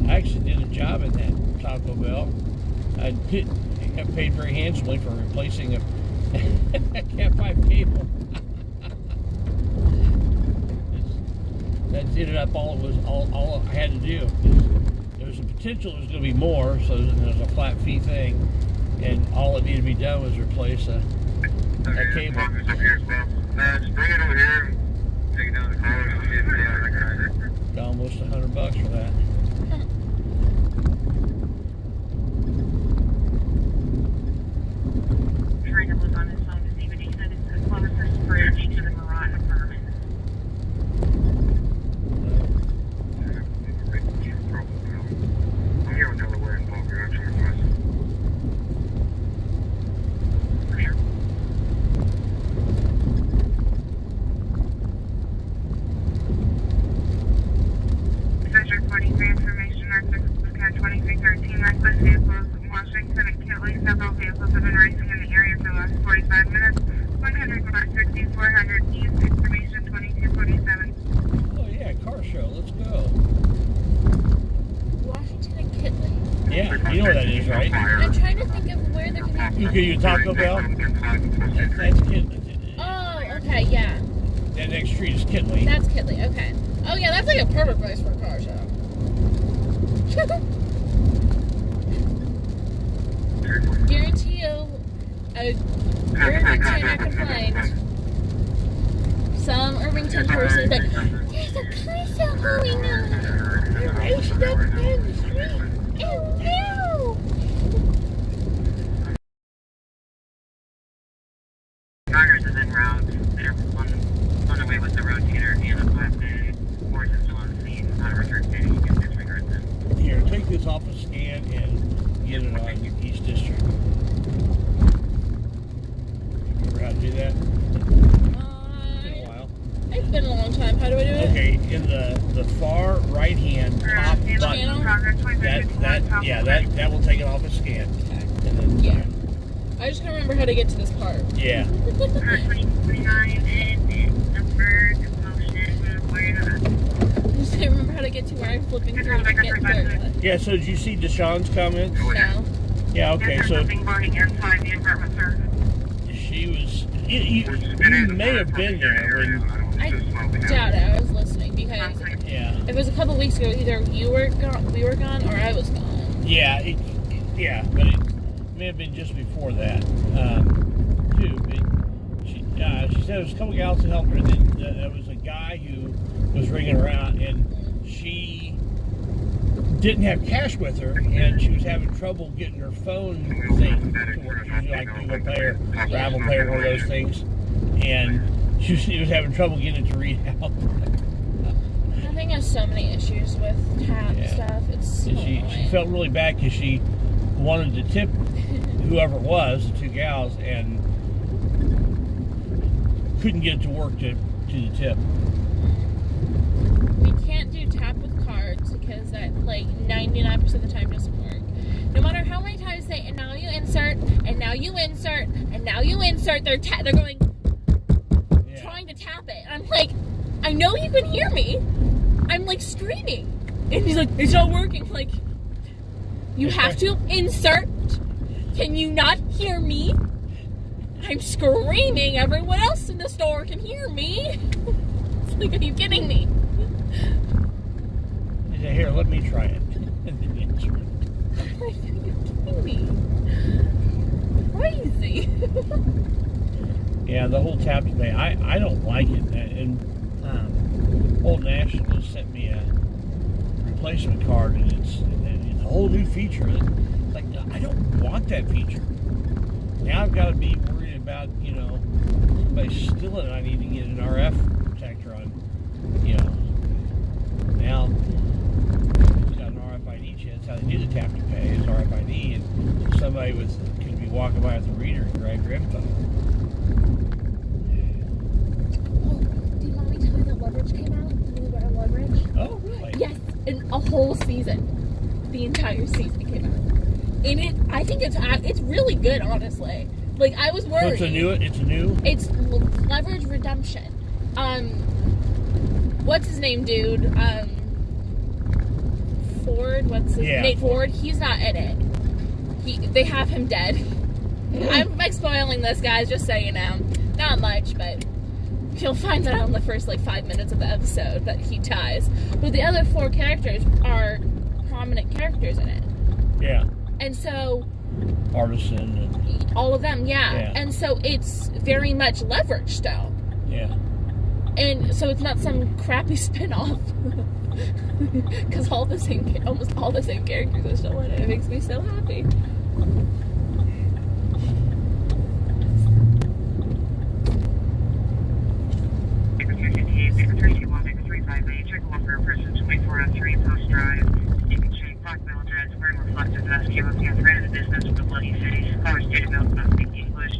I actually did a job at that Taco Bell. I got paid very handsomely for replacing a Cat 5 cable. That ended up all I had to do. There was a potential there was going to be more, so there's a flat fee thing, and all that needed to be done was replace a cable. Just bring it over here and take it down the car. Got almost $100 for that. Trying to look on his phone to see what he said. It's the closest bridge to the Marat apartment. I'm here in Delaware and Boca. I'm trying to find Get you a Taco Bell? That's Kitley. Oh, okay, yeah. That next street is Kitley. That's Kitley, okay. Oh, yeah, that's like a perfect place for a car show. Guarantee you, a Irvington complaint. Some Irvington person like, there's a car show going on. They're racing up and down the street. Ew, ew. Drivers is en route. They're on the way with the rotator and a flatbed. Horse is still on the scene. Not a return station. You can disregard them. Here, take this off a scan and get it on East District. Remember how to do that? It's been a while. It's been a long time. How do I do it? Okay, in the far right hand top button, that will take it off a scan. Okay. And then, Yeah. I just can't remember how to get to this part. Yeah. 2029 and number motion. Where I just can't remember how to get to where I'm flipping through to get there. Yeah, so did you see Deshaun's comments? No. Yeah, okay, so something burning inside the apartment, sir. she was, you may have been there when, I doubt it. I was listening because yeah. it was a couple weeks ago. Either you were gone, we were gone, or I was gone. Yeah, but it may have been just before that, too. But she said there was a couple gals that helped her, and then there was a guy who was ringing around, and she didn't have cash with her, and she was having trouble getting her phone thing to work. She was like Google Pay or Apple Pay or one of those things, and she was having trouble getting it to read out. I think I have so many issues with tap stuff. It's so And she felt really bad because she wanted to tip whoever it was, the two gals, and couldn't get it to work to the tip. We can't do tap with cards because that like 99% of the time doesn't work. No matter how many times they and now you insert and now you insert and now you insert, they're going trying to tap it. And I'm like, I know you can hear me. I'm like screaming, and he's like, it's not working. Like, you have to insert. Can you not hear me? I'm screaming. Everyone else in the store can hear me. It's like, are you kidding me? He said, here, let me try it. And then you insert it. Are you kidding me? Crazy. Yeah, the whole tap to pay, I don't like it. And Old National has sent me a replacement card, and it's a whole new feature. Like, I don't want that feature. Now I've got to be worried about, somebody stealing it. I need to get an RF protector on, Now, it's got an RFID chip. That's how they do the tap to pay, is RFID, and somebody could be walking by with a reader and grab your info. Do you want me to tell you that Leverage came out? The movie about Leverage? Oh, really? Yes, in a whole season. The entire season came out. And I think it's really good, honestly. Like, I was worried. So it's new? It's Leverage Redemption. What's his name, dude? Ford, Nate Ford? He's not in it. They have him dead. I'm spoiling this, guys, just so you know. Not much, but you'll find that out in the first 5 minutes of the episode that he dies. But the other 4 characters are prominent characters in it. Yeah. And so Artisan and all of them, yeah. And so it's very much Leverage still. Yeah. And so it's not some crappy spin-off. Because almost all the same characters are still in it. It makes me so happy. Check one for a person 2403 Post Drive. You can check Blackmail address, wearing reflective vest, yellow pants, ran in the distance with a bloody face. Car state of Milk, not speaking English,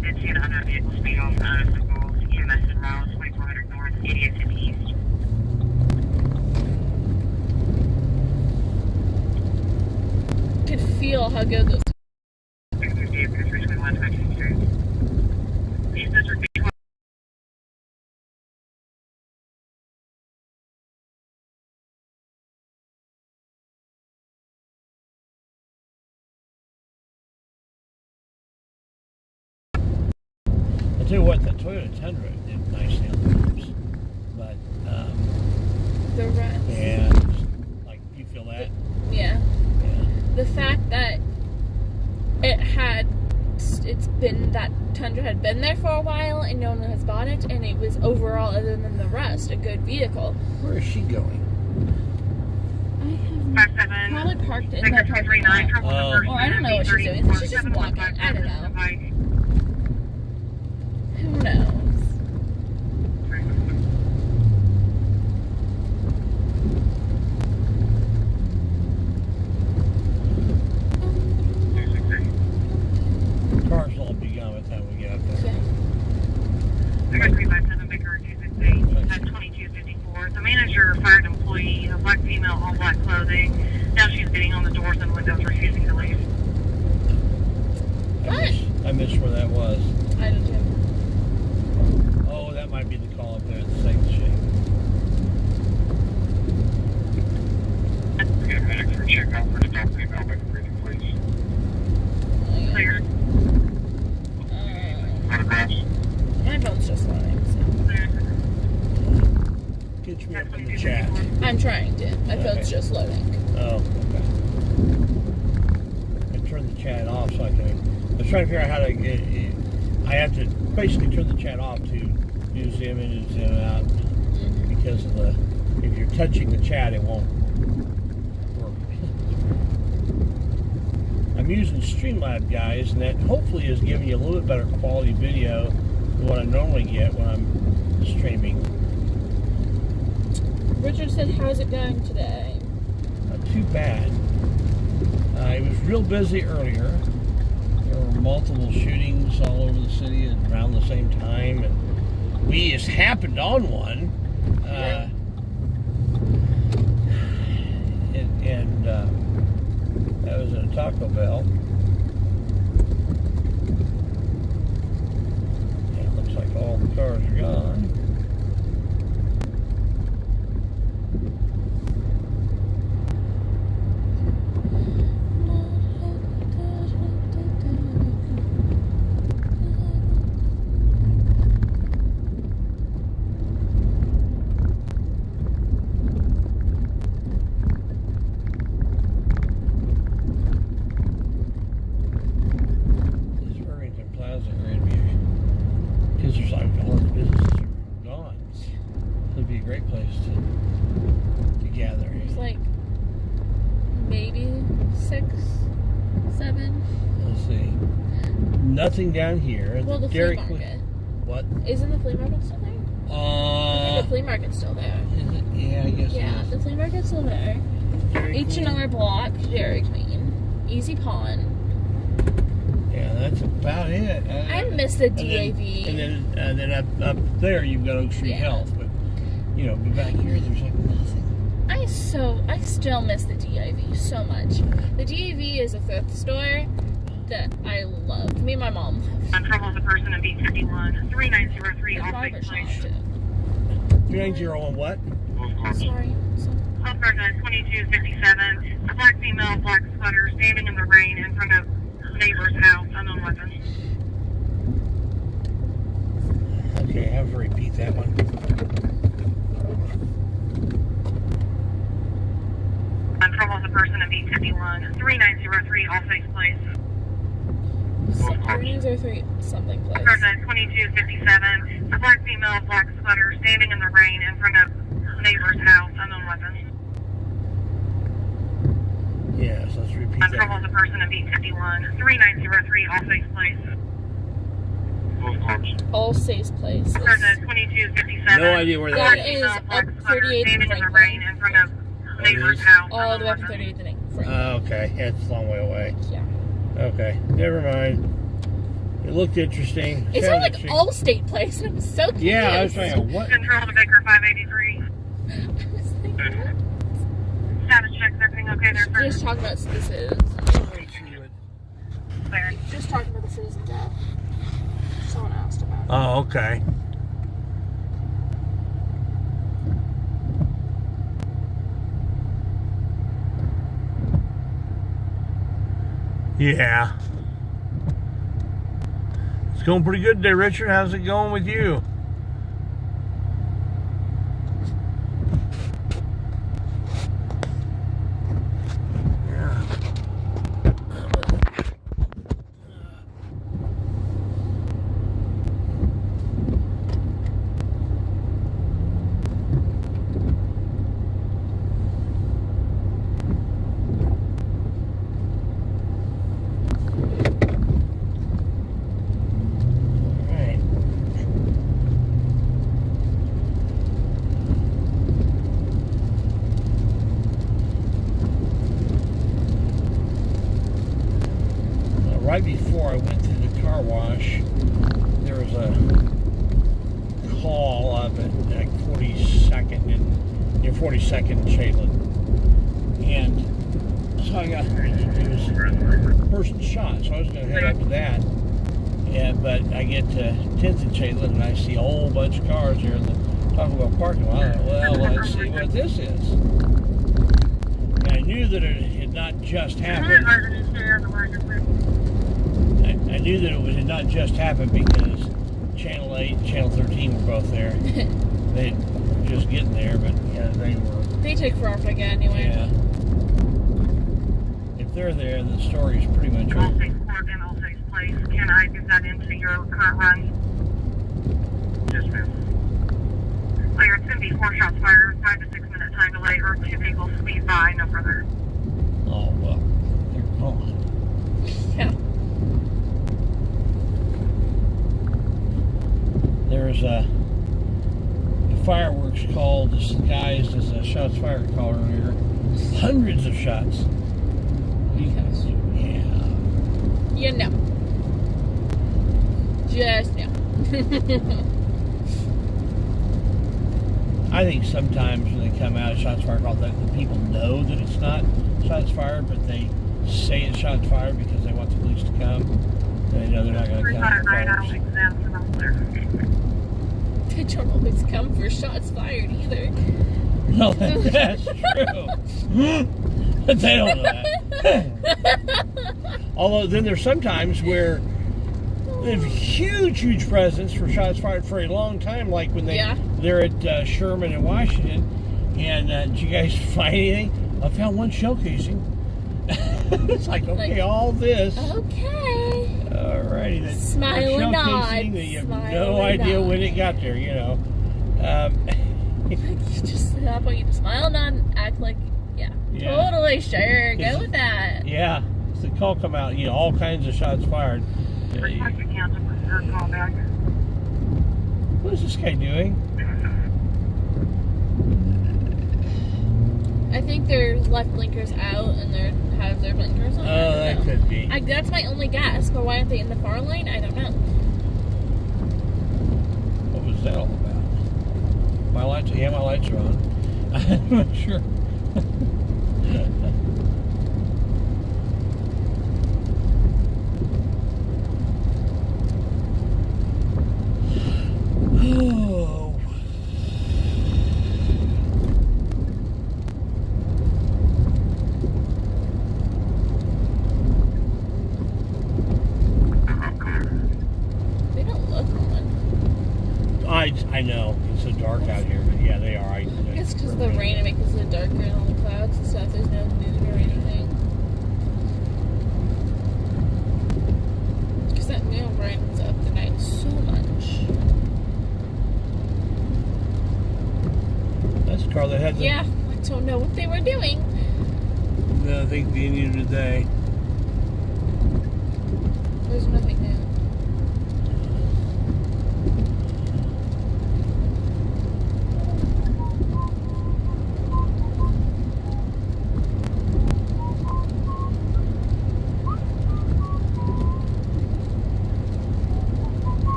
did see an unknown vehicle speed off out of the goals. EMS in route, 2400 north, 80th east. Could feel how good this tell you what, the Toyota Tundra did nicely on the roofs. But, The rest. yeah, like, you feel that? Yeah. Yeah. The fact that that Tundra had been there for a while and no one has bought it, and it was overall, other than the rest, a good vehicle. Where is she going? I have probably parked in that parking lot. Or I don't know what she's doing. She's just walking. I don't know. Who knows? Cars will all be gone by the time we get up there. Okay. 357 Baker 268 at 2254. The manager fired an employee, a black female, all black clothing. Now she's beating on the doors and windows, refusing to leave. I missed where that was. I do too. Oh, that might be the call up there at the second shape. We got a medic for a checkout for the dog female, Baker breathing, please. Clear. Photographs. My phone's just loading, so. Get me up in the chat. I'm trying to. My phone's just loading. Oh, okay. I turned the chat off so I can. I was trying to figure out how to get. I have to basically turn the chat off to do zoom in and zoom out because of the. If you're touching the chat, it won't work. I'm using Streamlab, guys, and that hopefully is giving you a little bit better quality video than what I normally get when I'm streaming. Richard said, how's it going today? Not too bad. It was real busy earlier. There were multiple shootings all over the city around the same time, and we just happened on one. And that was at a Taco Bell. Yeah, it looks like all the cars are gone. Nothing down here. Well, the flea market. What? Isn't the flea market still there? I think the flea market's still there. Is it? Yeah, I guess. Yeah, it is. the flea market's still there. H&R Block, Dairy Queen, Easy Pawn. Yeah, that's about it. I miss the DAV. And then up there you've got Oak Street Health, but but back here there's like nothing. I still miss the DIV so much. The DAV is a thrift store that I love. Me and my mom. On trouble with a person in B51, 3903, all barber six shop place. too. 3901 what? Sorry. Health person at 2257, a black female, black sweater, standing in the rain in front of neighbor's house, unknown weapon. Okay, I have to repeat that one. On trouble with a person in B51, 3903, all six place. 3903 something place. Person at 2257, a black female, black sweater, standing in the rain in front of neighbor's house, unknown weapon. Yes, let's repeat On that. trouble with a person in B51, 3903, all six place. All Safe Place. Person at 2257. No idea where That that is black up sweater, 38th standing in the Franklin. rain in front of neighbor's house. All the way up to unknown 38th and Franklin. Okay, that's a long way away. Yeah. Okay, never mind. It looked interesting. It sounded like Allstate Place. I was so confused. Yeah, I was trying. What? Control to Baker 583. I was like, Status checks, everything okay there, sir? just talking about the citizens. Clear. Just talking about the citizen death. Someone asked about it. Oh, okay. Yeah. It's going pretty good today, Richard. How's it going with you? Right before I went through the car wash, there was a call up at like 42nd and near 42nd and Shadeland, and so I got it was a person shot, so I was going to head up to that, but I get to 10th and Shadeland and I see a whole bunch of cars here in the Taco Bell parking lot. Well, let's see what this is. And I knew that it had not just happened. I knew that it had not just happened because Channel 8 and Channel 13 were both there. They were just getting there, but yeah, they were. They took forever to get anyway. Yeah. If they're there, the story is pretty much over. All takes place. Can I do that into your current run? Yes, ma'am. Later, it's going to be 4 shots fired, 5 to 6 minute time delay, or 2 people speed by, no further. Oh, well. They're gone. Yeah. There's a fireworks call disguised as a shots fired call earlier. Hundreds of shots. Because, Yeah. you know. Just know. I think sometimes when they come out, shots fired call, that the people know that it's not shots fired, but they say it's shots fired because they want the police to come. They know they're not going to come for fireworks. They don't always come for shots fired either. No, that's true. But they don't know that. Although then there's sometimes where they have huge presence for shots fired for a long time, like when they're at Sherman and Washington. And did you guys find anything? I found one shell casing. It's like, okay, all this. Okay. Alrighty, that Smile and nod. casing that you have no idea when it got there, you know. Just at that point, you just smile and nod and act like, yeah. Totally sure. Go with that. Yeah. It's the call come out, you know, all kinds of shots fired. What is this guy doing? I think their left blinkers out and they have their blinkers on. Oh, that could be. That's my only guess. But why aren't they in the far lane? I don't know. What was that all about? My lights are on. I'm not sure. Oh. They don't look on. I know it's so dark out here, but yeah, they are. It's because of the rain. It makes it darker and all the clouds and stuff. There's no moon or anything. Because that moon brightens up the night so much. That's the car that had the... Yeah, I don't know what they were doing. No, I think being used today. There's nothing new.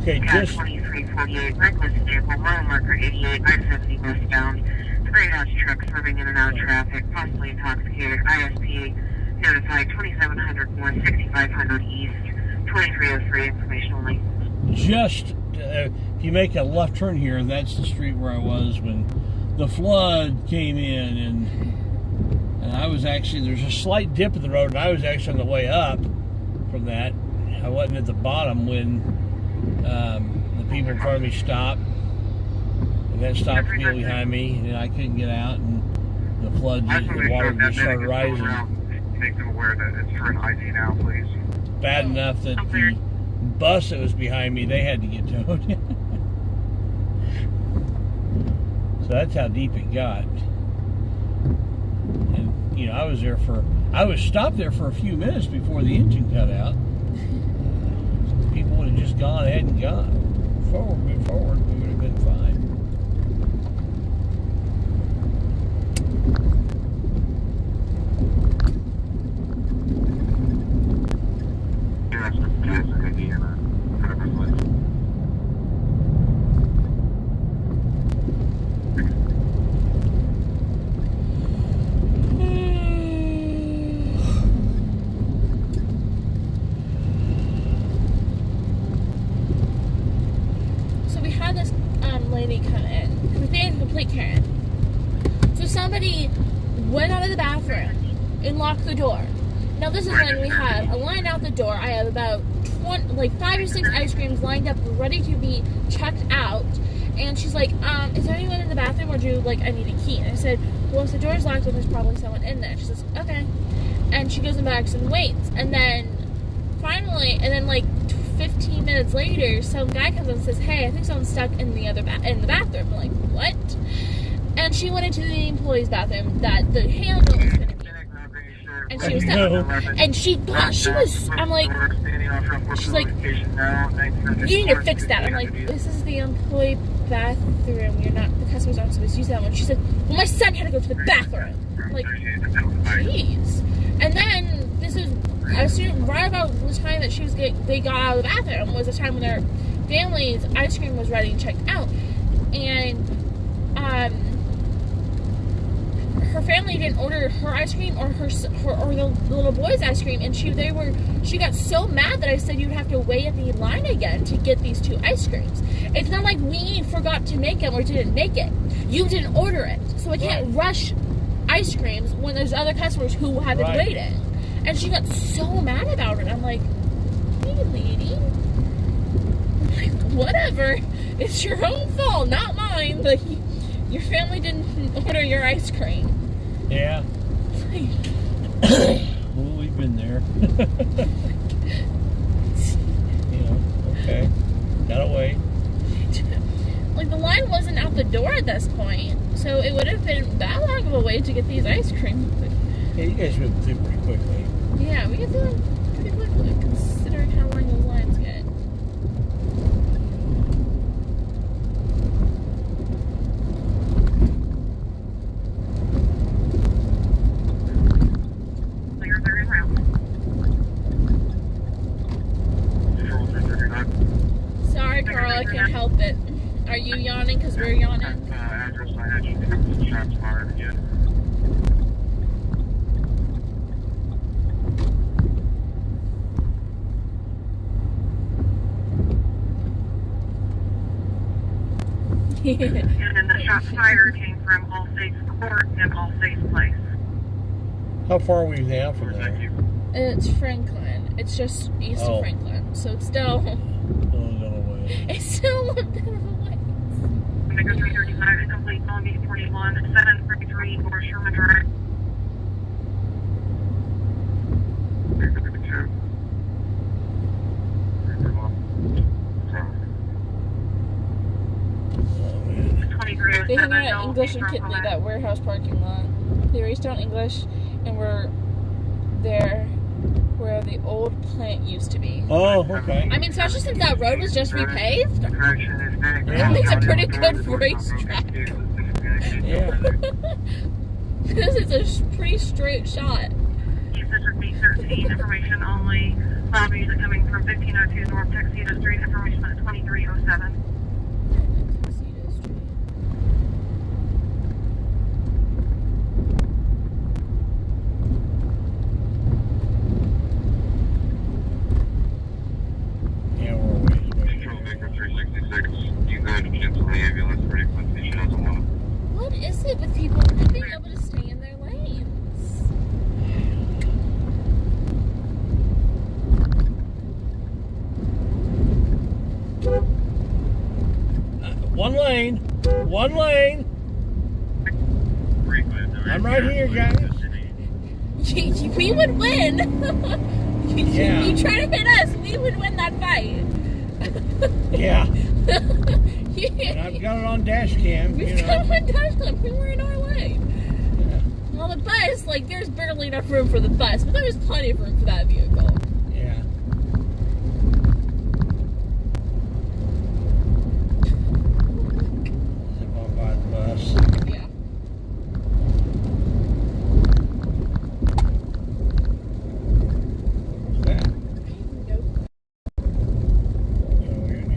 Okay, just 2348, reckless vehicle, mile marker 88, I-70 westbound. Gray Dodge truck swerving in and out of traffic, possibly intoxicated. ISP notified 2700 north, 6500 east, 2303, information only. just if you make a left turn here, that's the street where I was when the flood came in, and I was actually, there's a slight dip in the road, and I was actually on the way up from that. I wasn't at the bottom when the people in front of me stopped. And that stopped the people behind me, and then I couldn't get out, and the flood, the water just started rising. Make them aware that it's for an ID now, please. Bad enough that the bus that was behind me, they had to get towed. So that's how deep it got. And, you know, I was stopped there for a few minutes before the engine cut out. People would have just gone ahead and gone forward, we would have been fine. Lady come in. We had a complete Karen. So somebody went out of the bathroom and locked the door. Now this is when we have a line out the door. I have about 5 or 6 ice creams lined up ready to be checked out. And she's like, is there anyone in the bathroom, or I need a key? And I said, well, if the door's locked, then there's probably someone in there. She says, okay. And she goes in back and waits. And then finally, 15 minutes later, some guy comes and says, hey, I think someone's stuck in the bathroom. I'm like, what? And she went into the employee's bathroom that the handle was going to be. And she was and she thought she was, I'm like, she's like, you need to fix that. I'm like, this is the employee bathroom. You're not, the customers aren't supposed to use that one. She said, well, my son had to go to the bathroom. I'm like, jeez. And then this was, I assume right about the time that they got out of the bathroom was the time when their family's ice cream was ready and checked out. And her family didn't order her ice cream or the little boy's ice cream, and she got so mad that I said you'd have to wait at the line again to get these 2 ice creams. It's not like we forgot to make them or didn't make it. You didn't order it, so I can't rush ice creams when there's other customers who have been waiting. And she got so mad about it. I'm like, hey, lady. I'm like, whatever. It's your own fault, not mine. Like, your family didn't order your ice cream. Yeah. Well, we've been there. You know, okay. Gotta wait. Like, the line wasn't out the door at this point. So it would have been that long of a wait to get these ice creams. Yeah, you guys went through pretty quickly. Yeah, we get through them pretty quickly, considering how long those lines get. They're en route. Sorry, Carl, I can't help it. Are you yawning because we're yawning? Address I had you shots fired again. And then the shots fired came from Allstate's Court and Allstate's Place. How far are we now from there? It's Franklin. It's just east of Franklin. So it's still... It's still a bit of a way. Omega 335 incomplete, Columbia 41, 733 North Sherman Drive. They hung out at English and Kitley, that warehouse parking lot. They raced down English and were there where the old plant used to be. Oh, okay. I mean, especially since that road was just repaved. It makes a pretty good racetrack. Yeah. This is a pretty straight shot. Usage of B13, information only. Loud music coming from 1502 North Tuxedo Street, information at 2307. What is it with people not being able to stay in their lanes? One lane. One lane. I'm right here, guys. We would win. Yeah. You try to hit us, we would win that fight. Yeah. And I've got it on dash cam. We've got it on dash cam. We were in our lane. Yeah. Well, the bus, like, there's barely enough room for the bus, but there's plenty of room for that vehicle. Yeah. Zip on by the bus. Yeah. What's that? Nope. Oh, weird.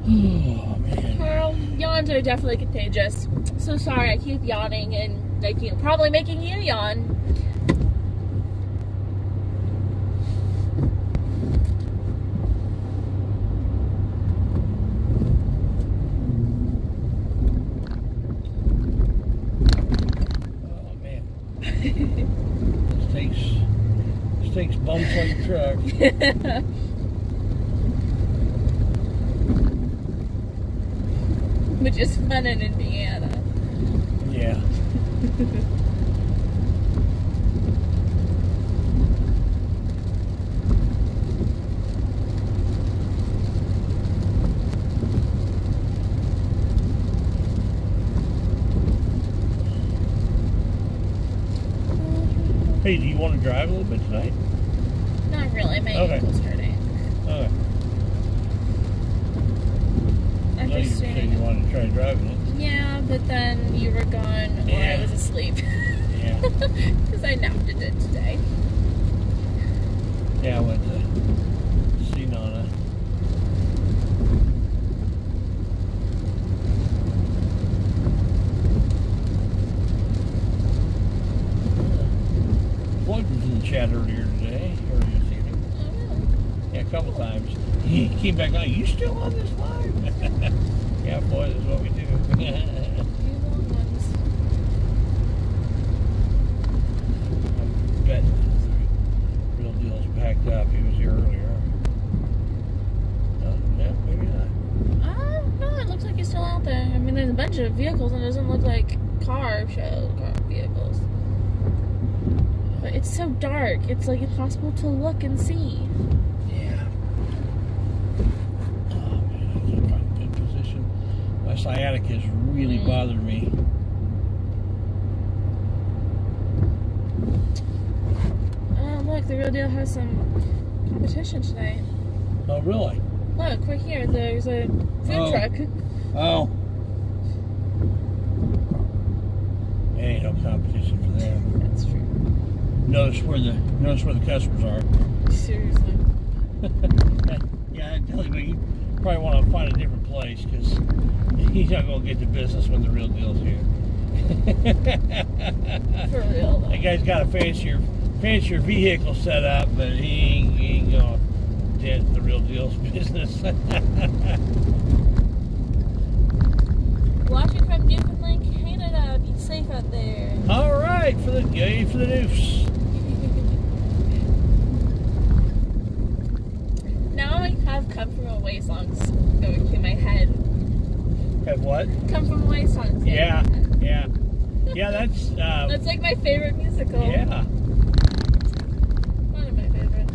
Oh, man. Girl, yawns are definitely contagious. So sorry, I keep yawning and probably making you yawn. Oh, man. This takes bumps like a truck. Which is fun in Indiana. Yeah. Hey, do you want to drive a little bit tonight? Not really, my Okay. ankle's hurting. Okay. I'm No, you just said you saying. wanted to try driving it. Yeah, but then you were gone or Yeah. I was asleep. Yeah. Because I napped in it today. Yeah, I went to see Nana. Floyd was in the chat earlier this evening. Oh, Yeah, a couple times. He came back on, you still on this live? Yeah, boy, this is what we do. few long ones. I bet Real Deal's packed up. He was here earlier. Yeah, maybe not. No, it looks like he's still out there. I mean, there's a bunch of vehicles and it doesn't look like car vehicles. But it's so dark. It's like impossible to look and see. Yeah. Oh, man, I can't find a good position. My sciatica has really bothered me. Oh, look, the Real Deal has some competition tonight. Oh, really? Look, right here, there's a food truck. Oh. There ain't no competition for them. That's true. Notice where the customers are. Seriously. Yeah, I tell you, but you probably want to find a different place because he's not going to get the business when the Real Deal's here. For real, though. That guy's got a fancier vehicle set up, but he ain't going to dent the Real Deal's business. Watching from Newfoundland, Canada. Be safe out there. All right, for the noose. Now I have Come From Away songs going through my head. Have what? Come From Away songs. Yeah. That's That's like my favorite musical. yeah. One of my favorites.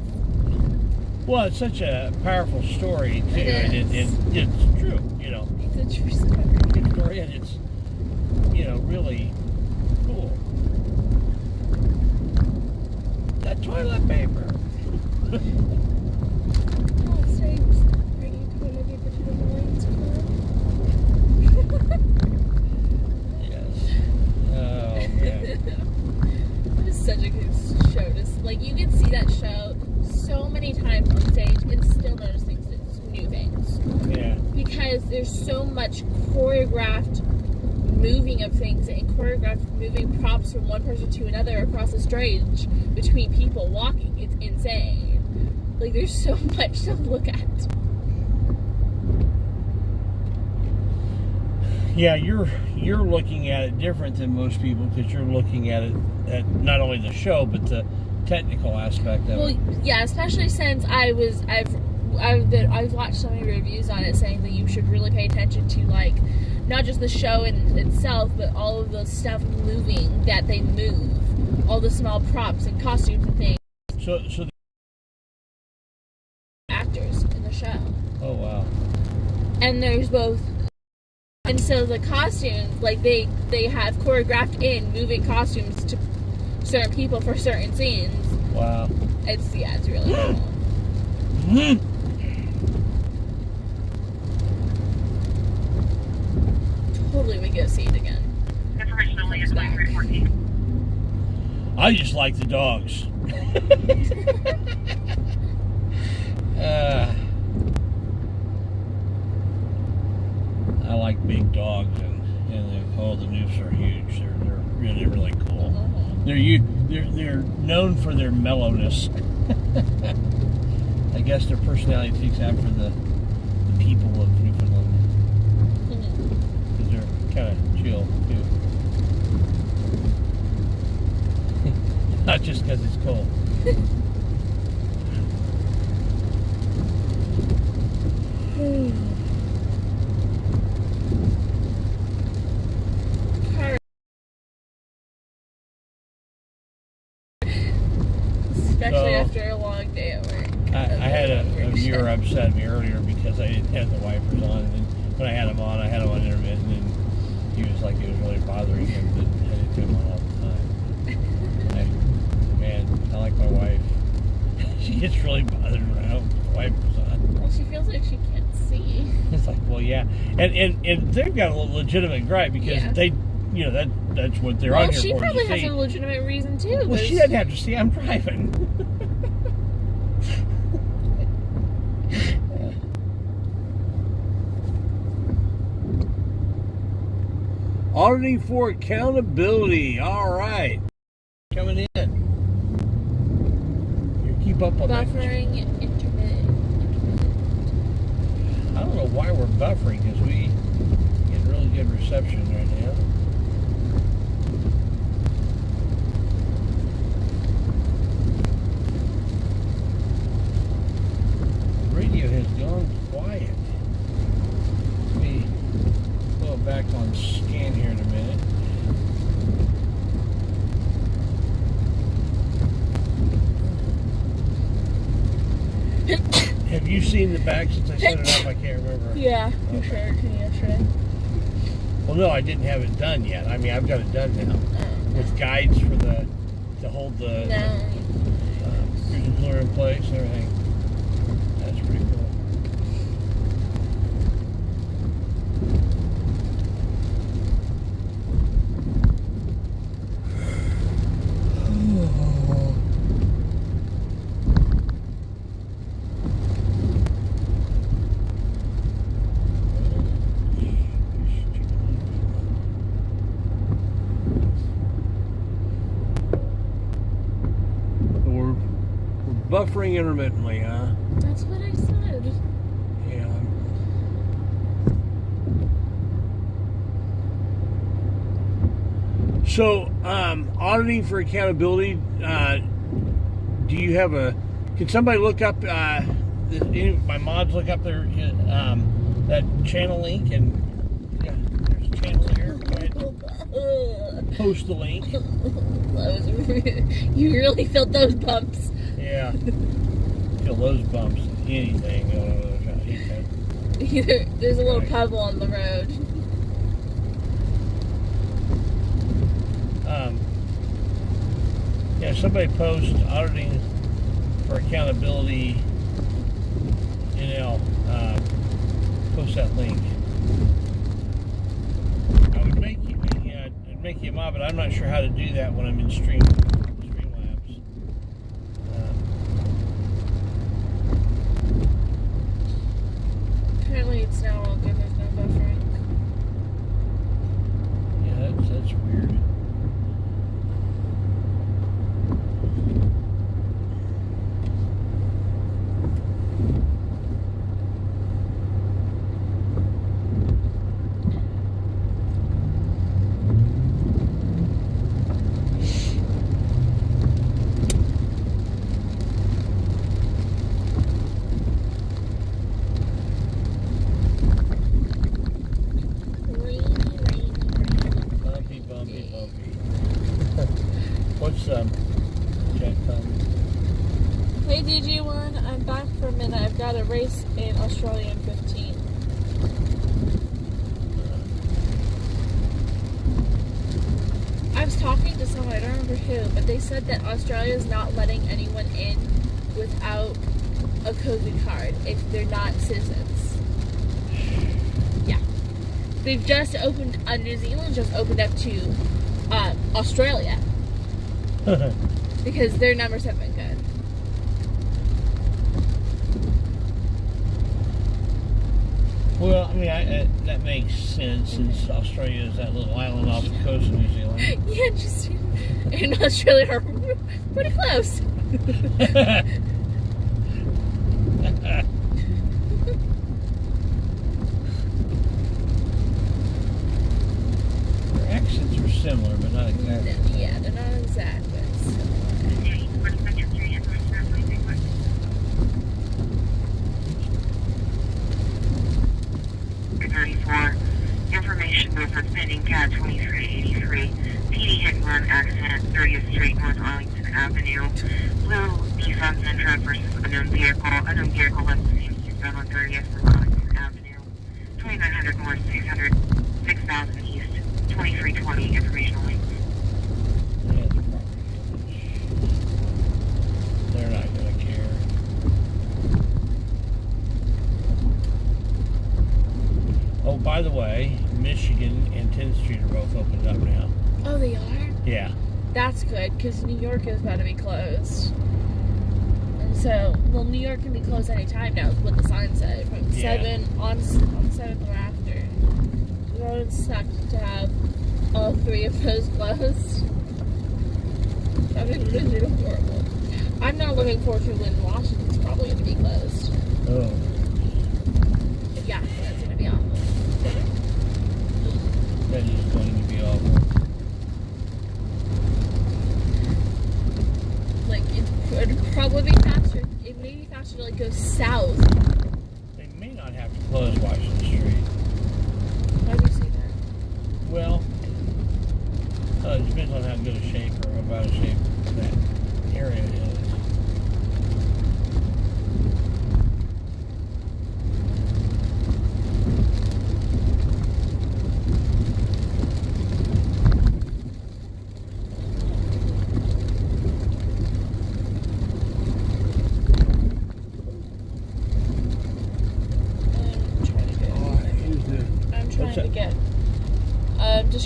Well, it's such a powerful story too, It and is. it's true, you know. It's a true story. Good story, and it's really cool. That toilet paper. Oh, it saves bringing toilet paper to the Lions Club. Yes. Oh man. It was such a good show. Just like you can see that show so many times on stage and still notice new things. Yeah. Because there's so much choreographed moving of things and choreographed moving props from one person to another across the stage between people walking. It's insane. Like there's so much to look at. Yeah, you're looking at it different than most people because you're looking at it at not only the show but the technical aspect of it. Well, yeah, especially since I've watched so many reviews on it saying that you should really pay attention to like not just the show in itself, but all of the stuff moving that they move, all the small props and costumes and things. So the Actors in the show. Oh wow. And there's both. And so the costumes, like they have choreographed in moving costumes to certain people for certain scenes. Wow. It's really cool. Totally would go see it again. Information only is 2314. I just like the dogs. I like big dogs, and the Newfs are huge. They're really, really cool. They're known for their mellowness. I guess their personality takes after the people of Newfoundland, because they're kind of chill too. Not just because it's cold. Especially after a long day at work. I had a viewer upset me earlier because I didn't have the wipers on, and then when I had them on, I had them on intermittent, and he was like, it was really bothering him that I didn't have them on all the time. I like my wife. She gets really bothered when I don't put the wipers on. Well, she feels like she can't see. It's like, well, yeah, and they've got a legitimate gripe because they, that's what they're on here for. Well, she probably has see. a legitimate reason too. Well, she doesn't have to see. I'm driving. Auditing for accountability. All right, coming in. You keep up on buffering, intermittent. I don't know why we're buffering because we get really good reception right now. The radio has gone quiet. Let me go back on scan here in a minute. Have you seen the back since I set it up? I can't remember. Yeah, you shared it to me yesterday. Well, no, I didn't have it done yet. I mean, I've got it done now with guides for to hold the cruise controller in place and everything. That's pretty cool. Buffering intermittently, huh? That's what I said. Yeah. So, auditing for accountability. Do you have can somebody look up? Any of my mods look up their that channel link, and yeah, there's a channel here. Go ahead. Post the link. You really felt those bumps. Yeah. Feel those bumps. Anything. There's a little pebble on the road. Yeah, somebody post auditing for accountability. Post that link. I would make you, I'd make you a mod, but I'm not sure how to do that when I'm in Streamlabs. Apparently it's now all good, there's no buffering. Yeah, that's weird. got a race in Australia in 15. I was talking to someone, I don't remember who, but they said that Australia is not letting anyone in without a COVID card if they're not citizens. Yeah. They've just opened, New Zealand just opened up to Australia. Because their numbers have been good. Well, I mean, that makes sense since Australia is that little island off the coast of New Zealand. Yeah, just in Australia are pretty close. Their accents are similar, but not exactly. Yeah, they're not exactly similar. 34. Information was pending CAT 2383. PD hit and run accident, 30th Street, North Arlington Avenue. Blue Nissan Sentra versus unknown vehicle. Unknown vehicle left the scene to found on 30th from Arlington Avenue. 2900 North, 6000 East, 2320. Information only. They're not going to care. Oh, by the way, Michigan and 10th Street are both opened up now. Oh, they are? Yeah. That's good, because New York is about to be closed. And so, well, New York can be closed any time now, is what the sign said. From 7 on 7 or after. So it's sucked to have all 3 of those closed. That would be really horrible. I'm not looking forward to when Washington's probably going to be closed. Oh. But yeah, that's going to be awful. That is going to be awful. Like, it'd probably be faster. It may be faster to, like, go south. They may not have to close Washington Street. Why do you say that? Well, it depends on how good a shape or about a shape that area is.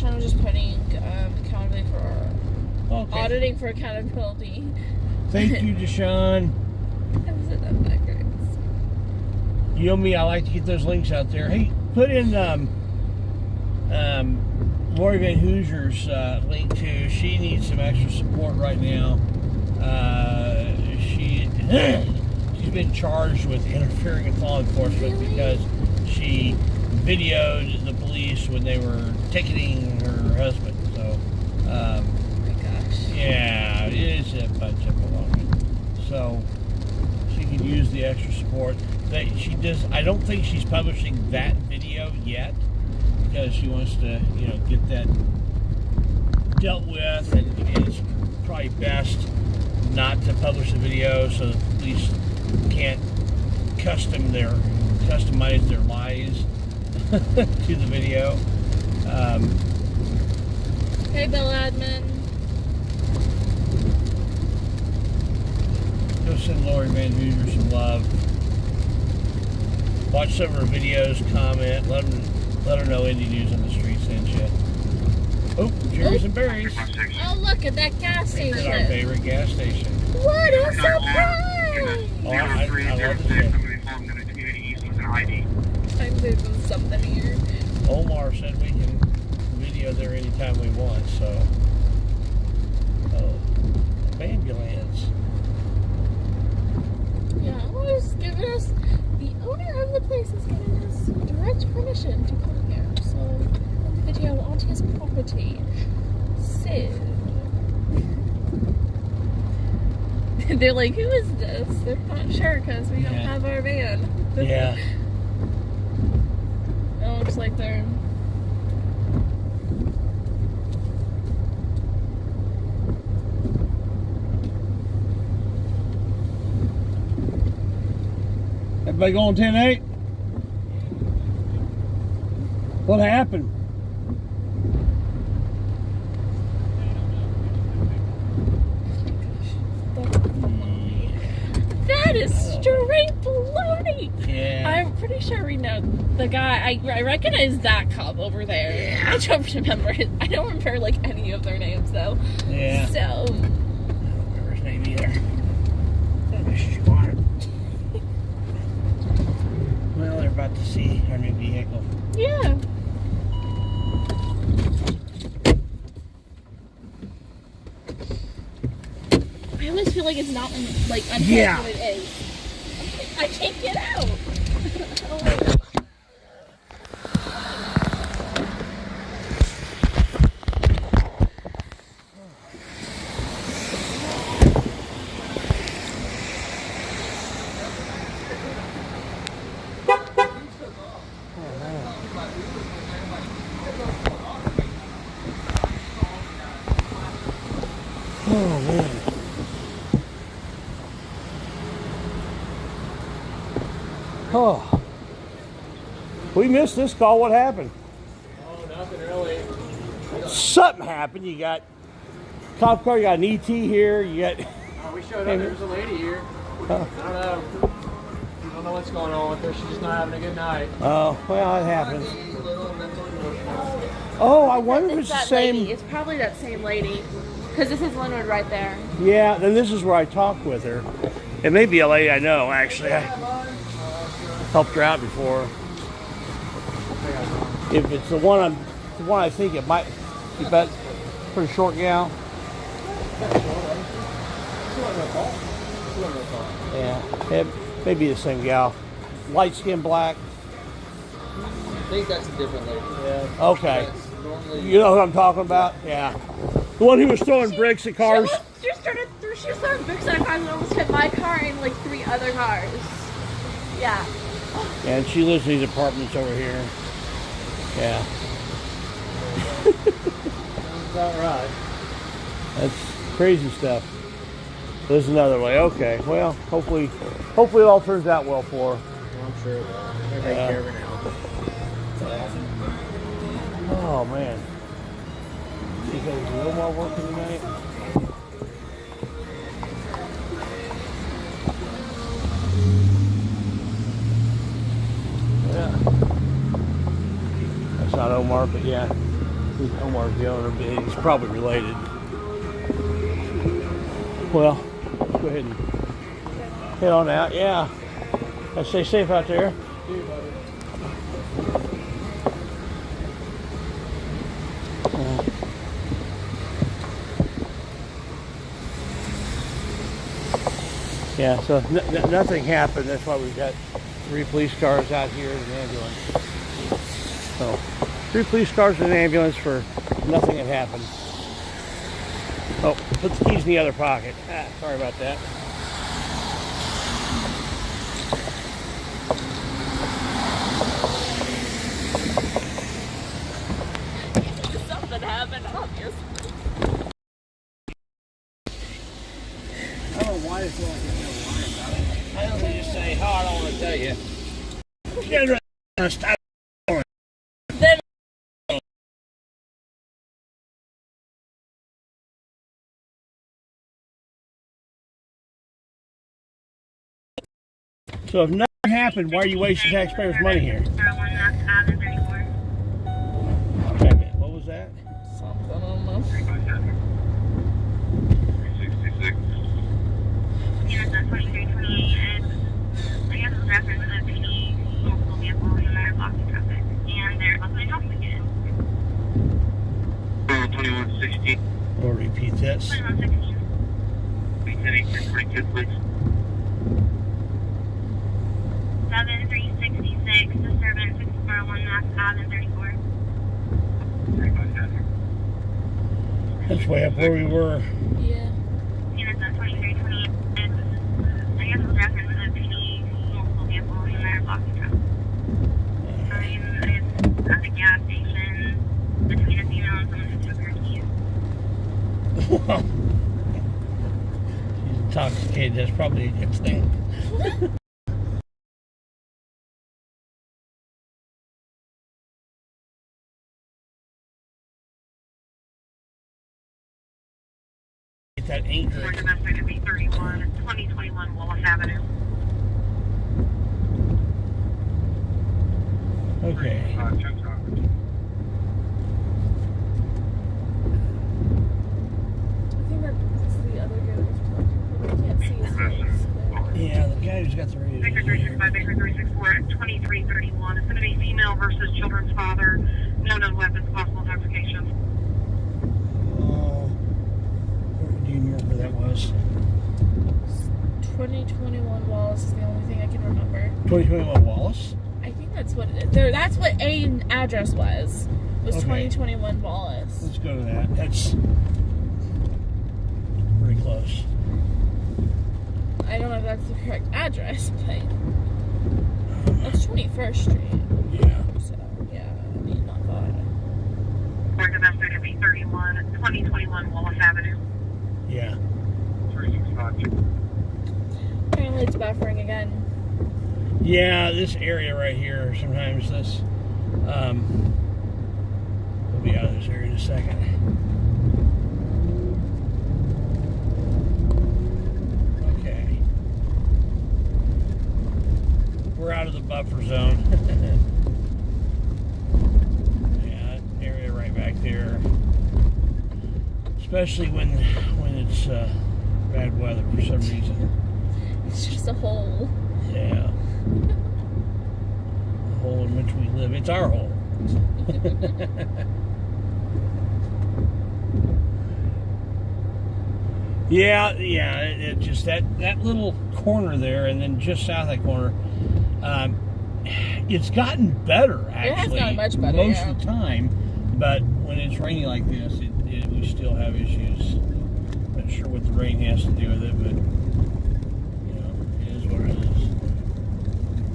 I'm just putting accountability for auditing for accountability. Thank you, Deshaun. I said that backwards. You know me, I like to get those links out there. Hey, put in Lori Van Hoosier's link too. She needs some extra support right now. She's been charged with interfering with law enforcement because she videoed the police when they were ticketing her husband. So, oh my gosh. yeah, it's a bunch of baloney. So, she could use the extra support. I don't think she's publishing that video yet because she wants to, get that dealt with, and it's probably best not to publish the video so the police can't customize their lies to the video. Hey, Bill Admin. Go send Lori Van Hoosier some love. Watch some of her videos, comment, let her know Indy News on the Street sent you. Oh, cherries and berries. Oh, look at that gas station. It's our favorite gas station. What a surprise! Oh, I love the show. I'm moving something here. Omar said we can video there anytime we want, so. Oh, ambulance. Yeah, the owner of the place is giving us direct permission to come here. So, the video on his property. Sid. They're like, who is this? They're not sure because we don't have our van. Yeah. It looks like they're... Everybody going 10-8? What happened? That is straight baloney. Yeah. I'm pretty sure we know the guy. I recognize that cop over there. Yeah. I don't remember I don't remember like any of their names though. Yeah. So. I don't remember his name either. Well, they're about to see our new vehicle. Yeah. I always feel like it's not like unplugged Yeah. when it is. I can't get out. Oh, man. Oh. We missed this call. What happened? Oh, nothing really. Something happened. You got cop car, you got an ET here, you got... We showed up. There was a lady here. I don't know. I don't know what's going on with her. She's just not having a good night. Oh, well, it happens. Oh, I wonder if it's the same... Lady. It's probably that same lady. Because this is Linwood right there. Yeah, then this is where I talked with her. It may be a lady I know, actually. I helped her out before. If it's the one I think it might be, but pretty short gal. Yeah, it may be the same gal. Light skin, black. I think that's a different lady. Yeah. Okay. That's normally, You know who I'm talking about? Yeah. The one who was throwing bricks at cars. She was throwing bricks at cars and almost hit my car and like 3 other cars. Yeah. Yeah, and she lives in these apartments over here. Yeah. sounds about right. That's crazy stuff. There's another way. Okay. Well, hopefully it all turns out well for her. I'm sure it will. They're taking care of her now. Oh man. You guys a little more working tonight? Yeah. That's not Omar, but yeah. Omar's the owner, but he's probably related. Well, let's go ahead and head on out. Yeah. Stay safe out there. Yeah, so nothing happened. That's why we've got 3 police cars out here and an ambulance. So, 3 police cars and an ambulance for nothing had happened. Oh, put the keys in the other pocket. Sorry about that. Something happened, obviously. I don't know why it's like about it. I don't just say, oh, I don't want to tell you. Stop. Then So if nothing happened, why are you wasting taxpayers' money here? Okay, what was that? something, I don't know. 366. Yeah, that's 2328, and I guess it's reference that they need multiple vehicles and they're blocking traffic. And they're about to help again. 2116. We'll repeat this. 2116. 322, please. 7366, disturbance 641 Mass Ave and 34. 357. That's way up where we were. Yeah. And it's at 2328, and I guess it's reference that they need multiple vehicles and they're blocking traffic. I mean, it's at the gas station between a female and someone who took her keys. She's intoxicated. That's probably a good thing. Get that anchor. For domestic at B31, 2021 Wallace Avenue. Okay. Check out. I think that's the other guy we talked to, but I can't see his face. Yeah, the guy who's got the radio. Baker 365, Baker 364, 2331. It's going to be female versus children's father. No known weapons, possible intoxication. Do you remember where that was? 2021 Wallace is the only thing I can remember. 2021 Wallace? I think that's what it is. That's what A address was. Was Okay. 2021 Wallace. Let's go to that. That's pretty close. I don't know if that's the correct address, but that's 21st Street. Yeah. So, yeah, I mean, not bad. For domestic at B31, 2021 Wallace Avenue. Yeah. 365. Apparently it's buffering again. Yeah, this area right here, sometimes this, we'll be out of this area in a second. Okay. We're out of the buffer zone. Yeah, that area right back there. Especially when it's bad weather for some reason. It's just a hole. Yeah. The hole in which we live. It's our hole. Yeah. It just that little corner there, and then just south of that corner, it's gotten better actually. It has gotten much better, most yeah. of the time, but when it's raining like this, we still have issues. Not sure what the rain has to do with it, but you know, it is what it is.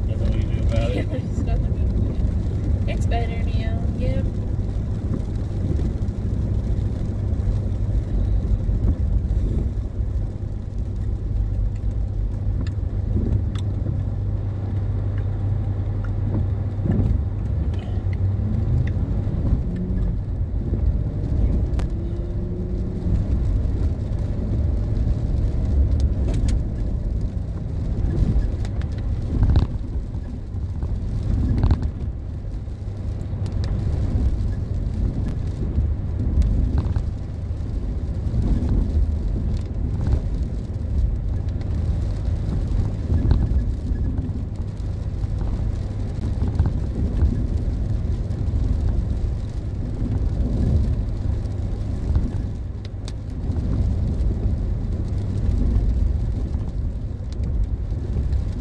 Nothing we can do about it. It's nothing we can do. It's better now. Yep.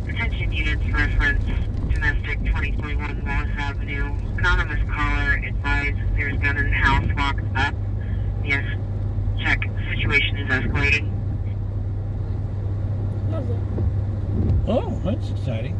Attention units, reference domestic 2021 Wallace Avenue. Anonymous caller advised there's gun in the house locked up. Yes, check. Situation is escalating. Lovely. Oh, that's exciting.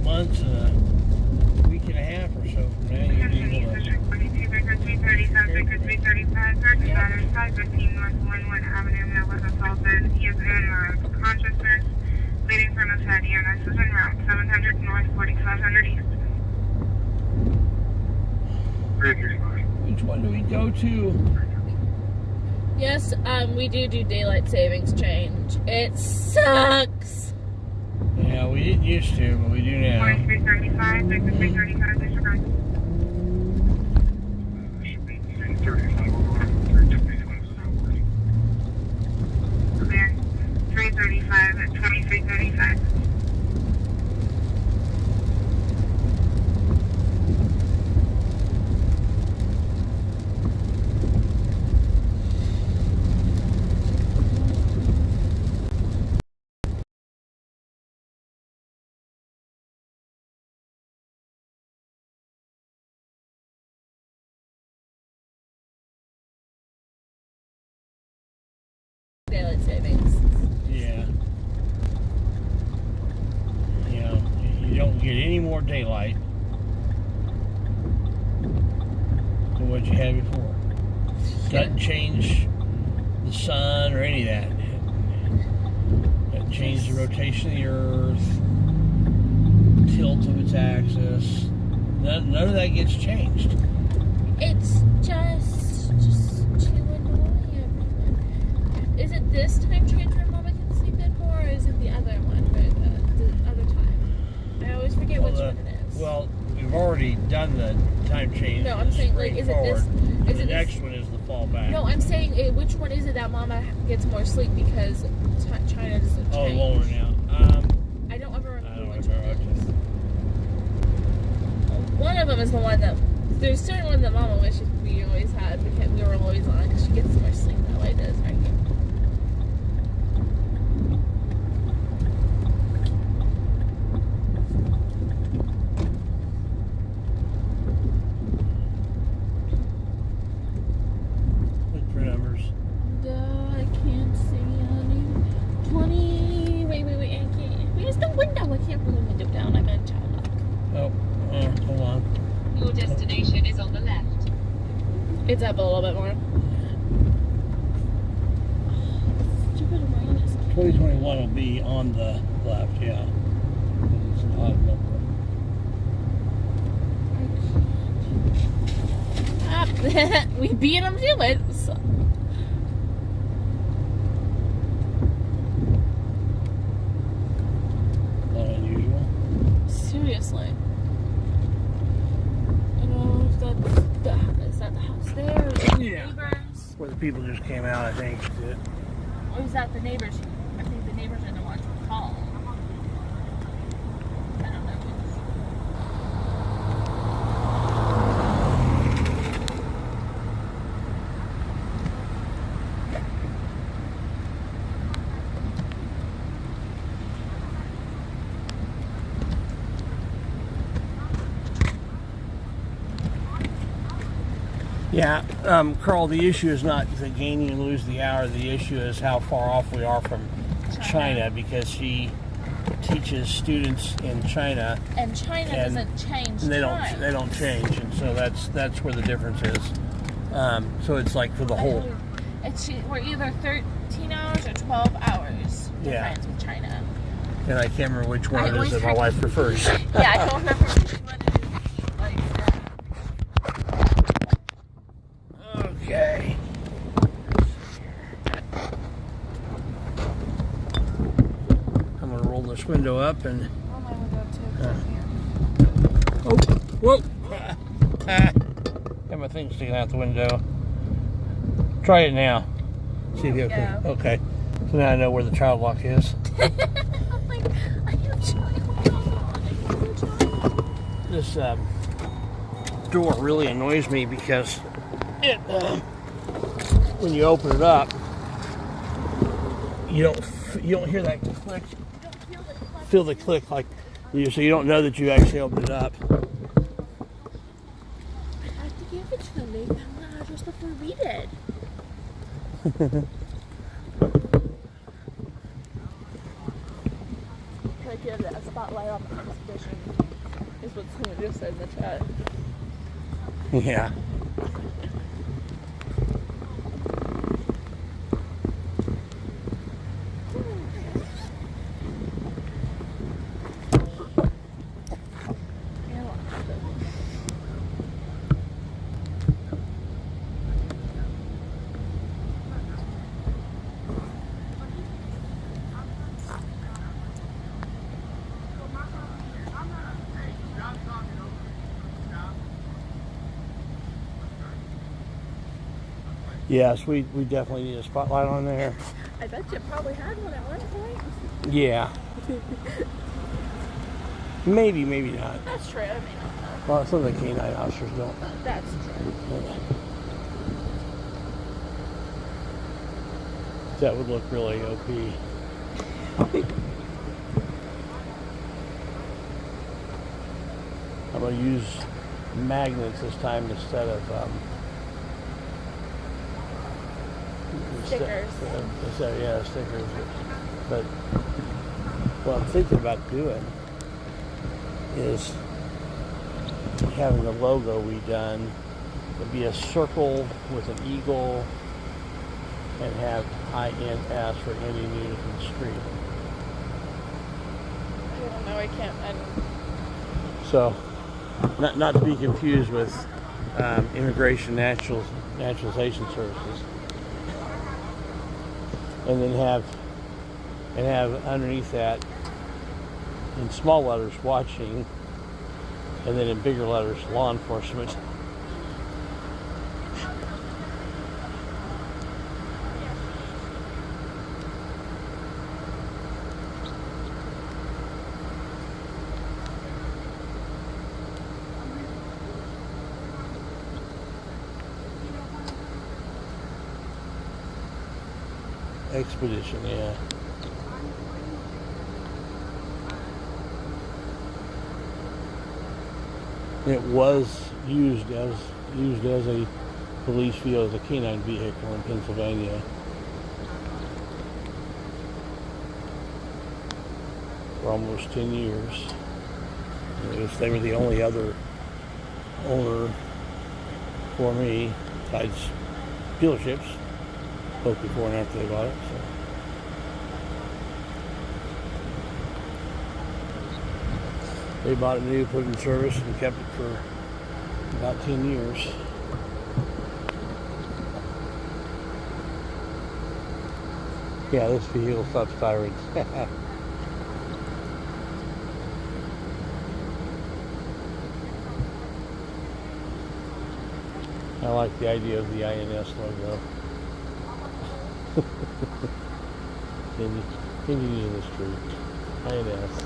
Months and a week and a half or so from now, you'll be able to. 42 Baker 337, Baker 335, purchase matters 515 North Linwood Avenue, male was assaulted. He is in consciousness, bleeding from his head. EMS is en route, 700 North, 4500 East. 335. Which one do we go to? Yes, we do daylight savings change. It sucks. Yeah, we didn't used to, but we do now. 4335, Baker 335, disregard. Should be 335 over 325 southwest. Clear. 335 at 2335. babies. Yeah. You know, you don't get any more daylight than what you had before. Doesn't change the sun or any of that. Doesn't change the rotation of the earth, tilt of its axis. None of that gets changed. It's just too annoying. Is it this time change where Mama can sleep in more, or is it the other one, the other time? I always forget which one it is. Well, we've already done the time change. No, I'm saying, like, is it this? The next one is the fallback. No, I'm saying, which one is it that Mama gets more sleep because China doesn't change? Oh, lower now. I don't ever remember I don't which remember one it is. One of them is the one that, there's certain one that Mama wishes we always had because we were always on because she gets more sleep that way, does, right? Look for numbers. I can't see any. 20. Wait, I can't. Where's the window? I can't pull the window down. I'm in child lock. Oh, hold on. Your destination is on the left. It's up a little bit more. Stupid rain is 2021 will be on the left, yeah. It's an odd number. We beat them to it. So. Not unusual. Seriously. I don't know if is that the house there? Or is that the Yeah. neighbors? Where the people just came out, I think. Or is that the neighbors? I think the neighbors are the ones who call. I don't know. Yeah, Carl, the issue is not the gaining and lose the hour. The issue is how far off we are from China, because she teaches students in China, And China doesn't change and they time. don't change, and so that's where the difference is. So it's like for the whole. We're either 13 hours or 12 hours Yeah. difference with China. And I can't remember which one I it is always that my forget. wife prefers. Yeah, I don't remember which one it is. Like, Okay. I'm gonna roll this window up and. oh, my window too. Oh, whoa! Got my thing sticking out the window. Try it now. See if you Yeah. can. Okay. So now I know where the child lock is. I'm like, I am trying. This door really annoys me because it, when you open it up, you don't hear that click. Feel the click like you, so you don't know that you actually opened it up. I have to give it to me. I'm just before we did. Like, yeah, a spotlight on the exhibition is what someone just said in the chat. Yeah. Yes, we definitely need a spotlight on there. I bet you probably had one at one point. Yeah. Maybe not. That's true. I mean, Well, some of the canine officers don't. that's true. That would look really OP. I'm going to use magnets this time instead of Stickers. Yeah, stickers. But what I'm thinking about doing is having the logo redone. It'd be a circle with an eagle and have INS for Indy News and Street. I don't know. I can't. So, not to be confused with Immigration Naturalization Services, and then have underneath that in small letters watching, and then in bigger letters law enforcement. Expedition, yeah. It was used as a police vehicle, as a canine vehicle in Pennsylvania for almost 10 years. They were the only other owner for me, besides dealerships, both before and after they bought it. So. They bought it new, put it in service, and kept it for about 10 years. Yeah, this vehicle stops sirens. I like the idea of the INS logo. Continue in the street. INS.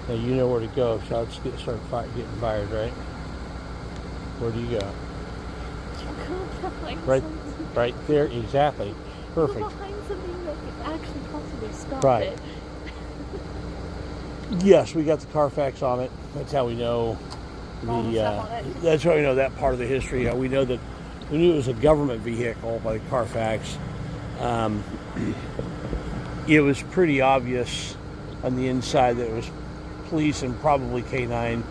Now you know where to go if shots start getting fired, right? Where do you go? Right there, exactly. Perfect. Behind something that could actually possibly stop right. it. Yes, we got the Carfax on it. That's how we know that's how we know that part of the history. We know that we knew it was a government vehicle by the Carfax. It was pretty obvious on the inside that it was police and probably K9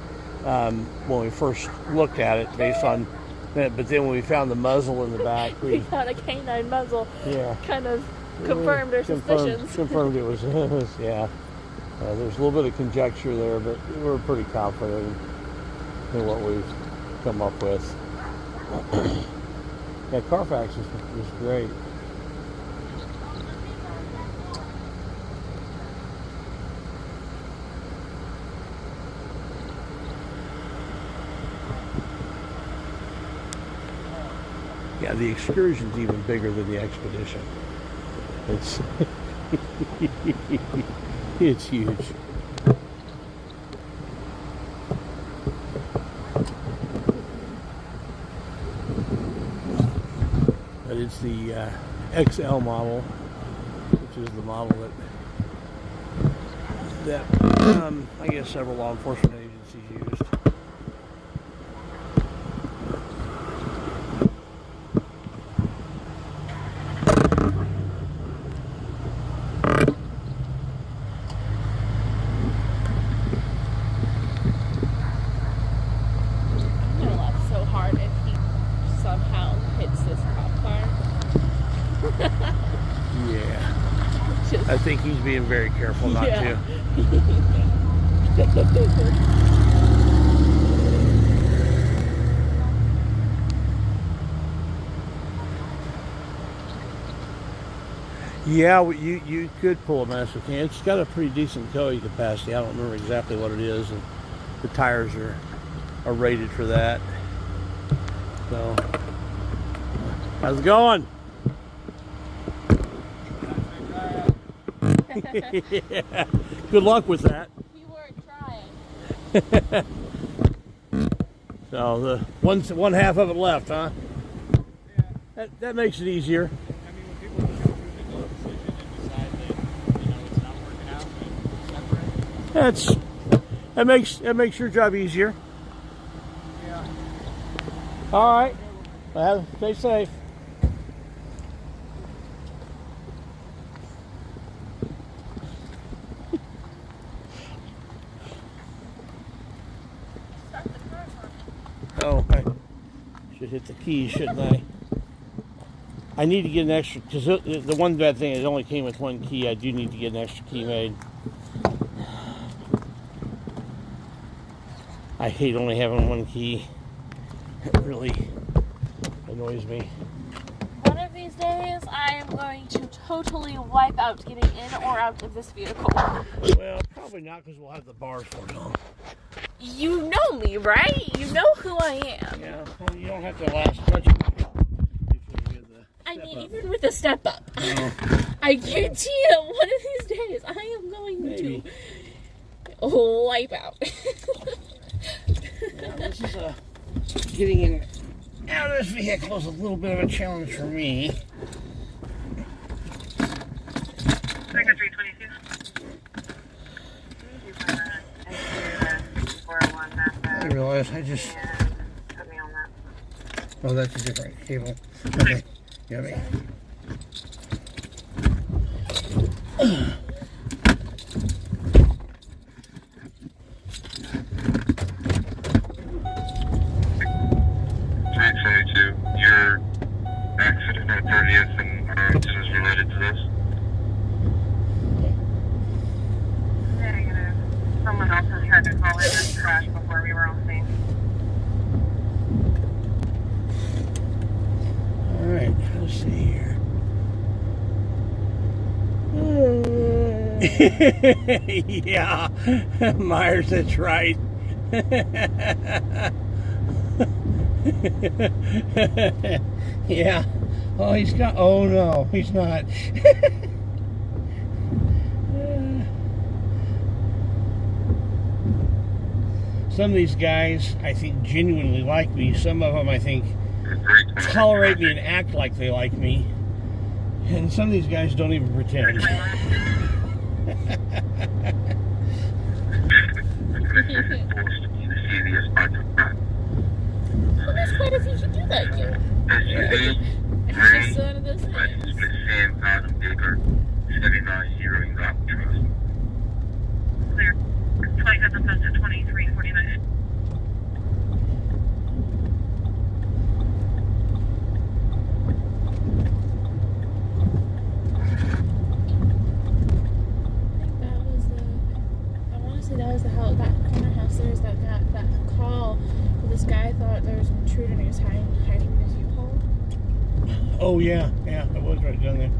when we first looked at it, based on that. But then when we found the muzzle in the back, we found a canine muzzle. Yeah, kind of confirmed our suspicions. Confirmed it was yeah. There's a little bit of conjecture there, but we're pretty confident in what we've come up with. Yeah, Carfax is great. Yeah, the Excursion's even bigger than the Expedition. It's it's huge. But it's the XL model, which is the model that I guess several law enforcement agencies used. I think he's being very careful not to. Yeah, you could pull a master can. It's got a pretty decent towing capacity. I don't remember exactly what it is, and the tires are rated for that. So, how's it going? Yeah. Good luck with that. You weren't trying. So the one half of it left, huh? Yeah. That makes it easier. That makes your job easier. Yeah. All right. Well, stay safe. Oh, I should hit the keys, shouldn't I? I need to get an extra, because the one bad thing is it only came with one key. I do need to get an extra key made. I hate only having one key. It really annoys me. One of these days, I am going to totally wipe out getting in or out of this vehicle. Well, probably not, because we'll have the bars for it on. You know me, right? You know who I am. Yeah, well, you don't have to last much before you get the I mean, up. even with the step up. No. I guarantee you, one of these days, I am going to wipe out. Yeah, this is getting in out of this vehicle is a little bit of a challenge for me. Record 322. I realize I just. Put me on that. Oh, that's a different cable. Okay. Yeah, me. Your accident at 30th and Arlington is related to this? Negative. Someone else has tried to call in and crash before we were on scene. Alright, let's see here. Yeah, Myers, that's right. Yeah. Oh, he's got. Oh no, he's not. Some of these guys, I think, genuinely like me. Some of them, I think, tolerate me and act like they like me. And some of these guys don't even pretend. Well, there's quite a few who do like you. SUV, It's just one of those things. with Sam Cotton Baker, 79 Heroing Rock Trust. Clear. 25th and posted 2349. That was the house, that corner house. There's that call where this guy thought there was an intruder and he was hiding in his U-Haul. Oh yeah, that was right down there.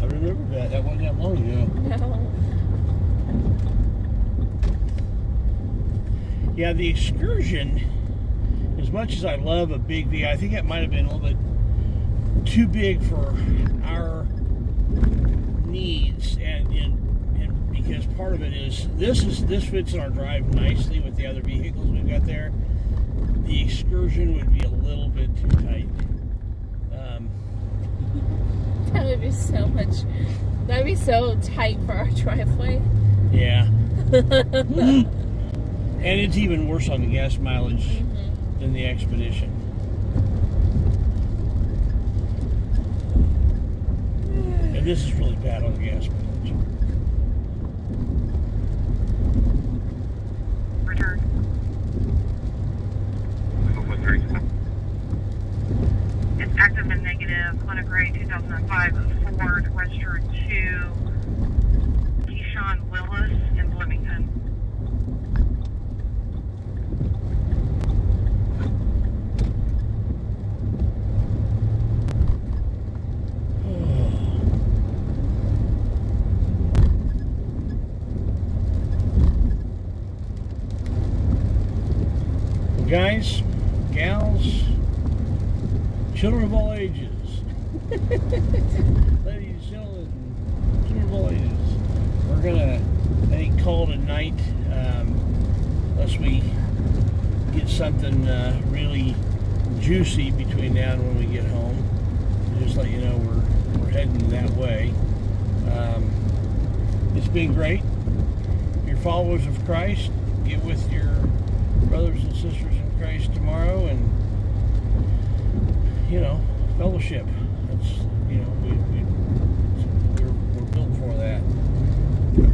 I remember that. That wasn't that long ago. No. Yeah, the Excursion, as much as I love a big V, I think that might have been a little bit too big for our needs, and because part of it is this fits in our drive nicely with the other vehicles we've got there. The Excursion would be a little bit too tight. That would be so much. That'd be so tight for our driveway. Yeah. And it's even worse on the gas mileage than the Expedition. And this is really bad on the gas mileage. Return. It's active and negative on a gray 2005 Ford registered to Keyshawn Willis in Bloomington. Guys, gals, children of all ages, ladies, gentlemen, children of all ages, we're gonna, I think, call it a night, unless we get something really juicy between now and when we get home. Just let you know we're heading that way. it's been great. If you're followers of Christ, get with your brothers and sisters in Christ tomorrow and, fellowship. That's, we're built for that. If you're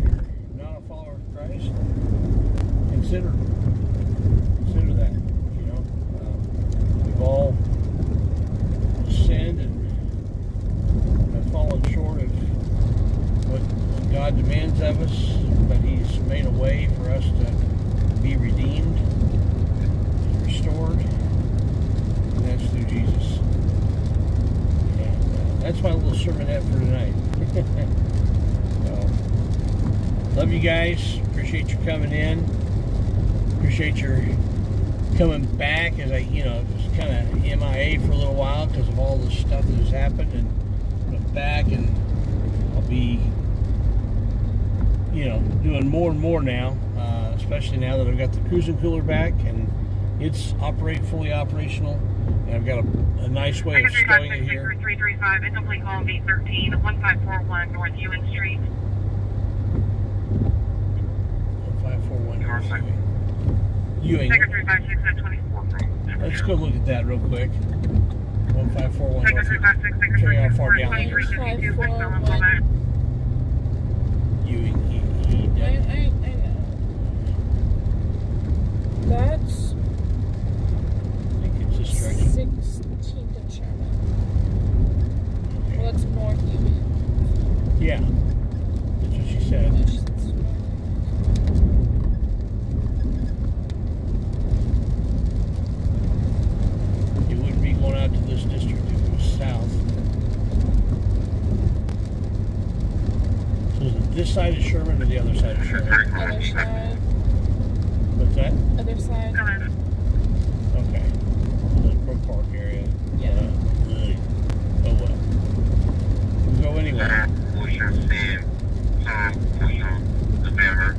not a follower of Christ, consider that. We've all sinned and have fallen short of what God demands of us, but He's made a way for us to be redeemed, restored, and that's through Jesus. And that's my little sermonette for tonight. Love you guys. Appreciate you coming in. Appreciate your coming back, as I, was kind of MIA for a little while because of all the stuff that has happened, and I'm back, and I'll be, doing more and more now, especially now that I've got the cruising cooler back and it's fully operational, and I've got a nice way of stowing it here. 335, incomplete call V13, 1541 North Ewan Street. 1541 North Ewing. Sector 356 at 24. Let's go look at that real quick. 1541 Sector North 356, Show you how far down it is. 1541. Ewing. I know. That's I think it's this direction. 16th and Sherman. Well, that's North Ewing. Yeah. That's what she said. You wouldn't be going out to this district if it was south. So is it this side of Sherman or the other side of Sherman? Other side. What's that? Other side. Okay. The Brook Park area. Yeah. Oh well. We'll go anyway. November.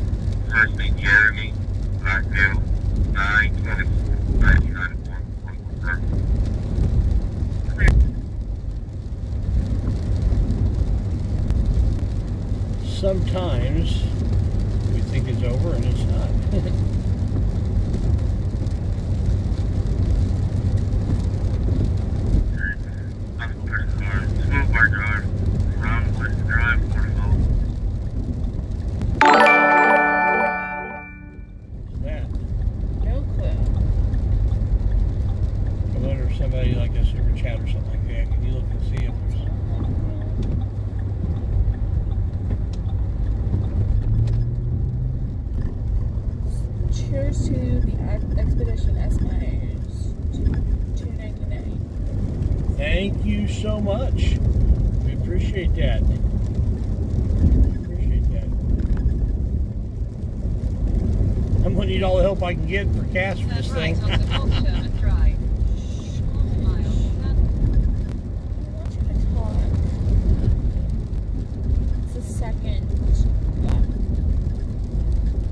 First name Jeremy. Blackville. 9/24/1994. Sometimes we think it's over and it's not. Somebody like a super chat or something like that. Can you look and see if there's... Cheers to the Expedition S Myers. $2.99. Thank you so much. We appreciate that. I'm going to need all the help I can get for gas for this thing.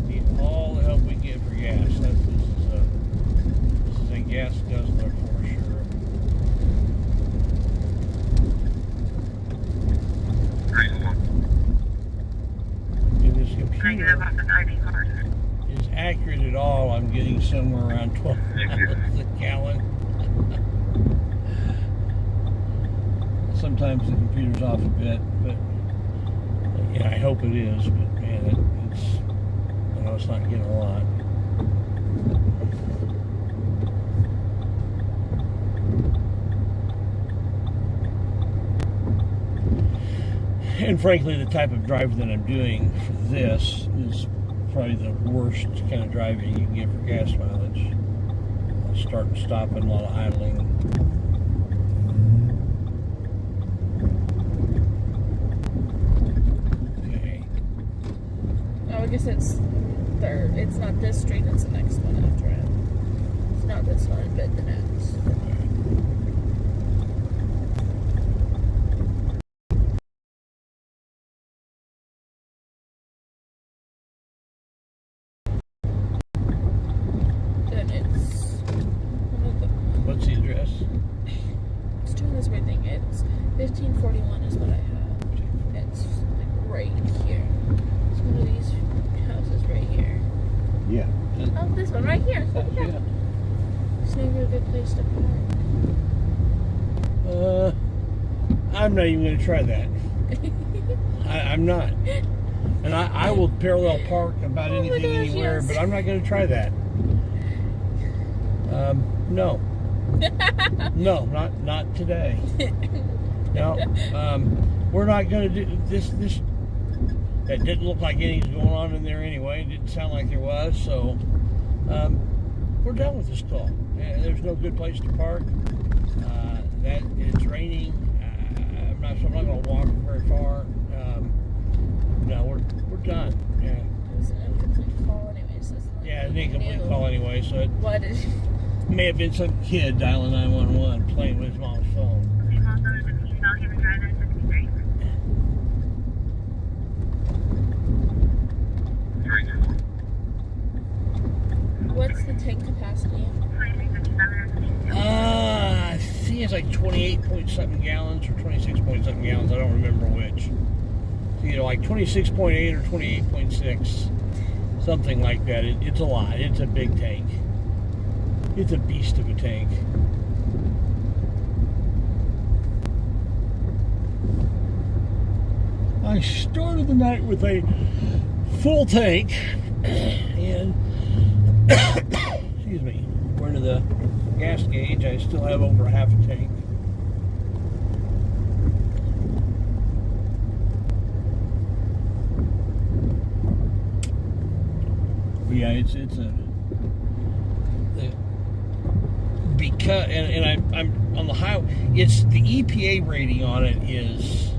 Need all the help we can get for gas. This is a gas guzzler for sure. If this computer is accurate at all, I'm getting somewhere around 12 miles a gallon. Sometimes the computer's off a bit, but yeah, I hope it is. But man, I know it's not getting a lot. And frankly, the type of driving that I'm doing for this is probably the worst kind of driving you can get for gas mileage. Start and stopping, a lot of idling. Okay. Oh, I guess it's third. It's not this street, it's the next one after it. It's not this one, but the next. What's the address? It's doing this weird thing. It's 1541 is what I have. It's like right here. place to park. I'm not even going to try that. I'm not. And I will parallel park about anything, anywhere, yes. but I'm not going to try that. No. No, not today. No. We're not going to do this. That didn't look like anything was going on in there anyway. It didn't sound like there was. So we're done with this call. There's no good place to park. That it's raining. I'm not going to walk very far. No, we're done. Yeah. It was an incomplete call anyway. So Yeah, an incomplete call anyway. So it may have been some kid dialing 911 playing with his mom's phone. What's the tank capacity? I think it's like 28 point something gallons or 26 point something gallons. I don't remember which. It's either like 26.8 or 28.6. Something like that. It's a lot. It's a big tank. It's a beast of a tank. I started the night with a full tank and excuse me, according to the gas gauge, I still have over half a tank. But yeah, it's a because and I'm on the highway. It's the EPA rating on it is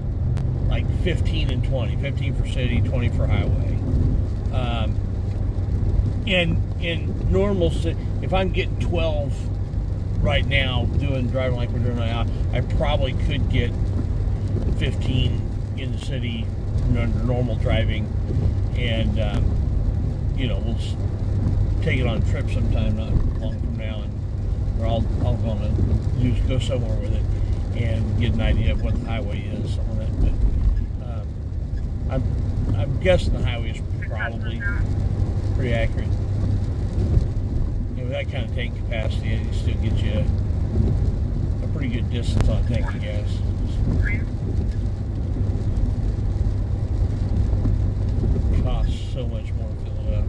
like 15 and 20, 15 for city, 20 for highway. In normal, if I'm getting 12 right now, driving like we're doing right now, I probably could get 15 in the city under normal driving, and we'll take it on a trip sometime not long from now, and or I'll go somewhere with it and get an idea of what the highway is on it. But I'm guessing the highway is probably pretty accurate. With that kind of tank capacity, it still gets you a pretty good distance on a tank of gas. It costs so much more to fill it up.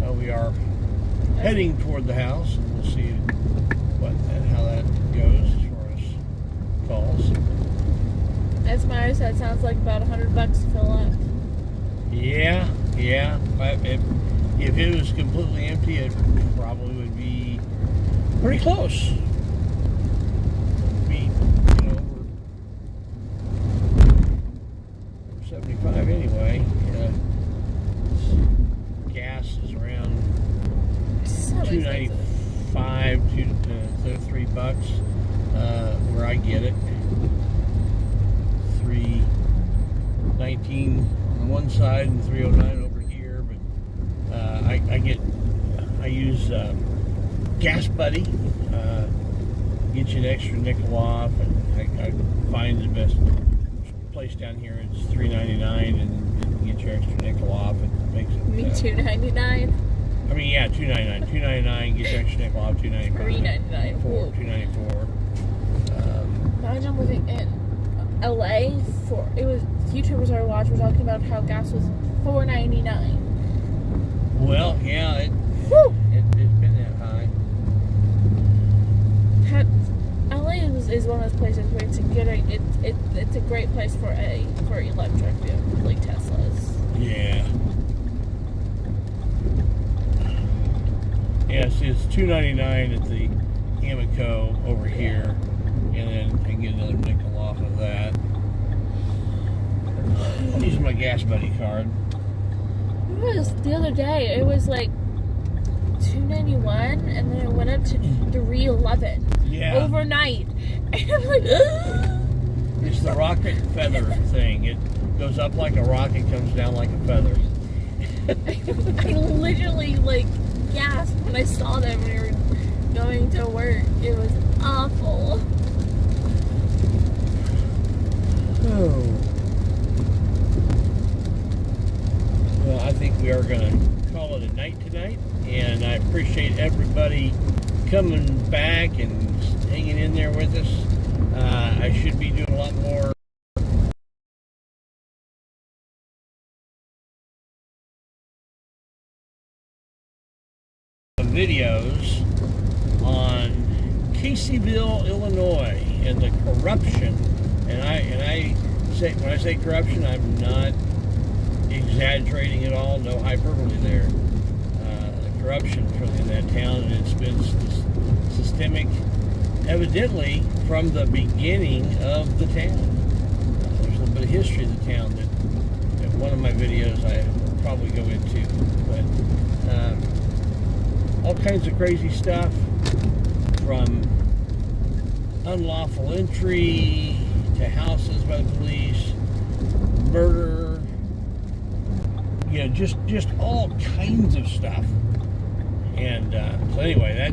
Well, we are heading toward the house, and we'll see how that goes as far as calls. As Myra said, sounds like about $100 to fill up. Yeah. If it was completely empty, it probably would be pretty close. It would be, over 75 anyway. Gas is around $2.95 to $3 where I get it. $3.19 on one side and $3.09 over here, but I use Gas Buddy. Get you an extra nickel off, and I find the best place down here. It's $3.99, and get your extra nickel off. It makes it. You mean $2.99? I mean, yeah, $2.99. $2.99. Get your extra nickel off. $2.95. $3.99. $2.94. Imagine living in LA YouTubers I watch were talking about how gas was $4.99. Well, yeah, it's been that high. LA is one of those places where it's a great place for electric vehicles like Teslas. Yeah. Yeah, see, it's $2.99 at the Amoco over here, and then I can get another nickel off of that. I'll use my Gas Buddy card. The other day, it was like $2.91, and then it went up to $3.11. Yeah. Overnight. And I'm like, it's the rocket feather thing. It goes up like a rocket, comes down like a feather. I literally gasped when I saw them when we were going to work. It was awful. Oh. Well, I think we are going to call it a night tonight. And I appreciate everybody coming back and hanging in there with us. I should be doing a lot more videos on Caseyville, Illinois, and the corruption. And I say, when I say corruption, I'm not exaggerating at all. No hyperbole there. The corruption in that town, and it's been systemic, evidently from the beginning of the town. There's a little bit of history of the town that one of my videos I will probably go into, but all kinds of crazy stuff, from unlawful entry to houses by the police, murder, just all kinds of stuff. And so anyway,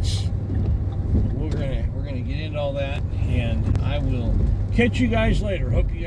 we're gonna get into all that, and I will catch you guys later. Hope